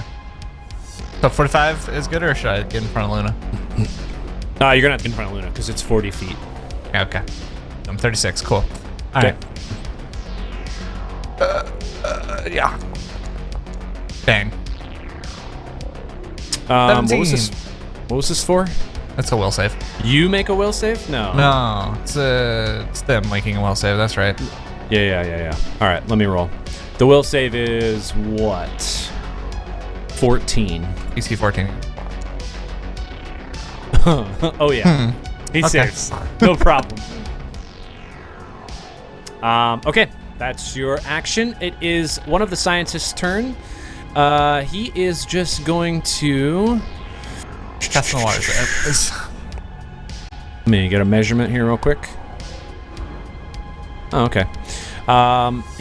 So 45 is good, or should I get in front of Luna? You're gonna have to get in front of Luna because it's 40 feet. Yeah, okay. I'm 36. Cool. All Okay. right. Yeah. Bang. What was this? 17. What was this for? That's a will save. You make a will save? No. No, it's them making a will save. That's right. Yeah. All right, let me roll. The will save is what? 14. DC 14. Oh yeah. He Okay. saves. No problem. Okay, that's your action. It is one of the scientists' turn. He is just going to Cast in the water. Let me get a measurement here real quick. Oh, okay.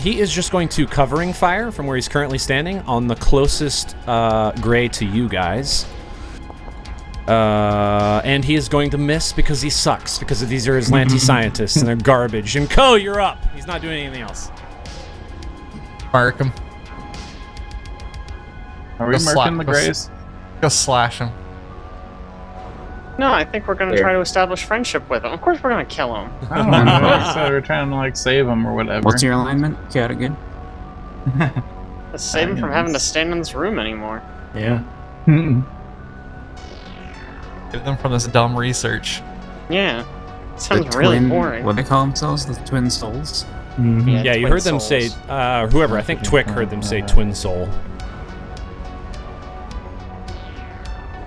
He is just going to covering fire from where he's currently standing on the closest gray to you guys. And he is going to miss because he sucks, because these are Islanti scientists and they're garbage. And Ko, you're up. He's not doing anything else. Mark him. Are we Go slap- marking the go s- grays? Go slash him. No, I think we're gonna There. try to establish friendship with him. Of course, we're gonna kill him. I don't know. So we're trying to like save them or whatever. What's your alignment? Got it good. Let's save him from having to stand in this room anymore. Yeah. Get them from this dumb research. Yeah, sounds really boring. What do they call themselves? The Twin Souls? Yeah, you Twin heard them say, souls. whoever, I think Twick heard them say Twinsoul.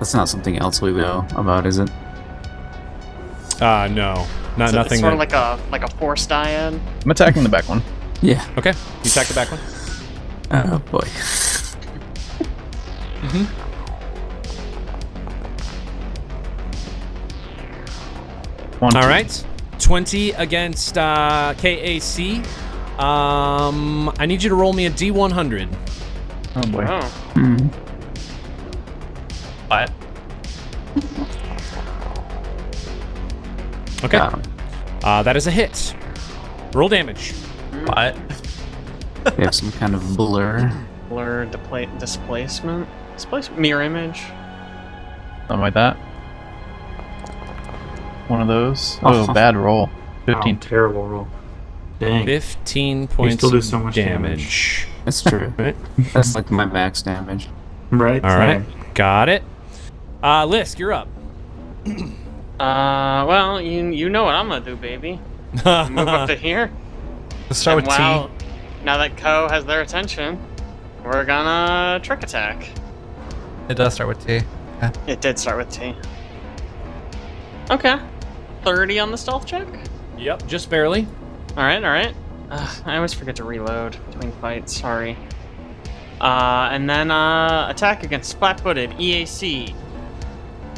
That's not something else we know about, is it? No. Not So nothing. it's sort of that- like a force dyad. I'm attacking the back one. Yeah. Okay, you attack the back one. Oh boy. One, All two. right, 20 against KAC. I need you to roll me a D100. Oh boy. Oh, Hmm. What? Okay, Got 'em. that is a hit. Roll damage. What? They have some kind of blur. blur, displacement, mirror image. Something like that. One of those. Oh, bad roll. 15. Oh, terrible roll. Dang. 15 points still do of so much damage. That's true. Right. That's like my max damage. Right? All right, got it. Lisk, you're up. Well, you know what I'm gonna do, baby. Move up to here. Let's start And with wow, T. now that Ko has their attention, we're gonna trick attack. It does start with T. It did start with T. Okay. 30 on the stealth check? Yep, just barely. Alright. I always forget to reload between fights, sorry. And then attack against flat-footed EAC.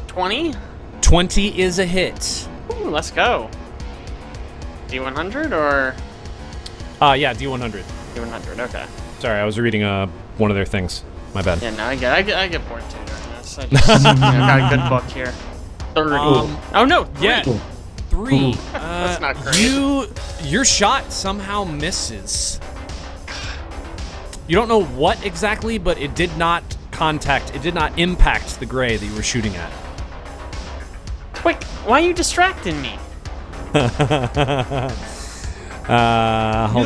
20? 20 is a hit. Ooh, let's go. D100 or Yeah, D100. D100? Okay. Sorry, I was reading one of their things. My bad. Yeah, no, I get bored too during this. I just got a good book here. 30. Oh no! 3. Yeah. 3. That's not great. Your shot somehow misses. You don't know what exactly, but it did not impact the gray that you were shooting at. Quick, why are you distracting me? Hold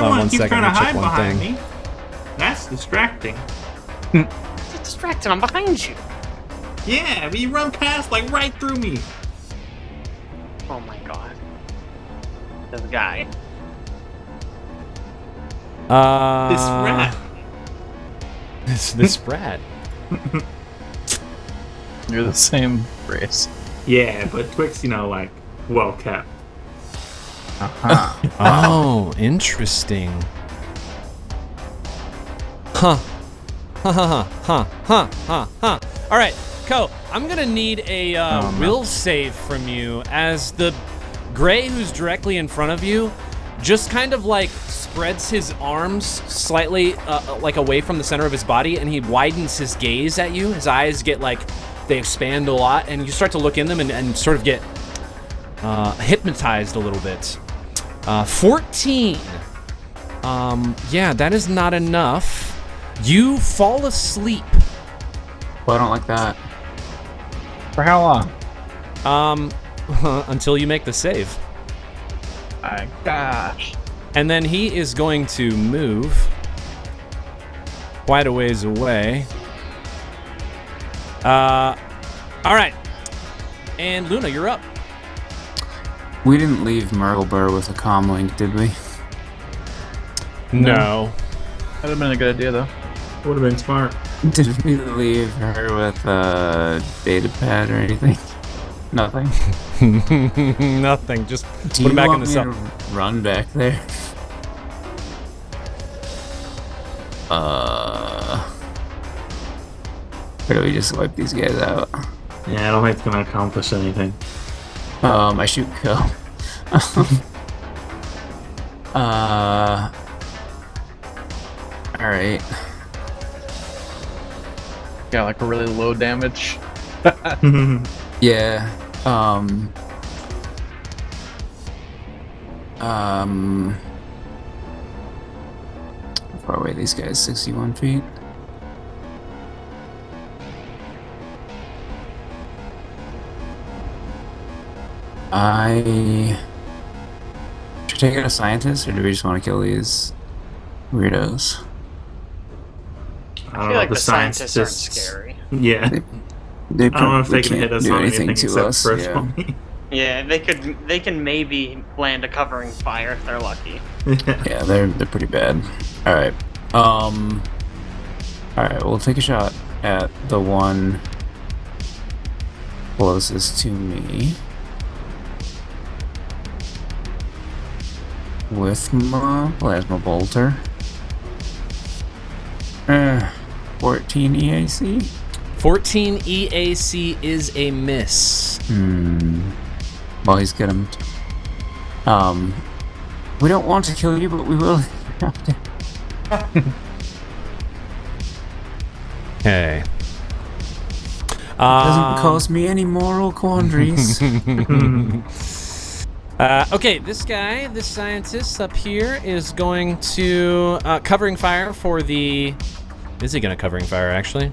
on one second. Let me check one thing. Me. That's distracting. You're distracted. I'm behind you. Yeah, but you run past like right through me. Oh my god. This guy. This rat. This rat. You're the same race. Yeah, but Twix, like, well kept. Oh, interesting. Huh. All right, Ko, I'm gonna need a will save from you as the gray who's directly in front of you just kind of like spreads his arms slightly like away from the center of his body, and he widens his gaze at you. His eyes get they expand a lot, and you start to look in them and sort of get hypnotized a little bit. 14. Yeah, that is not enough. You fall asleep. Well, I don't like that. For how long? Until you make the save. My gosh. And then he is going to move quite a ways away. All right. And Luna, you're up. We didn't leave Myrtlebur with a comm link, did we? No. That'd have been a good idea, though. Would have been smart. Did we leave her with a data pad or anything? Nothing. Nothing. Just Do put him you back in want the me cell. to run back there? Or do we just wipe these guys out? Yeah, I don't think it's gonna accomplish anything. I shoot Ko. Alright. Got like a really low damage. Yeah. How far away are these guys? 61 feet? Should I take out a scientist, or do we just want to kill these weirdos? I feel like the scientists aren't scary. Yeah. They I don't know if they can can't hit us do on anything to except us. first Yeah. one. Yeah, they can maybe land a covering fire if they're lucky. Yeah, they're pretty bad. Alright. Alright, we'll take a shot at the one closest to me. With my plasma bolter. 14 EAC? 14 EAC is a miss. Well, he's got him. We don't want to kill you, but we will. Okay. Doesn't cause me any moral quandaries. Okay, this scientist up here is going to covering fire for the. Is he gonna covering fire actually?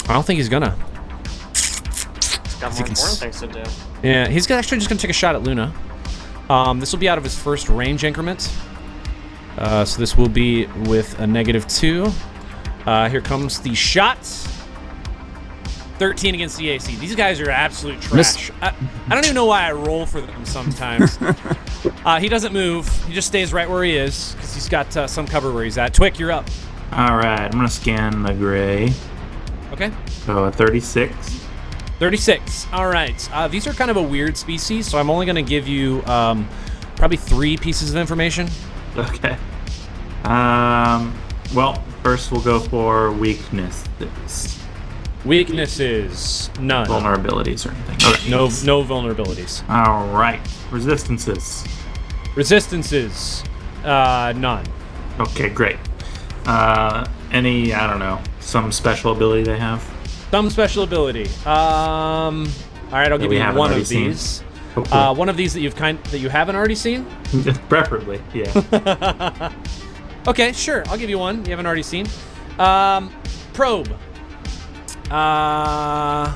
I don't think he's gonna. He's got more important things to do. Yeah, he's actually just gonna take a shot at Luna. This will be out of his first range increment. So this will be with a -2. Here comes the shot. 13 against the AC. These guys are absolute trash. I don't even know why I roll for them sometimes. He doesn't move. He just stays right where he is because he's got some cover where he's at. Twick, you're up. Alright, I'm gonna scan the gray. Okay. So 36. 36. All right. These are kind of a weird species, so I'm only going to give you probably 3 pieces of information. Okay. Well, first we'll go for weaknesses. Weaknesses, none. Vulnerabilities or anything. Okay. No vulnerabilities. Alright. Resistances. Resistances, none. Okay, great. Any, I don't know, some special ability they have? Some special ability. All right, I'll give you one of these. Hopefully. One of these that you haven't already seen. Preferably, yeah. Okay, sure. I'll give you one you haven't already seen. Probe. I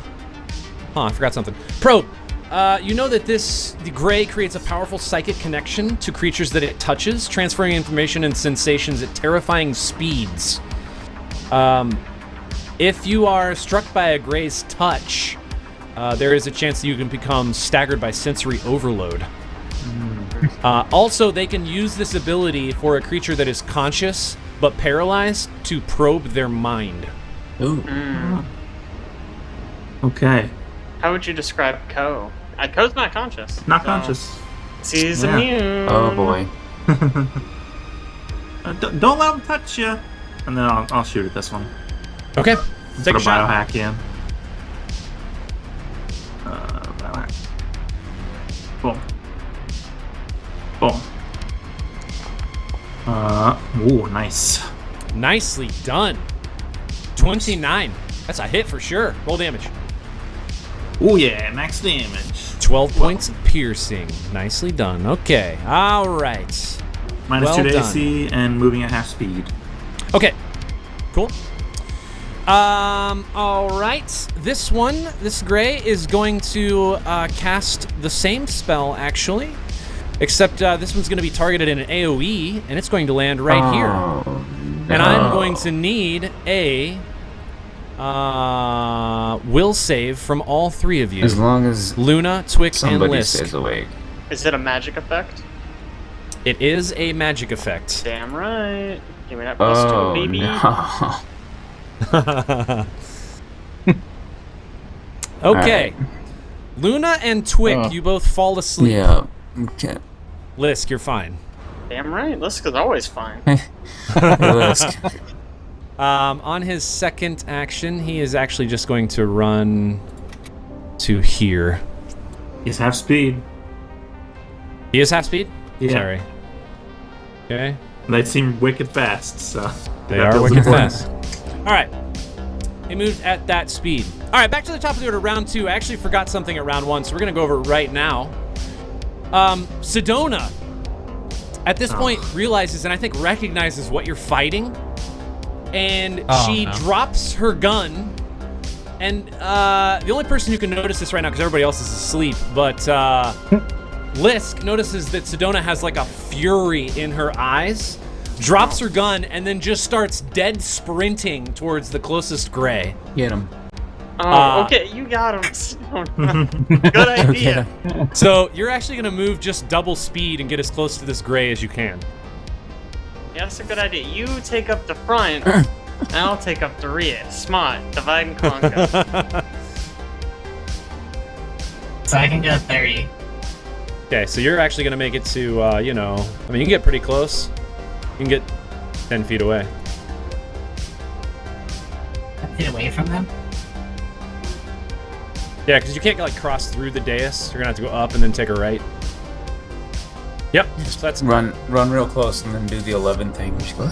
forgot something. Probe. You know that the gray creates a powerful psychic connection to creatures that it touches, transferring information and sensations at terrifying speeds. If you are struck by a gray's touch, there is a chance that you can become staggered by sensory overload. Also, they can use this ability for a creature that is conscious but paralyzed to probe their mind. Ooh. Okay. How would you describe Ko? Ko's not conscious. Not so conscious. He's Yeah. immune. Oh boy. Don't let him touch you. And then I'll shoot at this one. Okay, take Put a a shot. biohack in. Biohack. Boom. Boom. Ooh, nice. Nicely done. 29. That's a hit for sure. Roll damage. Ooh, yeah, max damage. 12 points of piercing. Nicely done. Okay. All right. Minus Well 2 to done. AC and moving at half speed. Okay. Cool. All right. This gray is going to cast the same spell, actually. Except this one's going to be targeted in an AoE, and it's going to land right here. And I'm going to need a will save from all three of you. As long as Luna, Twix, and somebody Lisk. stays awake. Is it a magic effect? It is a magic effect. Damn right. Give me that plus Oh, 2, baby. no. Okay. Alright. Luna and Twig, you both fall asleep. Yeah. Okay. Lisk, you're fine. Damn right. Lisk is always fine. Lisk. On his second action, he is actually just going to run to here. He's half speed. He is half speed? Yeah. Sorry. Okay. They seem wicked fast, so. They that are feels wicked important. fast. All right. He moved at that speed. All right, back to the top of the order, round 2. I actually forgot something at round 1, so we're going to go over it right now. Sedona, at this point, realizes and I think recognizes what you're fighting. And she drops her gun. And the only person who can notice this right now, because everybody else is asleep, but Lisk notices that Sedona has like a fury in her eyes, drops her gun, and then just starts dead sprinting towards the closest gray. Get him. Oh, okay, you got him. Good idea. So you're actually going to move just double speed and get as close to this gray as you can. Yeah, that's a good idea. You take up the front, and I'll take up the rear. Smart. Divide and conquer. So I can go 30. Okay, so you're actually going to make it to, I mean, you can get pretty close. You can get 10 feet away. 10 feet away from them? Yeah, because you can't, like, cross through the dais. You're going to have to go up and then take a right. Yep, so that's... Run real close and then do the 11 thing. Just go,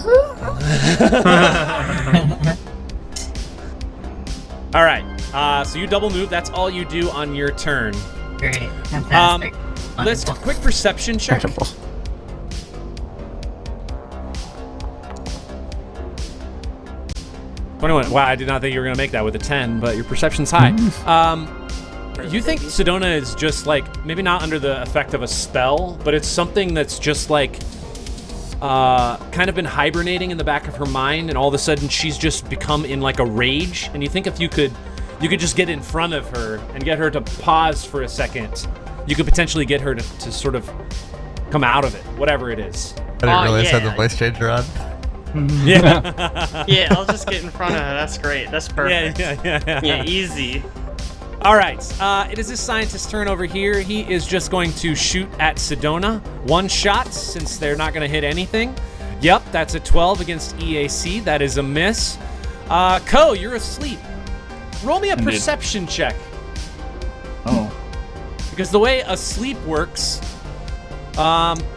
All right, so you double move. That's all you do on your turn. Great. Fantastic. Let's quick perception check. incredible. Wow, I did not think you were going to make that with a 10, but your perception's high. You think Sedona is just, like, maybe not under the effect of a spell, but it's something that's just, like, kind of been hibernating in the back of her mind, and all of a sudden she's just become in, like, a rage, and you think if you could just get in front of her and get her to pause for a second, you could potentially get her to sort of come out of it, whatever it is. I didn't realize I had the voice changer on. Yeah. Yeah, I'll just get in front of her. That's great. That's perfect. Yeah, easy. All right, it is this scientist's turn over here. He is just going to shoot at Sedona. One shot, since they're not going to hit anything. Yep, that's a 12 against EAC. That is a miss. Ko, you're asleep. Roll me a Indeed. perception check. Oh. Because the way asleep works,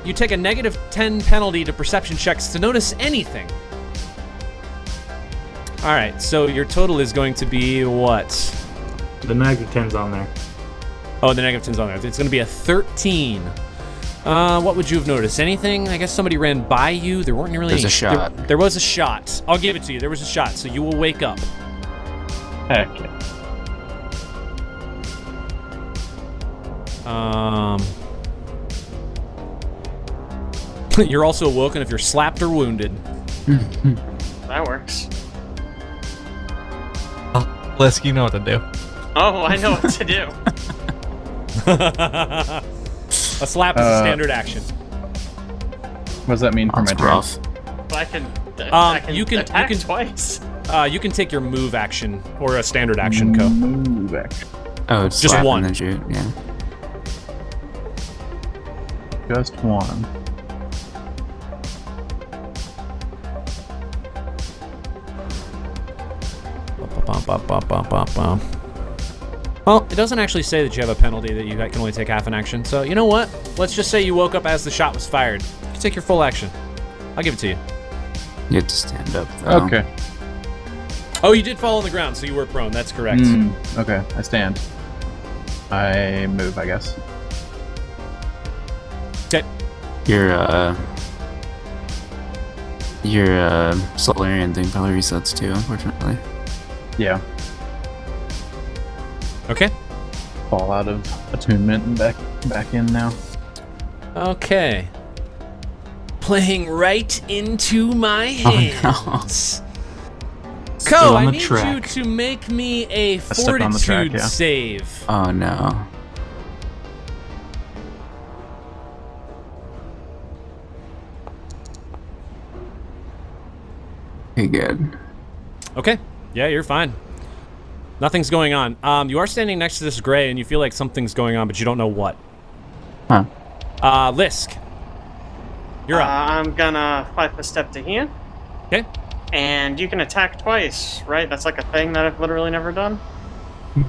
you take a negative 10 penalty to perception checks to notice anything. All right, so your total is going to be what? The negative 10's on there. Oh, the negative 10's on there. It's going to be a 13. What would you have noticed? Anything? I guess somebody ran by you. There weren't really There's any... a shot. There was a shot. I'll give it to you. There was a shot, so you will wake up. Heck yeah. You're also awoken if you're slapped or wounded. That works. Oh, Lisk, you know what to do. Oh, I know what to do. A slap is a standard action. What does that mean for my That's turn? rough. I can you can attack you can twice. You can take your move action or a standard action, Co. Move action. Oh, it's Just slap one. and then shoot. Yeah. Just one. Well, it doesn't actually say that you have a penalty that you can only take half an action. So, you know what? Let's just say you woke up as the shot was fired. You can take your full action. I'll give it to you. You have to stand up, though. Okay. Oh, you did fall on the ground, so you were prone. That's correct. Okay, I stand. I move, I guess. Okay. Your Solarian thing probably resets too, unfortunately. Yeah. Okay. Fall out of attunement and back in now. Okay. Playing right into my hands. Still Co, on I the need track. you to make me a stuck on the fortitude track, yeah. save. Oh no. Okay, good. Okay. Yeah, you're fine. Nothing's going on. You are standing next to this gray, and you feel like something's going on, but you don't know what. Huh. Lisk. You're up. I'm gonna 5 step to here, Okay. and you can attack twice, right? That's like a thing that I've literally never done.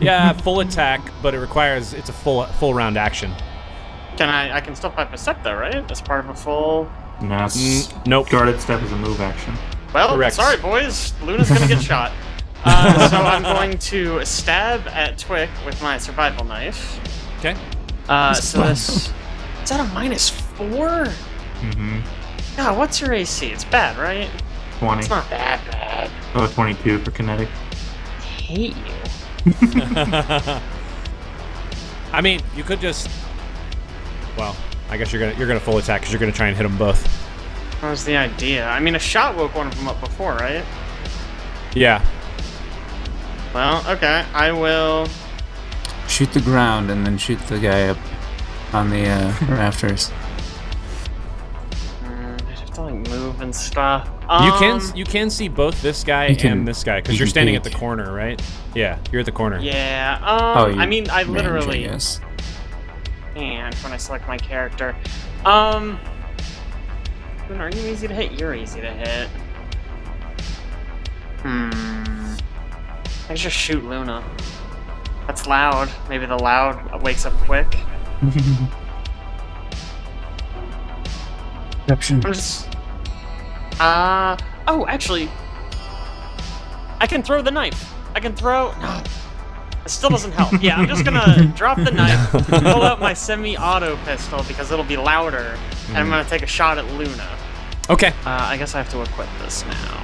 Yeah, full attack, but it's a full round action. I can still 5 step though, right? That's part of a full. No, it's Nope. guarded step is a move action. Well, Correct. sorry boys, Luna's gonna get shot. So I'm going to stab at Twick with my survival knife. Okay. So this is that a -4? Mm-hmm. God, what's your AC? It's bad, right? 20. It's not that bad. Oh, 22 for kinetic. I hate you. I mean, you could just. Well, I guess you're gonna full attack because you're gonna try and hit them both. What was the idea? I mean, a shot woke one of them up before, right? Yeah. Well, okay. I will. Shoot the ground and then shoot the guy up on the rafters. I have to like move and stuff. You can see both this guy and this guy because you you're can standing at the peek. corner, right? Yeah, you're at the corner. Yeah. You I mean, I range, literally. guess. And when I select my character, Luna, are you easy to hit? You're easy to hit. I just shoot Luna. That's loud. Maybe the loud wakes up quick. Perception. I'm just. Oh, actually, I can throw the knife. I can throw. No, it still doesn't help. Yeah, I'm just gonna drop the knife, pull out my semi-auto pistol because it'll be louder, and I'm gonna take a shot at Luna. Okay. I guess I have to equip this now.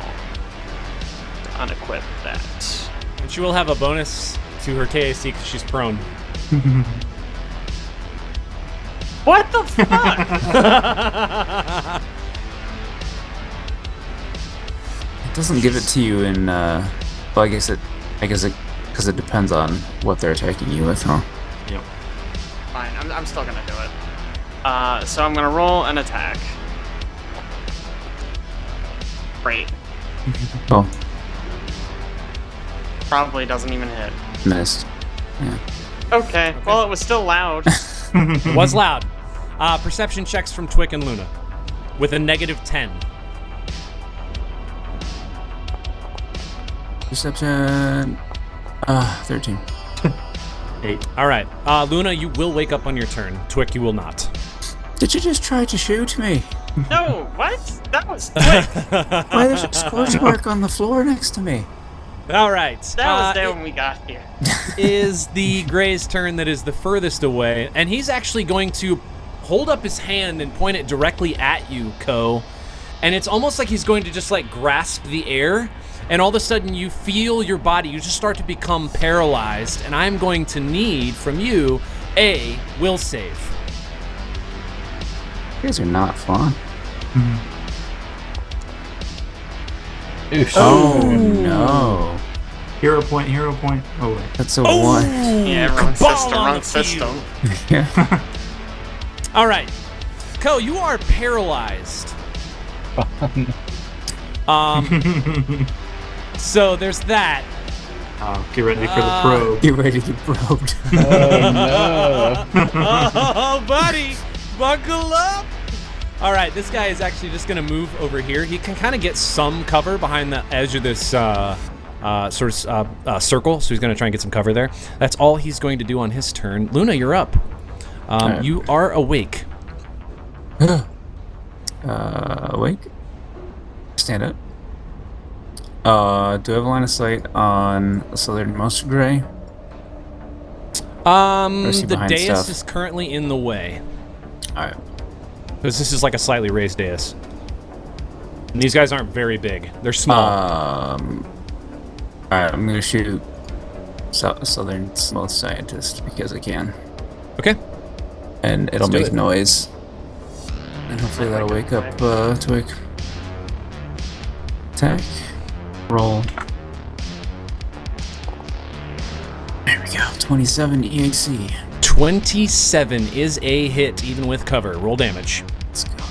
Unequip that. And she will have a bonus to her KAC because she's prone. What the fuck? It doesn't give it to you in. Well, I guess it, because it depends on what they're attacking you with, huh? Yep. Fine, I'm still gonna do it. So I'm gonna roll an attack. Great. Oh, Probably doesn't even hit. missed. Yeah. Okay, well it was still loud. It was loud. Perception checks from Twick and Luna with a -10. Perception. 13. 8. All right. Luna, you will wake up on your turn. Twick, you will not. Did you just try to shoot me? No, what? That was quick. Why there's a scorch mark on the floor next to me? All right. That was there when we got here. Is the Gray's turn that is the furthest away, and he's actually going to hold up his hand and point it directly at you, Ko. And it's almost like he's going to just like grasp the air, and all of a sudden you feel your body, you just start to become paralyzed, and I'm going to need from you a will save. You guys are not fun. Oh, No. Hero point. Oh, wait. That's a 1. Yeah, wrong Cabal system, on wrong the system. Yeah. All right. Ko, you are paralyzed. So there's that. Oh, get ready for the probe. Get ready to get probed. Oh, buddy, buckle up. All right, this guy is actually just going to move over here. He can kind of get some cover behind the edge of this circle, so he's going to try and get some cover there. That's all he's going to do on his turn. Luna, you're up. You are awake. Awake. Stand up. Do I have a line of sight on the southernmost Gray? is he The behind dais stuff? is currently in the way. Alright. Because this is like a slightly raised dais. And these guys aren't very big. They're small. Alright, I'm gonna shoot southernmost scientist because I can. Okay. And it'll Let's do make it. noise. And hopefully that'll wake up Twig. Attack. Roll. There we go. 27 EAC. 27 is a hit, even with cover. Roll damage. Let's go.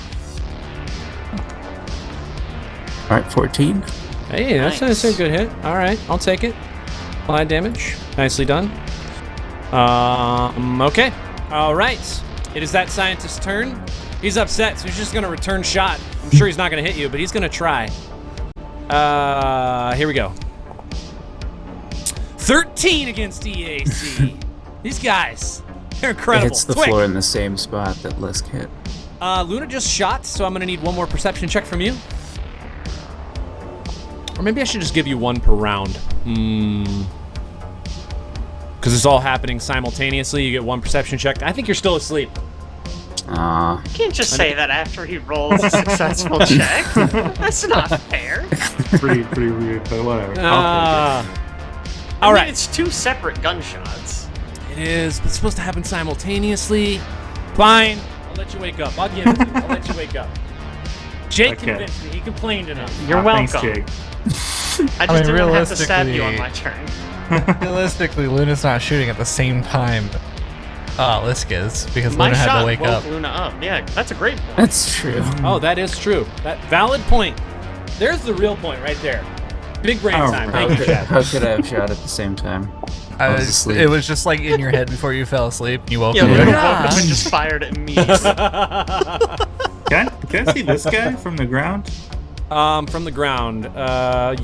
Alright, 14. Hey, that's a good hit. All right, I'll take it. Applied damage. Nicely done. Okay. All right. It is that scientist's turn. He's upset, so he's just going to return shot. I'm sure he's not going to hit you, but he's going to try. Here we go. 13 against EAC. These guys, they're It incredible. hits the Twig. floor in the same spot that Lisk hit. Luna just shot, so I'm going to need one more perception check from you. Or maybe I should just give you one per round. Because it's all happening simultaneously. You get one perception check. I think you're still asleep. You can't just say that after he rolls a successful check. That's not fair. Pretty weird, but whatever. I'll take it. I All mean, right. it's 2 separate gunshots. It is, but it's supposed to happen simultaneously. Fine. I'll let you wake up. I'll give it to you. I'll let you wake up. Jake Okay. convinced me. He complained enough. You're welcome. Thanks, Jake. I just didn't have to stab you on my turn. Realistically, Luna's not shooting at the same time Lisk is, because My Luna had shot to wake woke up. Luna up. Yeah, that's a great point. That's true. Oh, that is true. That valid point. There's the real point right there. Big brain Oh, time. right. Thank you, Chad. How could I have shot at the same time? I was asleep. It was just like in your head before you fell asleep. And you woke Yeah, up. Luna Like, woke up and just fired immediately. Can I see this guy from the ground? From the ground.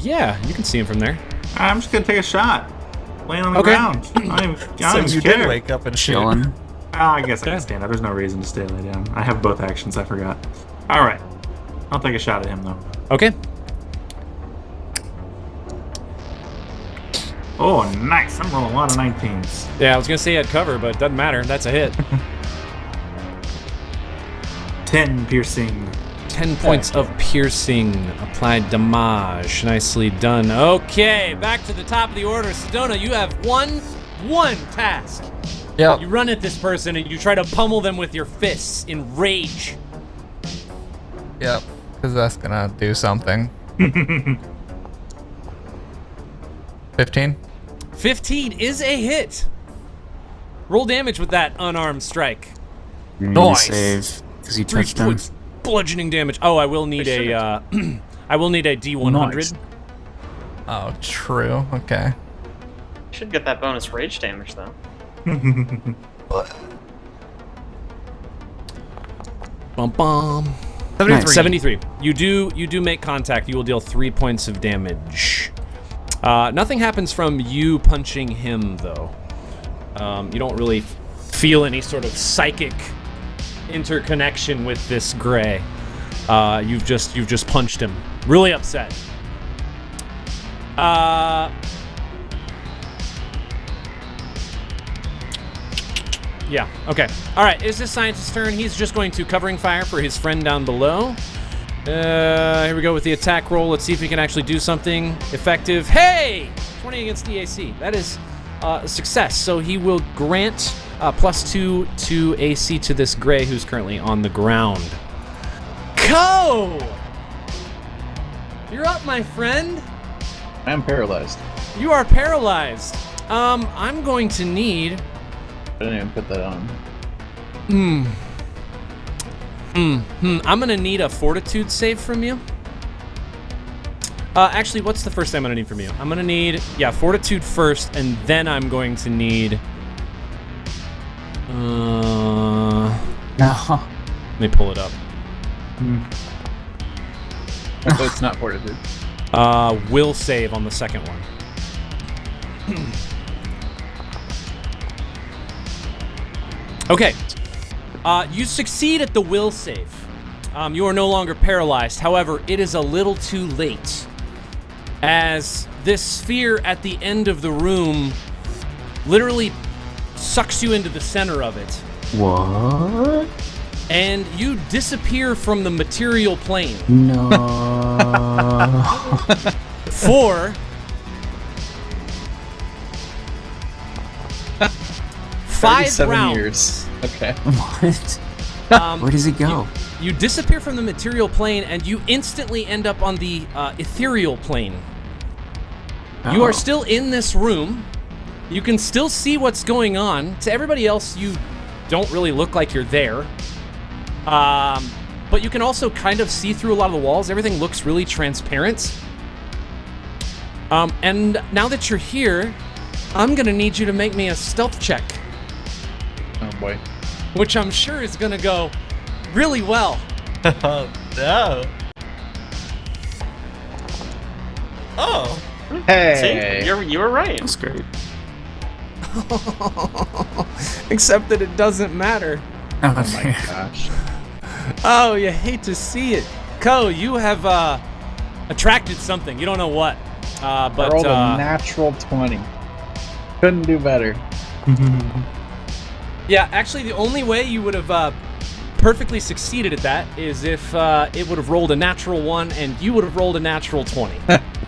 Yeah, you can see him from there. I'm just gonna take a shot. Laying on the Okay. ground. I don't so even you care. did wake up and shoot. Chilling. I guess I can stand up. There's no reason to stay lay down. I have both actions. I forgot. All right. I'll take a shot at him though. Okay. Oh, nice. I'm rolling a lot of 19s. Yeah, I was gonna say he had cover, but it doesn't matter. That's a hit. 10 piercing. 10 points of piercing. Applied damage. Nicely done. Okay, back to the top of the order. Sedona, you have one task. Yep. You run at this person and you try to pummel them with your fists in rage. Yep. Because that's gonna do something. 15. 15 is a hit. Roll damage with that unarmed strike. Nice. Nice. Save because you 3 touched him. points bludgeoning damage. Oh, I will need a I will need a D100. Nice. Oh, true. Okay. Should get that bonus rage damage though. Bum bum. 73. 73. You do make contact. You will deal 3 points of damage. Nothing happens from you punching him, though. You don't really feel any sort of psychic interconnection with this Gray. You've just punched him. Really upset. Yeah, okay. All right, it's this scientist's turn. He's just going to covering fire for his friend down below. Here we go with the attack roll. Let's see if we can actually do something effective. Hey! 20 against the AC. That is a success. So he will grant +2 to AC to this gray who's currently on the ground. Ko! You're up, my friend. I am paralyzed. You are paralyzed. I'm going to need... I didn't even put that on. I'm gonna need a fortitude save from you. Actually, what's the first thing I'm gonna need from you? I'm gonna need, fortitude first, and then I'm going to need... No. Let me pull it up. So it's not fortitude. Will save on the second one. Okay. You succeed at the will save. You are no longer paralyzed. However, it is a little too late, as this sphere at the end of the room literally sucks you into the center of it. What? And you disappear from the material plane. No. For 5 rounds. Years. Okay. What? Where does he go? You disappear from the material plane, and you instantly end up on the ethereal plane. You are still in this room. You can still see what's going on. To everybody else, you don't really look like you're there. But you can also kind of see through a lot of the walls. Everything looks really transparent. And now that you're here, I'm gonna need you to make me a stealth check. Oh boy. Which I'm sure is gonna go really well. Oh, no. Oh. Hey. See, you were right. That's great. Except that it doesn't matter. Oh, Oh my gosh. Oh, you hate to see it. Ko, you have attracted something. You don't know what. I But rolled a natural 20. Couldn't do better. yeah, actually, the only way you would have perfectly succeeded at that is if it would have rolled a natural 1 and you would have rolled a natural 20.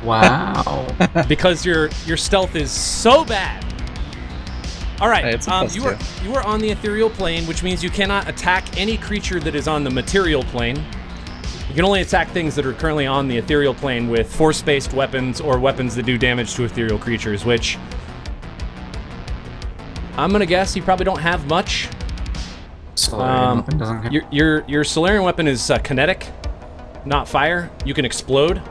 Wow. Because your stealth is so bad. All right, Hey, it's a +2. you are on the ethereal plane, which means you cannot attack any creature that is on the material plane. You can only attack things that are currently on the ethereal plane with force-based weapons or weapons that do damage to ethereal creatures, which I'm gonna guess you probably don't have much. Solarian weapon doesn't count. Your Solarian weapon is kinetic, not fire. You can explode,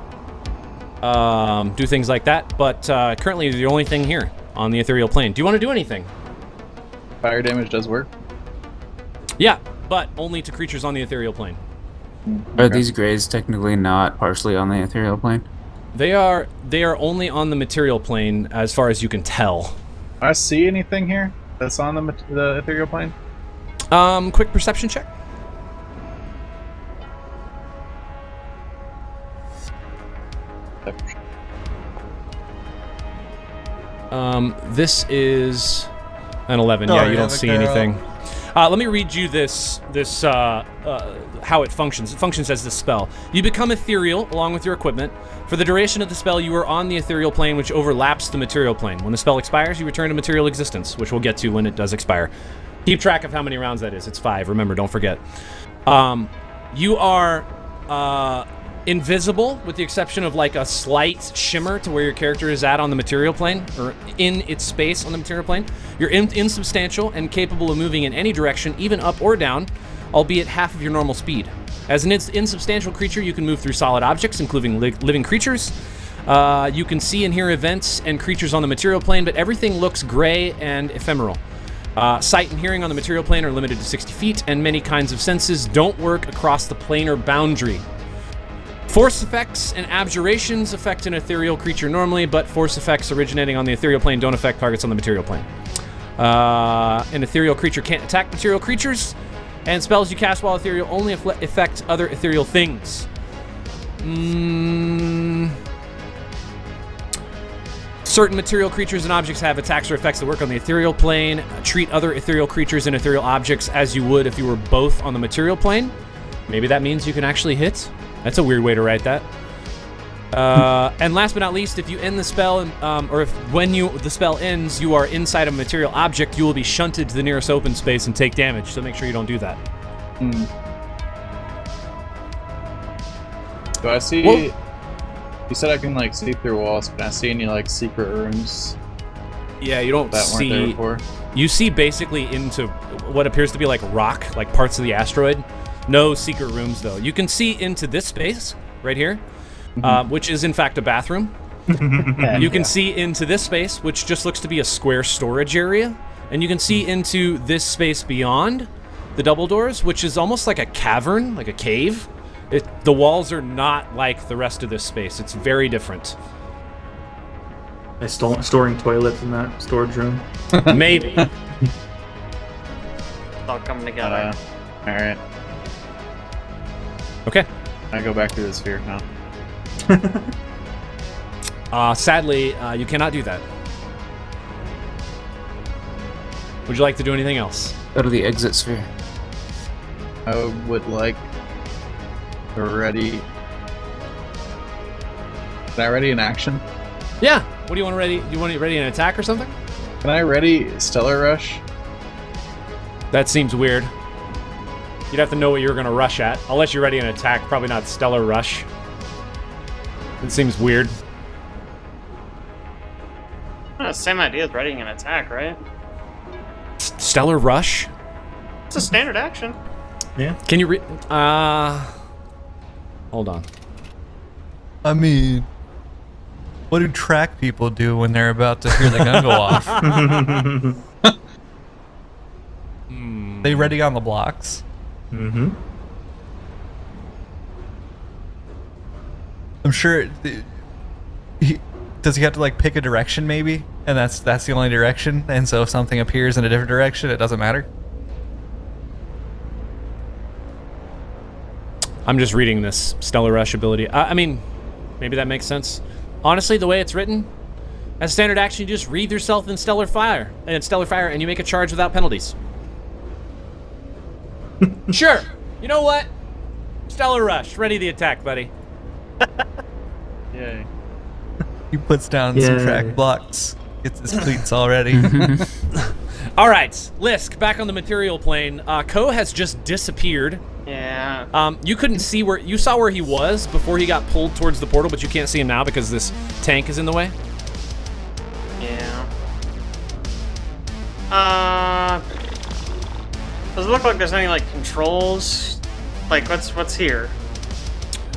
do things like that, but currently you're the only thing here on the ethereal plane. Do you want to do anything? Fire damage does work. Yeah, but only to creatures on the ethereal plane. Are these grays technically not partially on the ethereal plane? They are only on the material plane as far as you can tell. I see anything here that's on the ethereal plane? Quick perception check. This is an 11. Oh, yeah, you yeah, don't the see girl. anything. Let me read you this how it functions. It functions as this spell. You become ethereal along with your equipment. For the duration of the spell, you are on the ethereal plane, which overlaps the material plane. When the spell expires, you return to material existence, which we'll get to when it does expire. Keep track of how many rounds that is. It's 5. Remember, don't forget. You are invisible, with the exception of like a slight shimmer to where your character is at on the material plane, or in its space on the material plane. You're insubstantial and capable of moving in any direction, even up or down, albeit half of your normal speed. As an insubstantial creature, you can move through solid objects, including living creatures. You can see and hear events and creatures on the material plane, but everything looks gray and ephemeral. Sight and hearing on the material plane are limited to 60 feet, and many kinds of senses don't work across the planar boundary. Force effects and abjurations affect an ethereal creature normally, but force effects originating on the ethereal plane don't affect targets on the material plane. An ethereal creature can't attack material creatures, and spells you cast while ethereal only affect other ethereal things. Certain material creatures and objects have attacks or effects that work on the ethereal plane. Treat other ethereal creatures and ethereal objects as you would if you were both on the material plane. Maybe that means you can actually hit. That's a weird way to write that. And last but not least, if you end the spell, or if when the spell ends, you are inside a material object, you will be shunted to the nearest open space and take damage. So make sure you don't do that. Do I see? Whoa. You said I can like see through walls. Can I see any like secret rooms Yeah, you don't that weren't there see. before? You see basically into what appears to be like rock, like parts of the asteroid. No secret rooms though. You can see into this space right here, which is in fact a bathroom. You can see into this space, which just looks to be a square storage area, and you can see into this space beyond the double doors, which is almost like a cavern, like a cave. The walls are not like the rest of this space. It's very different. I storing toilets in that storage room. Maybe. It's all coming together. All right. Okay. I go back to the sphere now. Sadly, you cannot do that. Would you like to do anything else? Go to the exit sphere. I would like to ready. Can I ready an action? Yeah. What do you want to ready? You want to ready an attack or something? Can I ready Stellar Rush? That seems weird. You'd have to know what you're going to rush at. Unless you're ready an attack, probably not Stellar Rush. It seems weird. Same idea as readying an attack, right? Stellar Rush? It's a standard action. Yeah. Can you hold on. I mean, what do track people do when they're about to hear the gun go off? They ready on the blocks? Mm-hmm. I'm sure. Does he have to like pick a direction maybe? And that's the only direction. And so if something appears in a different direction, it doesn't matter. I'm just reading this Stellar Rush ability. I mean, maybe that makes sense. Honestly, the way it's written, as standard action, you just wreathe yourself in Stellar Fire, and you make a charge without penalties. Sure. You know what? Stellar Rush. Ready the attack, buddy. Yay. He puts down some track blocks, gets his cleats all ready. All right, Lisk, back on the material plane. Kohe has just disappeared. Yeah. You couldn't see where you saw where he was before he got pulled towards the portal, but you can't see him now because this tank is in the way. Yeah. Does it look like there's any like controls? Like what's here?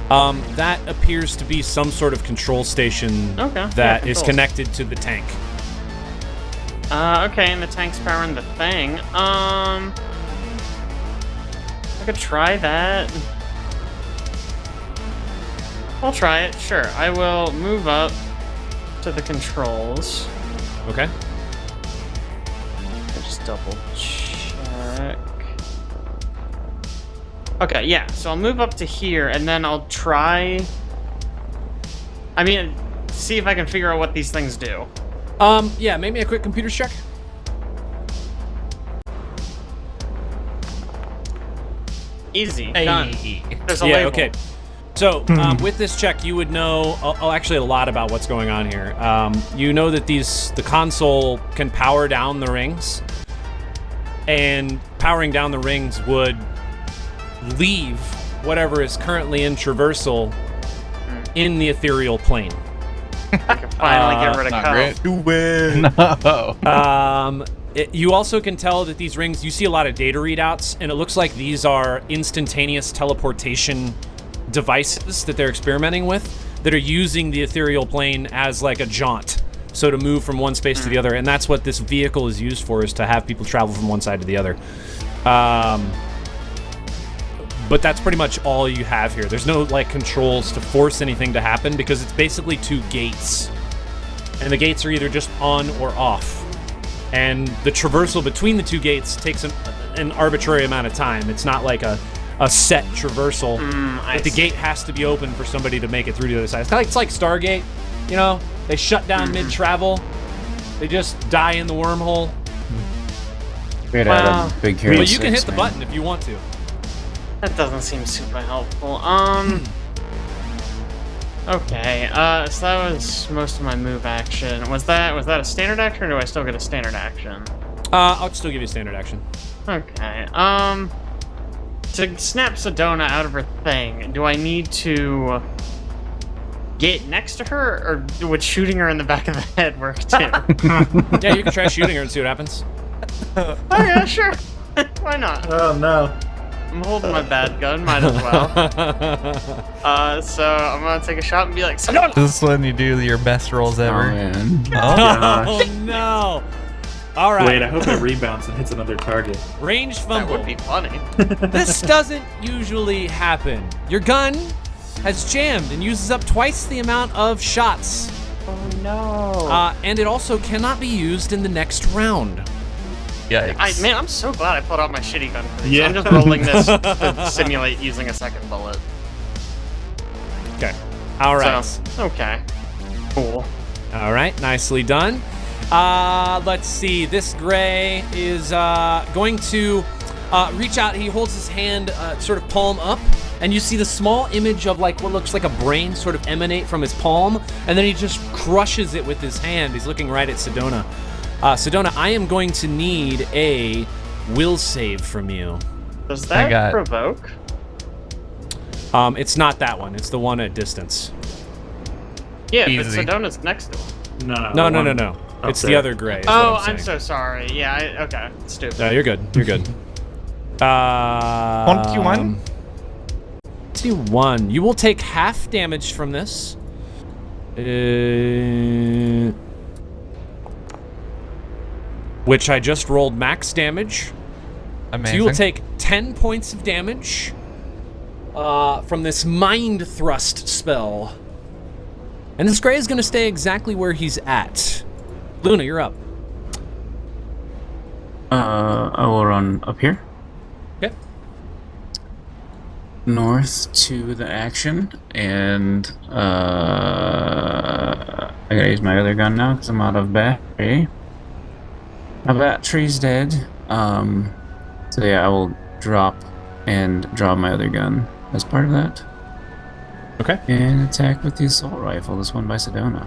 That appears to be some sort of control station that is connected to the tank. Okay, and the tank's powering the thing. I could try that. I'll try it, sure. I will move up to the controls. Okay. I'll just double check. Okay, yeah, so I'll move up to here, and then I'll try... I mean, see if I can figure out what these things do. Yeah, make me a quick computer check. Easy, done. There's a Yeah, label. okay. So, with this check, you would know actually a lot about what's going on here. You know that the console can power down the rings, and powering down the rings would leave whatever is currently in traversal in the ethereal plane. I can finally get rid of Not Kyle. great. Do it. No. You also can tell that these rings, you see a lot of data readouts, and it looks like these are instantaneous teleportation devices that they're experimenting with that are using the ethereal plane as like a jaunt. So to move from one space to the other, and that's what this vehicle is used for, is to have people travel from one side to the other. But that's pretty much all you have here. There's no like controls to force anything to happen because it's basically two gates. And the gates are either just on or off. And the traversal between the two gates takes an arbitrary amount of time. It's not like a set traversal. But the gate has to be open for somebody to make it through to the other side. It's like Stargate, you know? They shut down mid-travel. They just die in the wormhole. Great Wow. Adam, big hero. But you can 6, hit the man. button if you want to. That doesn't seem super helpful. Okay, so that was most of my move action. Was that a standard action, or do I still get a standard action? I'll still give you standard action. Okay, to snap Sedona out of her thing, do I need to get next to her, or would shooting her in the back of the head work too? Yeah, you can try shooting her and see what happens. Okay, sure. Why not? Oh no. I'm holding my bad gun, might as well. So I'm gonna take a shot and be like, Sedona! This is when you do your best rolls Oh, ever. man. Oh no! All right. Wait, I hope it rebounds and hits another target. Range That fumble. would be funny. This doesn't usually happen. Your gun has jammed and uses up twice the amount of shots. Oh no. And it also cannot be used in the next round. Yikes. Man, I'm so glad I pulled out my shitty gun for these. Yeah. I'm just rolling this to simulate using a second bullet. Okay. All right. So, okay. Cool. All right. Nicely done. Let's see. This gray is going to reach out. He holds his hand sort of palm up, and you see the small image of like what looks like a brain sort of emanate from his palm, and then he just crushes it with his hand. He's looking right at Sedona. Sedona, I am going to need a will save from you. Does I that got- provoke? It's not that one. It's the one at distance. Yeah, Easy. but Sedona's next to him. No. It's the there. other gray. is Oh, what I'm saying. so sorry. Yeah, okay. Stupid. No, you're good. You're good. 21? 21. You will take half damage from this. Which I just rolled max damage. Amazing. So you will take 10 points of damage from this Mind Thrust spell. And this gray is going to stay exactly where he's at. Luna, you're up. I will run up here. Okay. North to the action, and I gotta use my other gun now because I'm out of battery. My battery's dead. So yeah, I will drop and draw my other gun as part of that. Okay. And attack with the assault rifle, this one by Sedona.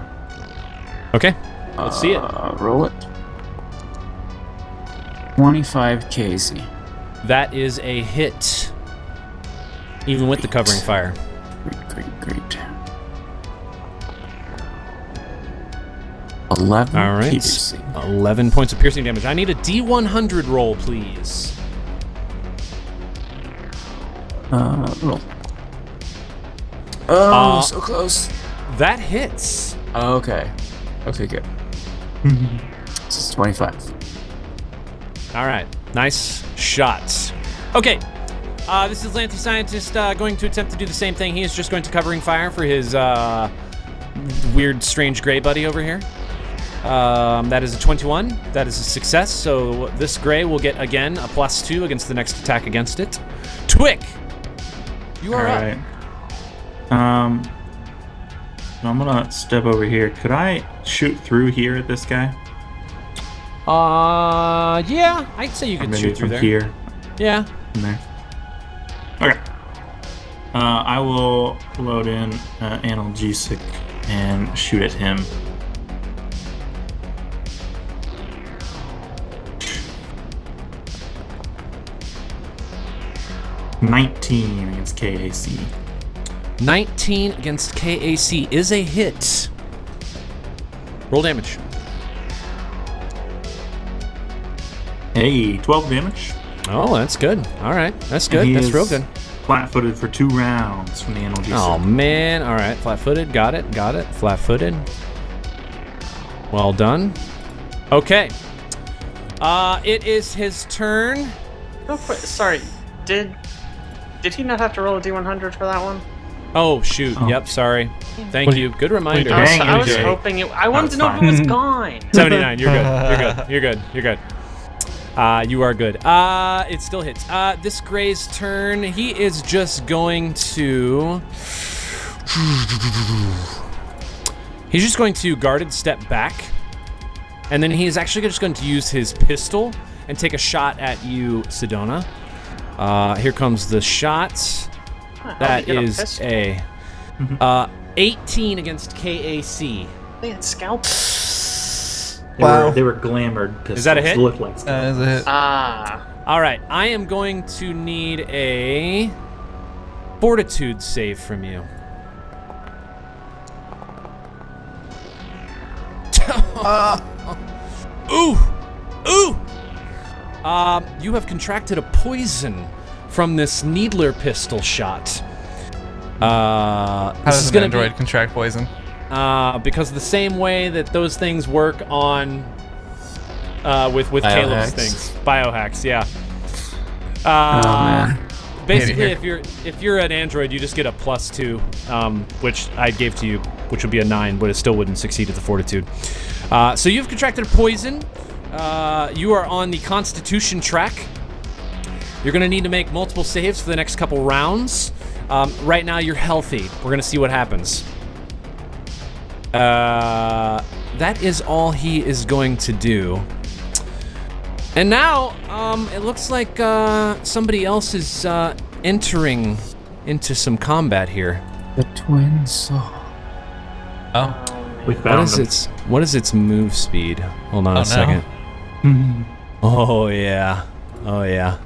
Okay. Let's see it. Roll it. 25 KC. That is a hit. Even with the covering fire. Great. 11 All right. piercing. 11 points of piercing damage. I need a D100 roll, please. Roll. Oh, so close. That hits. Okay, good. This is 25. All right. Nice shots. Okay. This is Lanthy Scientist going to attempt to do the same thing. He is just going to covering fire for his weird, strange gray buddy over here. That is a 21. That is a success. So this gray will get, again, a +2 against the next attack against it. Twick, you are up. Alright. So I'm gonna step over here. Could I shoot through here at this guy? Yeah, I'd say you Or could maybe shoot through from there. here Yeah. and there. Okay. I will load in analgesic and shoot at him. $19 against KAC. 19 against KAC is a hit. Roll damage. Hey, 12 damage. Oh, that's good. All right, that's good. And he That's is real good. Flat-footed for 2 rounds from the analgesic. Oh man! All right, flat-footed. Got it. Flat-footed. Well done. Okay. It is his turn. Real quick, sorry. Did he not have to roll a D100 for that one? Oh shoot! Oh. Yep. Sorry. Thank you. Good reminder. Dang, I was okay. hoping it. I wanted That's to know if it was gone. 79. You're good. You're good. You're good. You are good. It still hits. This gray's turn. He is just going to. He's just going to guarded step back, and then he's actually just going to use his pistol and take a shot at you, Sedona. Here comes the shot. That is a 18 against KAC. Playing scalp. They were glamored pistols. Is that a hit? Looked like scalp. That is a hit. All right, I am going to need a fortitude save from you. Ooh! You have contracted a poison from this needler pistol shot. How does an android contract poison? Because the same way that those things work on with Caleb's things, biohacks, yeah. Man. Basically, if you're an android, you just get a +2, which I gave to you, which would be a 9, but it still wouldn't succeed at the fortitude. So you've contracted a poison. You are on the Constitution track. You're going to need to make multiple saves for the next couple rounds. Right now, you're healthy. We're going to see what happens. That is all he is going to do. And now, it looks like somebody else is entering into some combat here. The Twinsoul. Oh. We found them. What is its move speed? Hold on a second. Oh yeah. Oh yeah.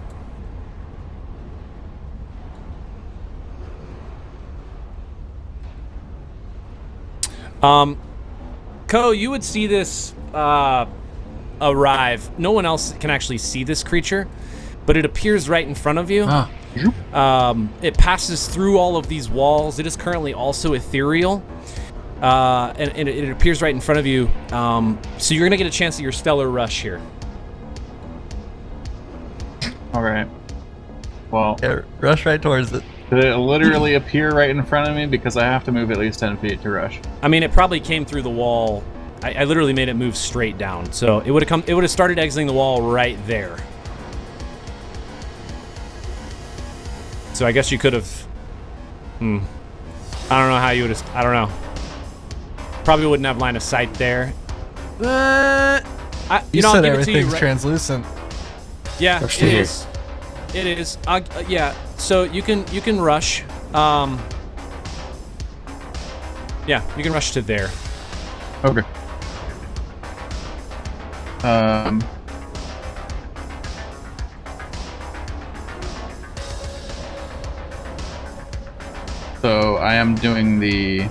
Ko, you would see this arrive. No one else can actually see this creature, but it appears right in front of you. It passes through all of these walls. It is currently also ethereal. And it appears right in front of you. So you're gonna get a chance at your stellar rush here. All right. Well, Yeah, rush right towards it. did it literally appear right in front of me? Because I have to move at least 10 feet to rush. I mean, it probably came through the wall. I literally made it move straight down. So it would have started exiting the wall right there. So I guess you could have. I don't know how you would have. I don't know. Probably wouldn't have line of sight there. You I'll said give it to you everything's right- translucent. Yeah, Rush it to here. is. It is. Yeah. So you can rush. Yeah, you can rush to there. Okay. So I am doing the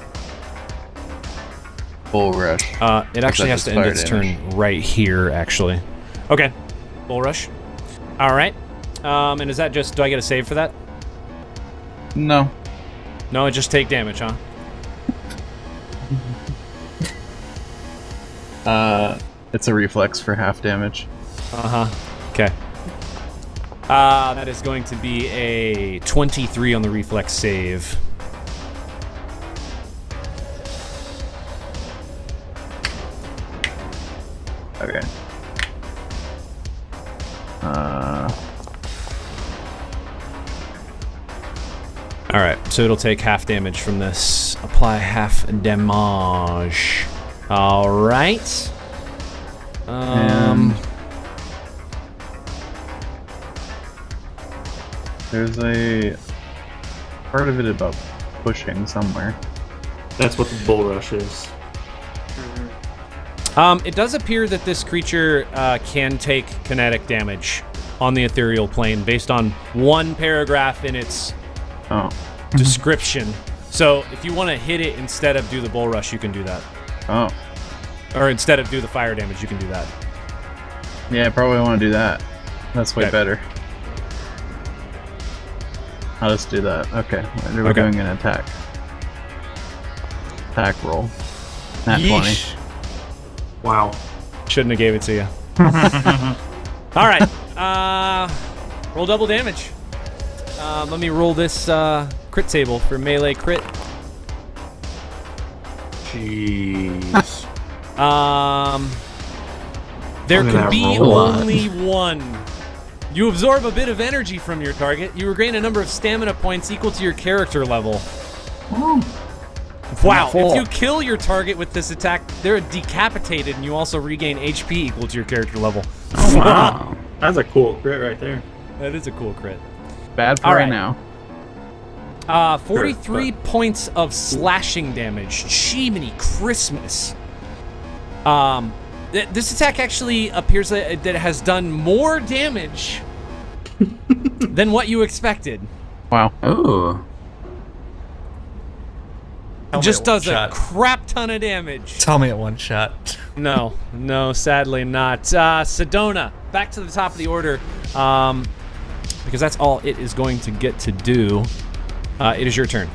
bull rush. It actually has to end its turn right here, actually. Okay. Bull rush. All right. And is that just? Do I get a save for that? No. No, it just take damage, huh? It's a reflex for half damage. Okay. That is going to be a 23 on the reflex save. Okay. All right, so it'll take half damage from this. Apply half damage. All right. There's a part of it about pushing somewhere. That's what the bull rush is. It does appear that this creature can take kinetic damage on the ethereal plane based on one paragraph in its description. So if you want to hit it instead of do the bull rush, you can do that. Oh. Or instead of do the fire damage, you can do that. Yeah, I probably want to do that. That's way Okay. better. I'll just do that. Okay. We're doing an attack. Attack roll. Nat 20. Yeesh. Wow. Shouldn't have gave it to you. All right. Roll double damage. Let me roll this crit table for melee crit. Jeez. There Look at can that be roll. only one. You absorb a bit of energy from your target. You regain a number of stamina points equal to your character level. Wow, Full. if you kill your target with this attack, they're decapitated, and you also regain HP equal to your character level. Oh, wow. That's a cool crit right there. That is a cool crit. Bad for All right right. now. 43 points of slashing damage. Jiminy Christmas. This attack actually appears that it has done more damage than what you expected. Wow. Oh. Tell me Just at does one a shot. crap ton of damage. Tell me at one shot. No, sadly not. Sedona, back to the top of the order, because that's all it is going to get to do. It is your turn.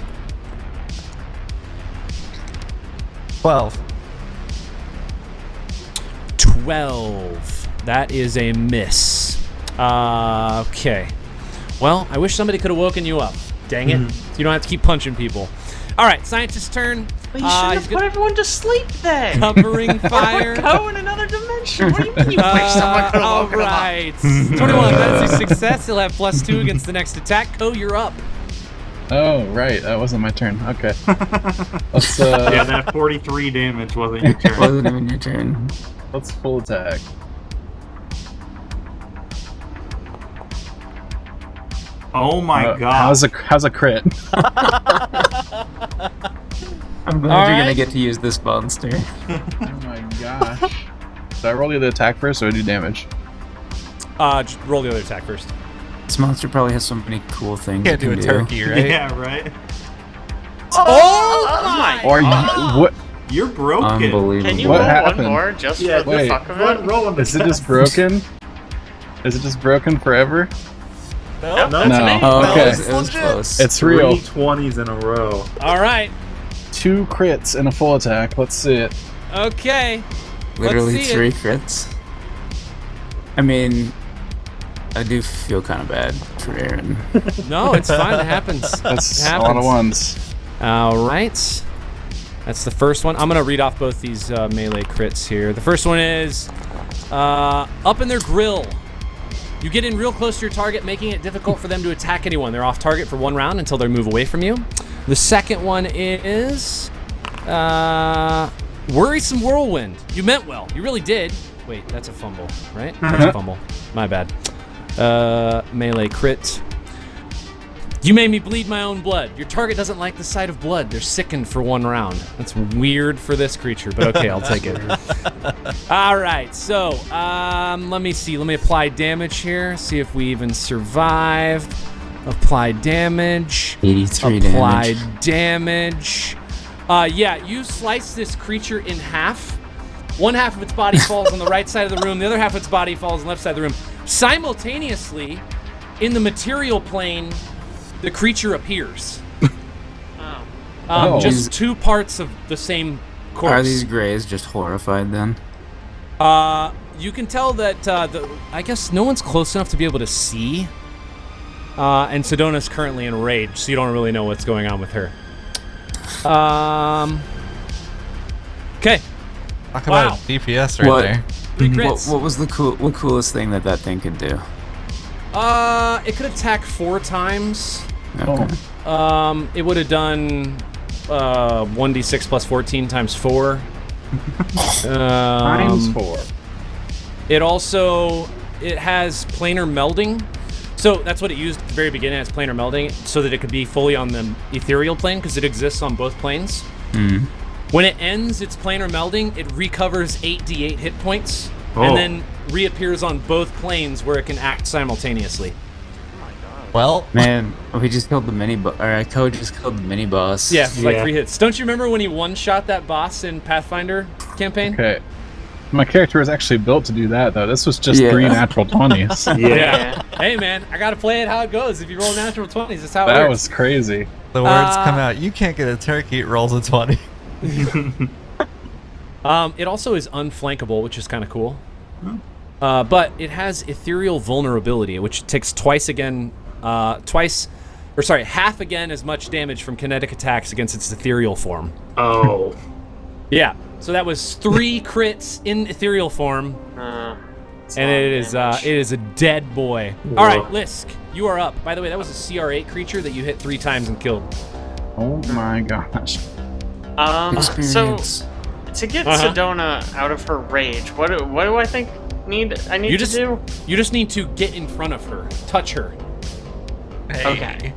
12. 12. That is a miss. Okay. Well, I wish somebody could have woken you up. Dang it. So you don't have to keep punching people. All right, scientist's turn. Well, you shouldn't he's have put everyone to sleep then. covering fire. Go in another dimension. What do you mean you wish someone could have All woken him up? right. 21. That is a success. He'll have +2 against the next attack. Ko, you're up. Oh, right. That wasn't my turn. Okay. Let's Yeah, that 43 damage wasn't your turn. Wasn't even your turn. let's full attack. Oh my god. How's a crit? I'm glad All you're right. gonna get to use this monster. Oh my gosh. So I roll the attack first, or I do damage? Just roll the other attack first. This monster probably has so many cool things. Can't it do a can turkey, right? Yeah, right? Oh my! Or what? You're broken. Unbelievable. Can you What roll happened? one more just Yeah, for the wait. fuck of it? Roll on the Is it just broken? Is it just broken forever? Nope, No. that's No. me. Oh, Okay. it was close. It's real. 20s in a row. All right. 2 crits and a full attack. Let's see it. Okay. Literally Let's see 3 crits. I mean, I do feel kind of bad for Aaron. No, it's fine. It happens. That's It a lot of happens. ones. All right. That's the first one. I'm going to read off both these melee crits here. The first one is up in their grill. You get in real close to your target, making it difficult for them to attack anyone. They're off target for 1 round until they move away from you. The second one is Worrisome Whirlwind. You meant well. You really did. Wait, that's a fumble, right? That's a fumble. My bad. Melee crit. You made me bleed my own blood. Your target doesn't like the sight of blood. They're sickened for 1 round. That's weird for this creature, but okay, I'll take it. All right, so let me see. Let me apply damage here. See if we even survive. Apply damage. 83 Apply damage. damage. Yeah, you slice this creature in half. 1 half of its body falls on the right side of the room. The other half of its body falls on the left side of the room. Simultaneously, in the material plane, the creature appears. Oh. Just 2 parts of the same corpse. Are these grays just horrified then? You can tell that I guess no one's close enough to be able to see. And Sedona's currently enraged, so you don't really know what's going on with her. Okay. Talk Wow. about a DPS right What? there. 3 crits. What was the coolest thing that thing could do? It could attack 4 times. Okay. It would have done 1d6 plus 14 times 4. Times 4. It has planar melding. So that's what it used at the very beginning, as planar melding, so that it could be fully on the ethereal plane, because it exists on both planes. When it ends its planar melding, it recovers 8d8 hit points, and then reappears on both planes where it can act simultaneously. Well, Man, we just killed the mini boss. Or Kohe just killed the mini boss. Yeah, like Yeah. 3 hits. Don't you remember when he one-shot that boss in Pathfinder campaign? Okay. My character was actually built to do that, though. This was just Yeah. 3 natural 20s. Yeah. Hey, man, I gotta play it how it goes. If you roll natural 20s, that's how it That works. was crazy. the words come out. You can't get a turkey. It rolls a 20. It also is unflankable, which is kind of cool. But it has ethereal vulnerability, which takes half again as much damage from kinetic attacks against its ethereal form. Oh. Yeah, so that was 3 crits in ethereal form, and it is a dead boy. All right, Lisk, you are up. By the way, that was a CR8 creature that you hit 3 times and killed. Oh my gosh. Experience. To get Sedona out of her rage, what do I think I need to do? You just need to get in front of her, touch her. Okay.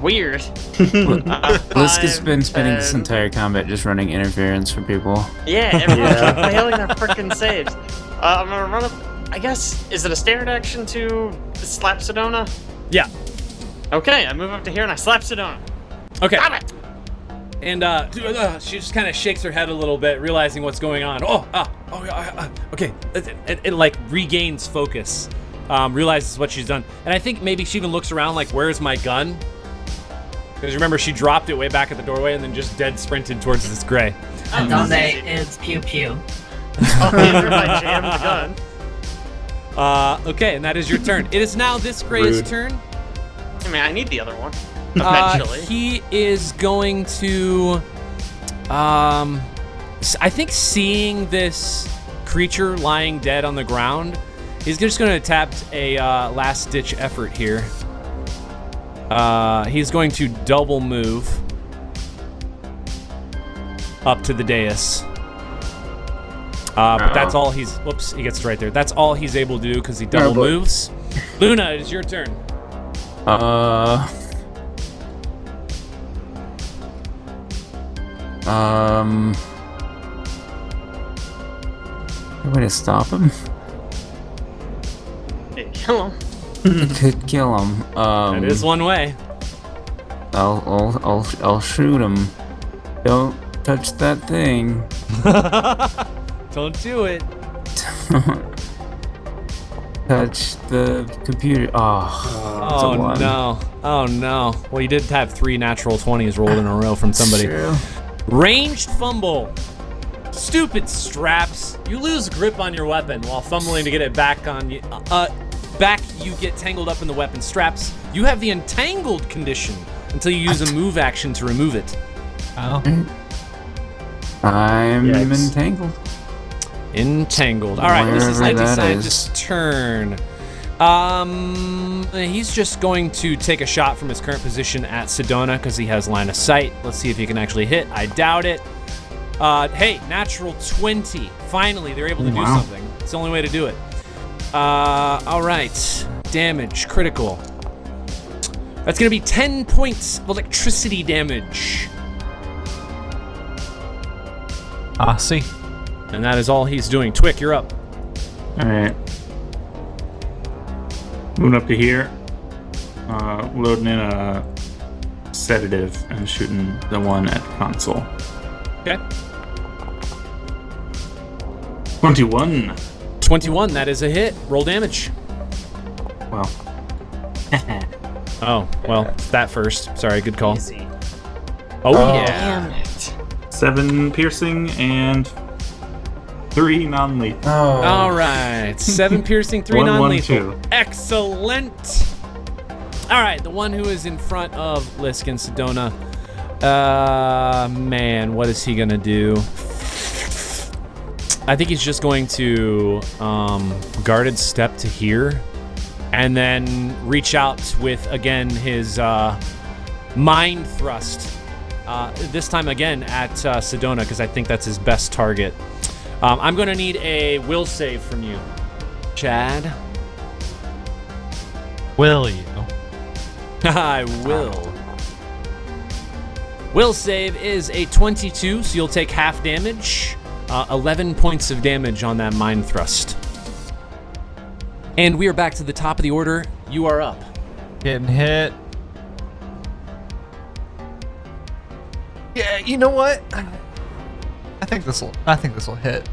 Weird. Liska's been spending this entire combat just running interference for people. Yeah, everyone's failing their frickin' saves. I'm gonna run up. I guess, is it a standard action to slap Sedona? Yeah. Okay, I move up to here and I slap Sedona. Okay. Got it! And she just kind of shakes her head a little bit, realizing what's going on. Okay. It like regains focus, realizes what she's done. And I think maybe she even looks around like, where's my gun? Because remember, she dropped it way back at the doorway and then just dead sprinted towards this gray. Donde is pew pew. I jammed the gun. Okay, and that is your turn. It is now this gray's turn. I mean, I need the other one. Eventually. He is going to, I think seeing this creature lying dead on the ground, he's just going to attempt a last-ditch effort here. He's going to double move up to the dais. But that's all he's... Whoops, he gets right there. That's all he's able to do because he double moves. Luna, it is your turn. Way to stop him? Kill him. It could kill him. That is one way. I'll shoot him. Don't touch that thing. Don't do it. Touch the computer. Oh no. Oh no. Well, you did have 3 natural 20s rolled in a row from somebody. True. Ranged fumble. Stupid straps. You lose grip on your weapon while fumbling to get it back on you. You get tangled up in the weapon straps. You have the entangled condition until you use a move action to remove it. Oh. I'm entangled. Entangled. All right, this is Anti-Scientist's turn. He's just going to take a shot from his current position at Sedona because he has line of sight. Let's see if he can actually hit. I doubt it. Hey, natural 20. Finally, they're able to do something. It's the only way to do it. All right. Damage, critical. That's going to be 10 points of electricity damage. See. And that is all he's doing. Twick, you're up. Alright. Moving up to here. Loading in a sedative and shooting the one at console. Okay. 21. 21, that is a hit. Roll damage. Well. Oh, well, that first. Sorry, good call. Easy. Oh, yeah. Damn it. 7 piercing and 3 non-lethal. All right. 7 piercing, 3 1, 1, non-lethal. 2. Excellent. All right, the one who is in front of Lisk and Sedona. Man, what is he going to do? I think he's just going to guarded step to here and then reach out with, again, his mind thrust. This time, again, at Sedona, because I think that's his best target. I'm going to need a will save from you, Chad. Will you? I will. Will save is a 22, so you'll take half damage. 11 points of damage on that mind thrust. And we are back to the top of the order. You are up. Getting hit. Yeah, you know what? I think this will hit.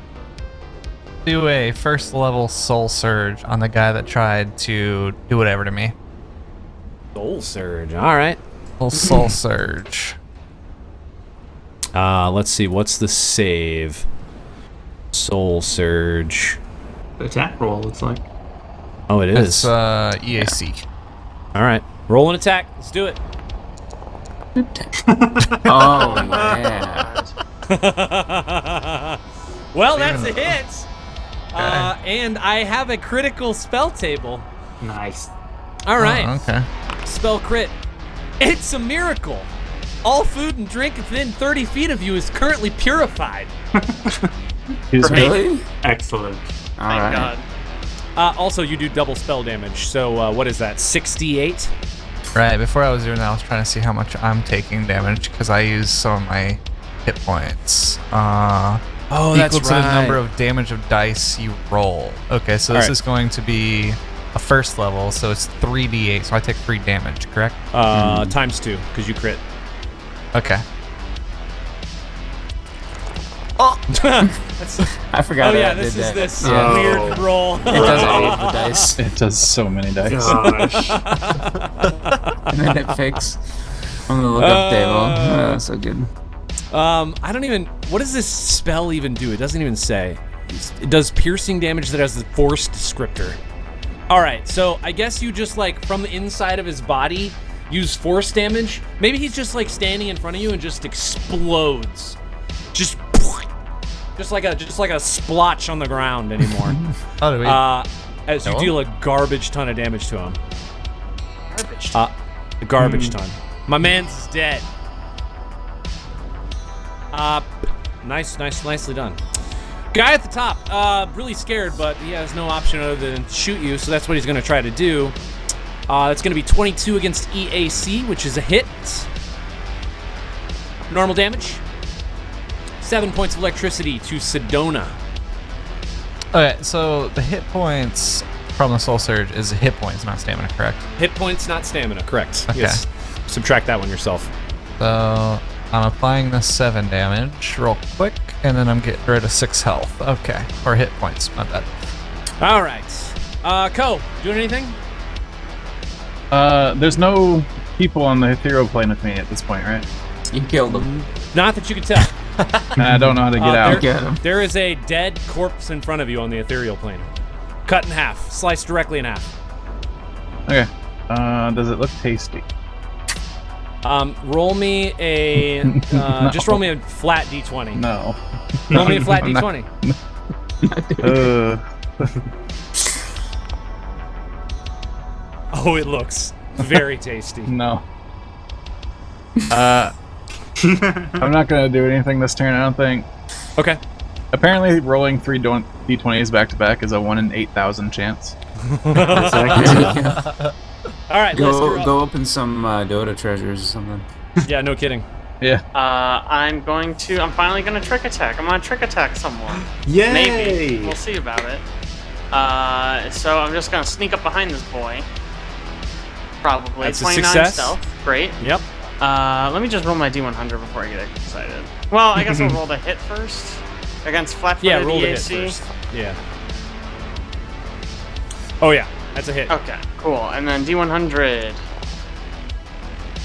Do a first level soul surge on the guy that tried to do whatever to me. Soul surge. All right. Little soul surge. Let's see. What's the save? Soul surge. Attack roll, looks like. Oh, it is. It's EAC. All right. Roll an attack. Let's do it. Oh, yeah. Well, that's a hit. And I have a critical spell table. Nice. All right. Oh, okay. Spell crit. It's a miracle. All food and drink within 30 feet of you is currently purified. He's Really? Excellent. All Thank right. God. Also, you do double spell damage. So what is that? 68. Right, before I was doing that, I was trying to see how much I'm taking damage because I used some of my hit points. Oh, Equal to the number of damage of dice you roll. Okay, so this Alright. is going to be a first level, so it's 3d8, so I take 3 damage, correct? times 2 because you crit. Okay. I forgot. Oh yeah, I this did is that. this Yeah. weird roll. It does aid the dice, It does so many dice. Gosh. and then it picks on the lookup table. Oh, so good. I don't even. What does this spell even do? It doesn't even say. It does piercing damage that has the force descriptor. All right, so I guess you just like from the inside of his body use force damage. Maybe he's just like standing in front of you and just explodes. Just like a splotch on the ground anymore. Oh, do we? As you No? deal a garbage ton of damage to him. Garbage. A garbage ton. My man's dead. Nicely done. Guy at the top, really scared, but he has no option other than shoot you, so that's what he's going to try to do. That's going to be 22 against EAC, which is a hit. Normal damage. 7 points of electricity to Sedona. Okay, so the hit points from the Soul Surge is hit points, not stamina, correct? Hit points, not stamina, correct. Okay. Yes. Subtract that one yourself. So I'm applying the 7 damage real quick, and then I'm getting rid of 6 health. Okay, or hit points, my bad. All right. Ko, doing anything? There's no people on the Ethereal Plane with me at this point, right? You killed him. Not that you can tell. And I don't know how to get out. Get him. There is a dead corpse in front of you on the Ethereal Plane. Cut in half. Sliced directly in half. Okay. Does it look tasty? Roll me a... No. Just roll me a flat d20. No. Roll me a flat I'm not- d20. Oh, it looks very tasty. No. I'm not gonna do anything this turn, I don't think. Okay. Apparently, rolling 3 d20s back to back is a 1 in 8,000 chance. All right, Liz, you're Go up. go open some Dota treasures or something. Yeah, no kidding. Yeah. I'm finally gonna trick attack. I'm gonna trick attack someone. Yay! Maybe. We'll see about it. So I'm just gonna sneak up behind this boy. Probably. That's a 29 success. stealth. Great. Yep. Let me just roll my D100 before I get excited. Well, I guess I'll roll the hit first. Against flat-footed Yeah, roll the hit EAC. first. Yeah. Oh, yeah. That's a hit. Okay, cool. And then D100.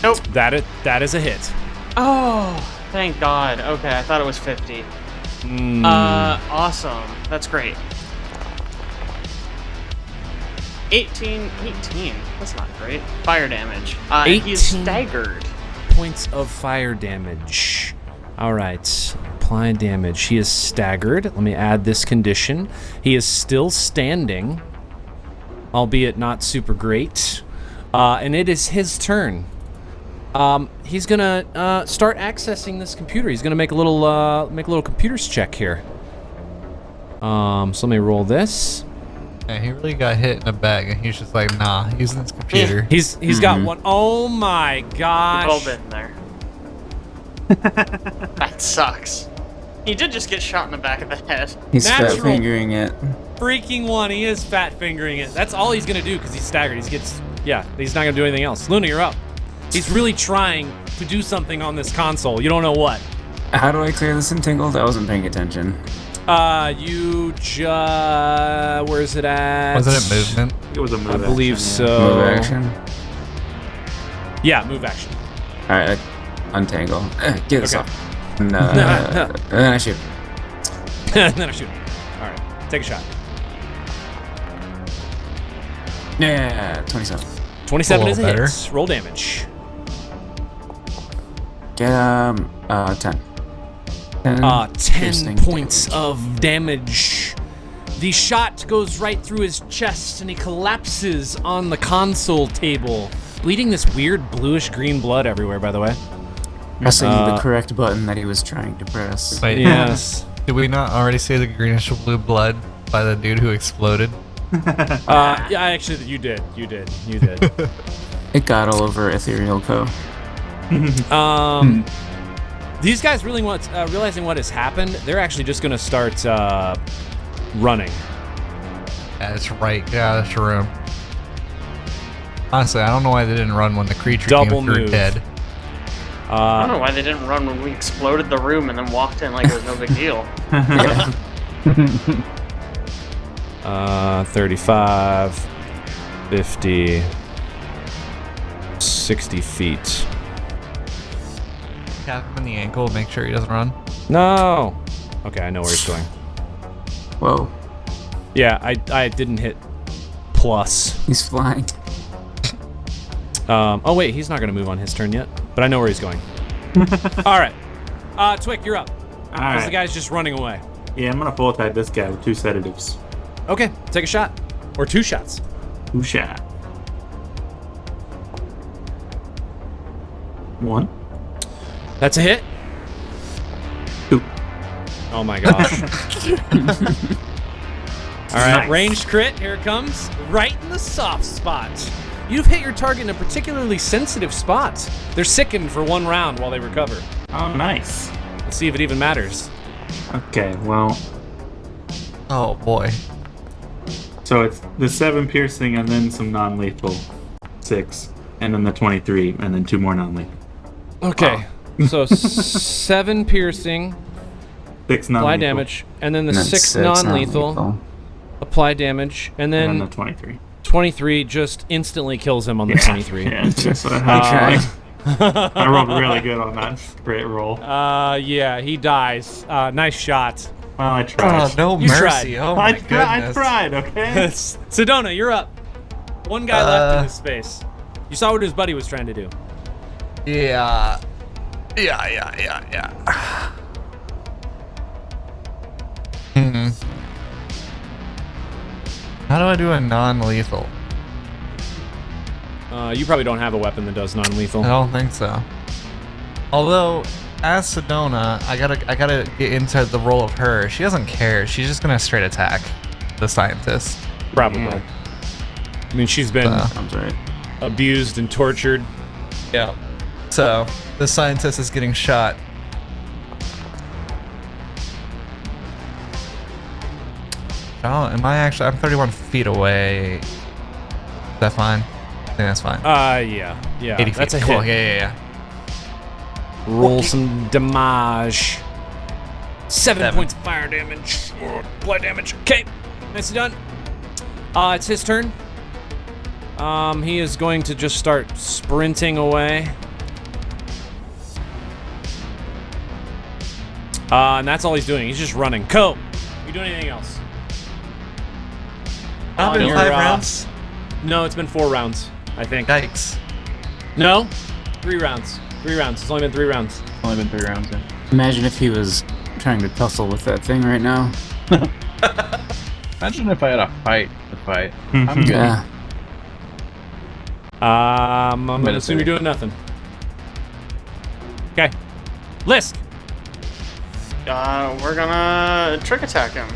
Nope. That is a hit. Oh, thank God. Okay, I thought it was 50. Awesome. That's great. 18. That's not great. Fire damage. He's 18. staggered. Points of fire damage. All right. Apply damage. He is staggered. Let me add this condition. He is still standing, albeit not super great. And it is his turn. He's gonna start accessing this computer. He's gonna make a little computers check here. So let me roll this. Yeah, he really got hit in the bag, and he's just like, nah, using this computer. He's got one. Oh my We've all gosh. been there. That sucks. He did just get shot in the back of the head. He's fat Natural. fingering it. Freaking one. He is fat fingering it. That's all he's gonna do because he's staggered. He's not gonna do anything else. Luna, you're up. He's really trying to do something on this console. You don't know what. How do I clear this entangled? I wasn't paying attention. Where's it at? Wasn't it movement? It was a move. I believe action, so. Move action. Yeah, move action. All right, untangle. Get this Okay. off. And then I shoot. And then I shoot him. All right, take a shot. Yeah, 27. 27 is a better. hit. Roll damage. Get 10. 10 10 points of damage. The shot goes right through his chest and he collapses on the console table, bleeding this weird bluish green blood everywhere, by the way. Pressing the correct button that he was trying to press. Wait, Yes. did we not already see the greenish blue blood by the dude who exploded? Yeah, actually, you did. It got all over Ethereal Co. These guys really realizing what has happened. They're actually just gonna start running. Yeah, that's right. Get out of this room. Honestly, I don't know why they didn't run when the creature Double came through move. dead. I don't know why they didn't run when we exploded the room and then walked in like it was no big deal. 35, 50, 60 feet. Tap him in the ankle, make sure he doesn't run. No. Okay, I know where he's going. Whoa, Yeah, I didn't hit plus. he's flying. Oh wait, he's not gonna move on his turn yet, but I know where he's going. All right, Twick, you're up. All Because right. the guy's just running away. Yeah, I'm gonna full attack this guy with 2 sedatives. Okay, take a shot, or 2 shots. 2 shot. 1. That's a hit. 2. Oh my gosh. All right, Nice. ranged crit. Here it comes, right in the soft spot. You've hit your target in a particularly sensitive spot. They're sickened for 1 round while they recover. Oh, nice. Let's see if it even matters. Okay, well, Oh boy. so it's the 7 piercing and then some non-lethal 6, and then the 23, and then 2 more non-lethal. Okay, so 7 piercing, 6 non-lethal. apply damage, and then the And then 6 six non-lethal, apply damage, and And then then the 23. 23 just instantly kills him on the 23. Yeah, it's just what I tried. I rolled really good on that crit roll. Yeah, he dies. Nice shot. Well, I tried. Oh, no You mercy. tried. Oh my I goodness. tried, okay? Sedona, you're up. 1 guy left in this space. You saw what his buddy was trying to do. Yeah. How do I do a non-lethal? You probably don't have a weapon that does non-lethal. I don't think so. Although, as Sedona, I gotta get into the role of her. She doesn't care. She's just gonna straight attack the scientist. Probably. I mean, she's been Sounds right. abused and tortured. Yeah. So the scientist is getting shot. Oh, am I actually? I'm 31 feet away. Is that fine? I think that's fine. Yeah. 80 feet. That's a cool. hit. Yeah. Roll some damage. 7 7. points of fire damage. Blood damage. Okay. Nicely done. It's his turn. He is going to just start sprinting away. And that's all he's doing. He's just running. Ko, you doing anything else? Not been You're, 5 rounds. No, it's been 4 rounds, I think. Yikes. No? 3 rounds. 3 rounds. It's only been 3 rounds. Only been 3 rounds in. Imagine if he was trying to tussle with that thing right now. Imagine if I had a fight to fight. I'm good. Yeah. I'm gonna assume you're doing nothing. Okay. Lisk. We're gonna trick attack him.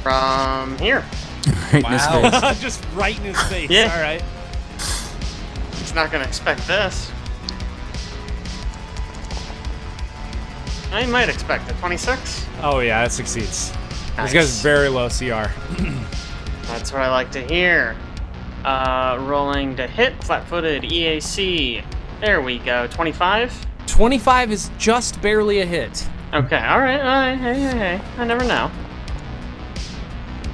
From here. Right in his face. Just right in his face. Yeah. All right. He's not gonna expect this. I might expect a 26. Oh yeah, that succeeds. Nice. This guy's very low CR. That's what I like to hear. Rolling to hit, flat-footed, EAC. There we go. 25. 25 is just barely a hit. Okay. All right. Hey. I never know.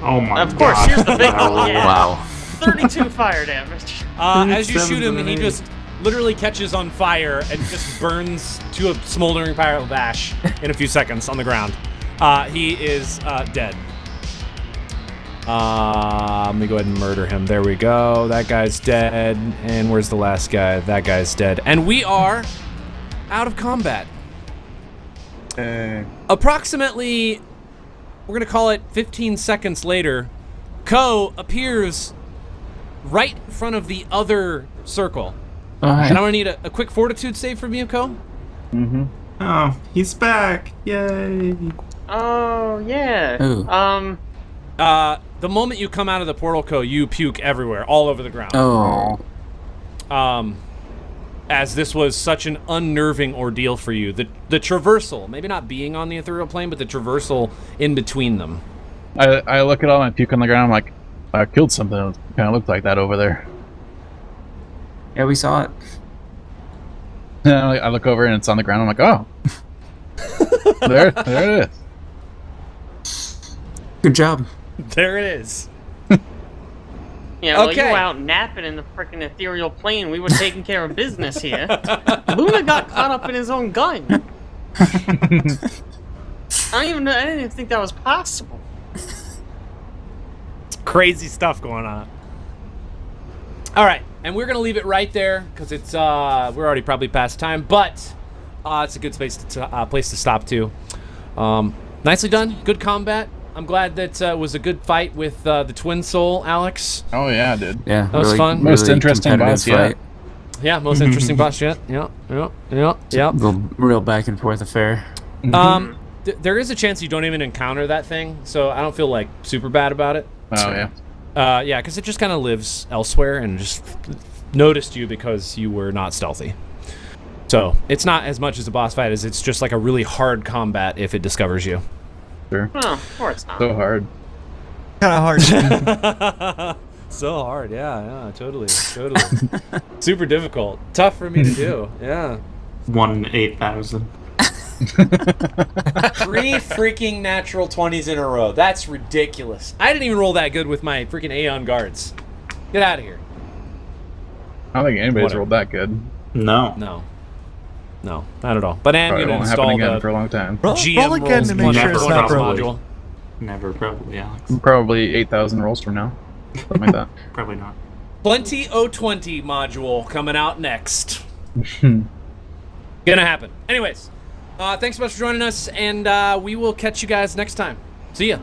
Oh my god. Of course. Here's the big one. Yeah. Wow. 32 fire damage. As you 7 shoot him, he grenades. just literally catches on fire and just burns to a smoldering pile of ash in a few seconds on the ground. He is dead. Let me go ahead and murder him. There we go. That guy's dead. And where's the last guy? That guy's dead. And we are out of combat. Approximately, we're going to call it 15 seconds later, Ko appears right in front of the other circle. Oh, hi. And I'm gonna need a quick fortitude save from you, Ko. Mm-hmm. Oh, he's back! Yay! Oh yeah. Ooh. The moment you come out of the portal, Ko, you puke everywhere, all over the ground. Oh. As this was such an unnerving ordeal for you. The traversal, maybe not being on the ethereal plane, but the traversal in between them. I look at all my puke on the ground. I'm like, I killed something that kind of looked like that over there. Yeah, we saw it. And I look over and it's on the ground. I'm like, oh, there it is. Good job. There it is. Yeah, well, Okay. you were out napping in the frickin' ethereal plane. We were taking care of business here. Luna got caught up in his own gun. I didn't even think that was possible. Crazy stuff going on. All right, and we're gonna leave it right there because it's we're already probably past time, but it's a good place to stop too. Nicely done, good combat. I'm glad that it was a good fight with the Twinsoul, Alex. Oh yeah, dude. Yeah, That was fun. Most interesting competitive boss yet. fight. Yeah, most interesting boss yet. Yeah. Real back and forth affair. There is a chance you don't even encounter that thing, so I don't feel like super bad about it. Oh yeah. Yeah, because it just kind of lives elsewhere and just noticed you because you were not stealthy. So it's not as much as a boss fight as it's just like a really hard combat if it discovers you. Sure. Oh, or it's not. So hard. Kind of hard. So hard, yeah, totally. Super difficult. Tough for me to do, yeah. 1 in 8,000. 3 freaking natural 20s in a row. That's ridiculous. I didn't even roll that good with my freaking Aeon guards. Get out of here. I don't think anybody's Whatever. rolled that good. No. No, not at all. But I'm Probably going to won't happen install again the for a long time. GM Roll again rolls to make plus sure it's bonus not probably. module. Never, probably, Alex. Probably 8,000 rolls from now. Something like that. Probably not. Plenty O20 module coming out next. Gonna happen. Anyways, thanks so much for joining us, and we will catch you guys next time. See ya.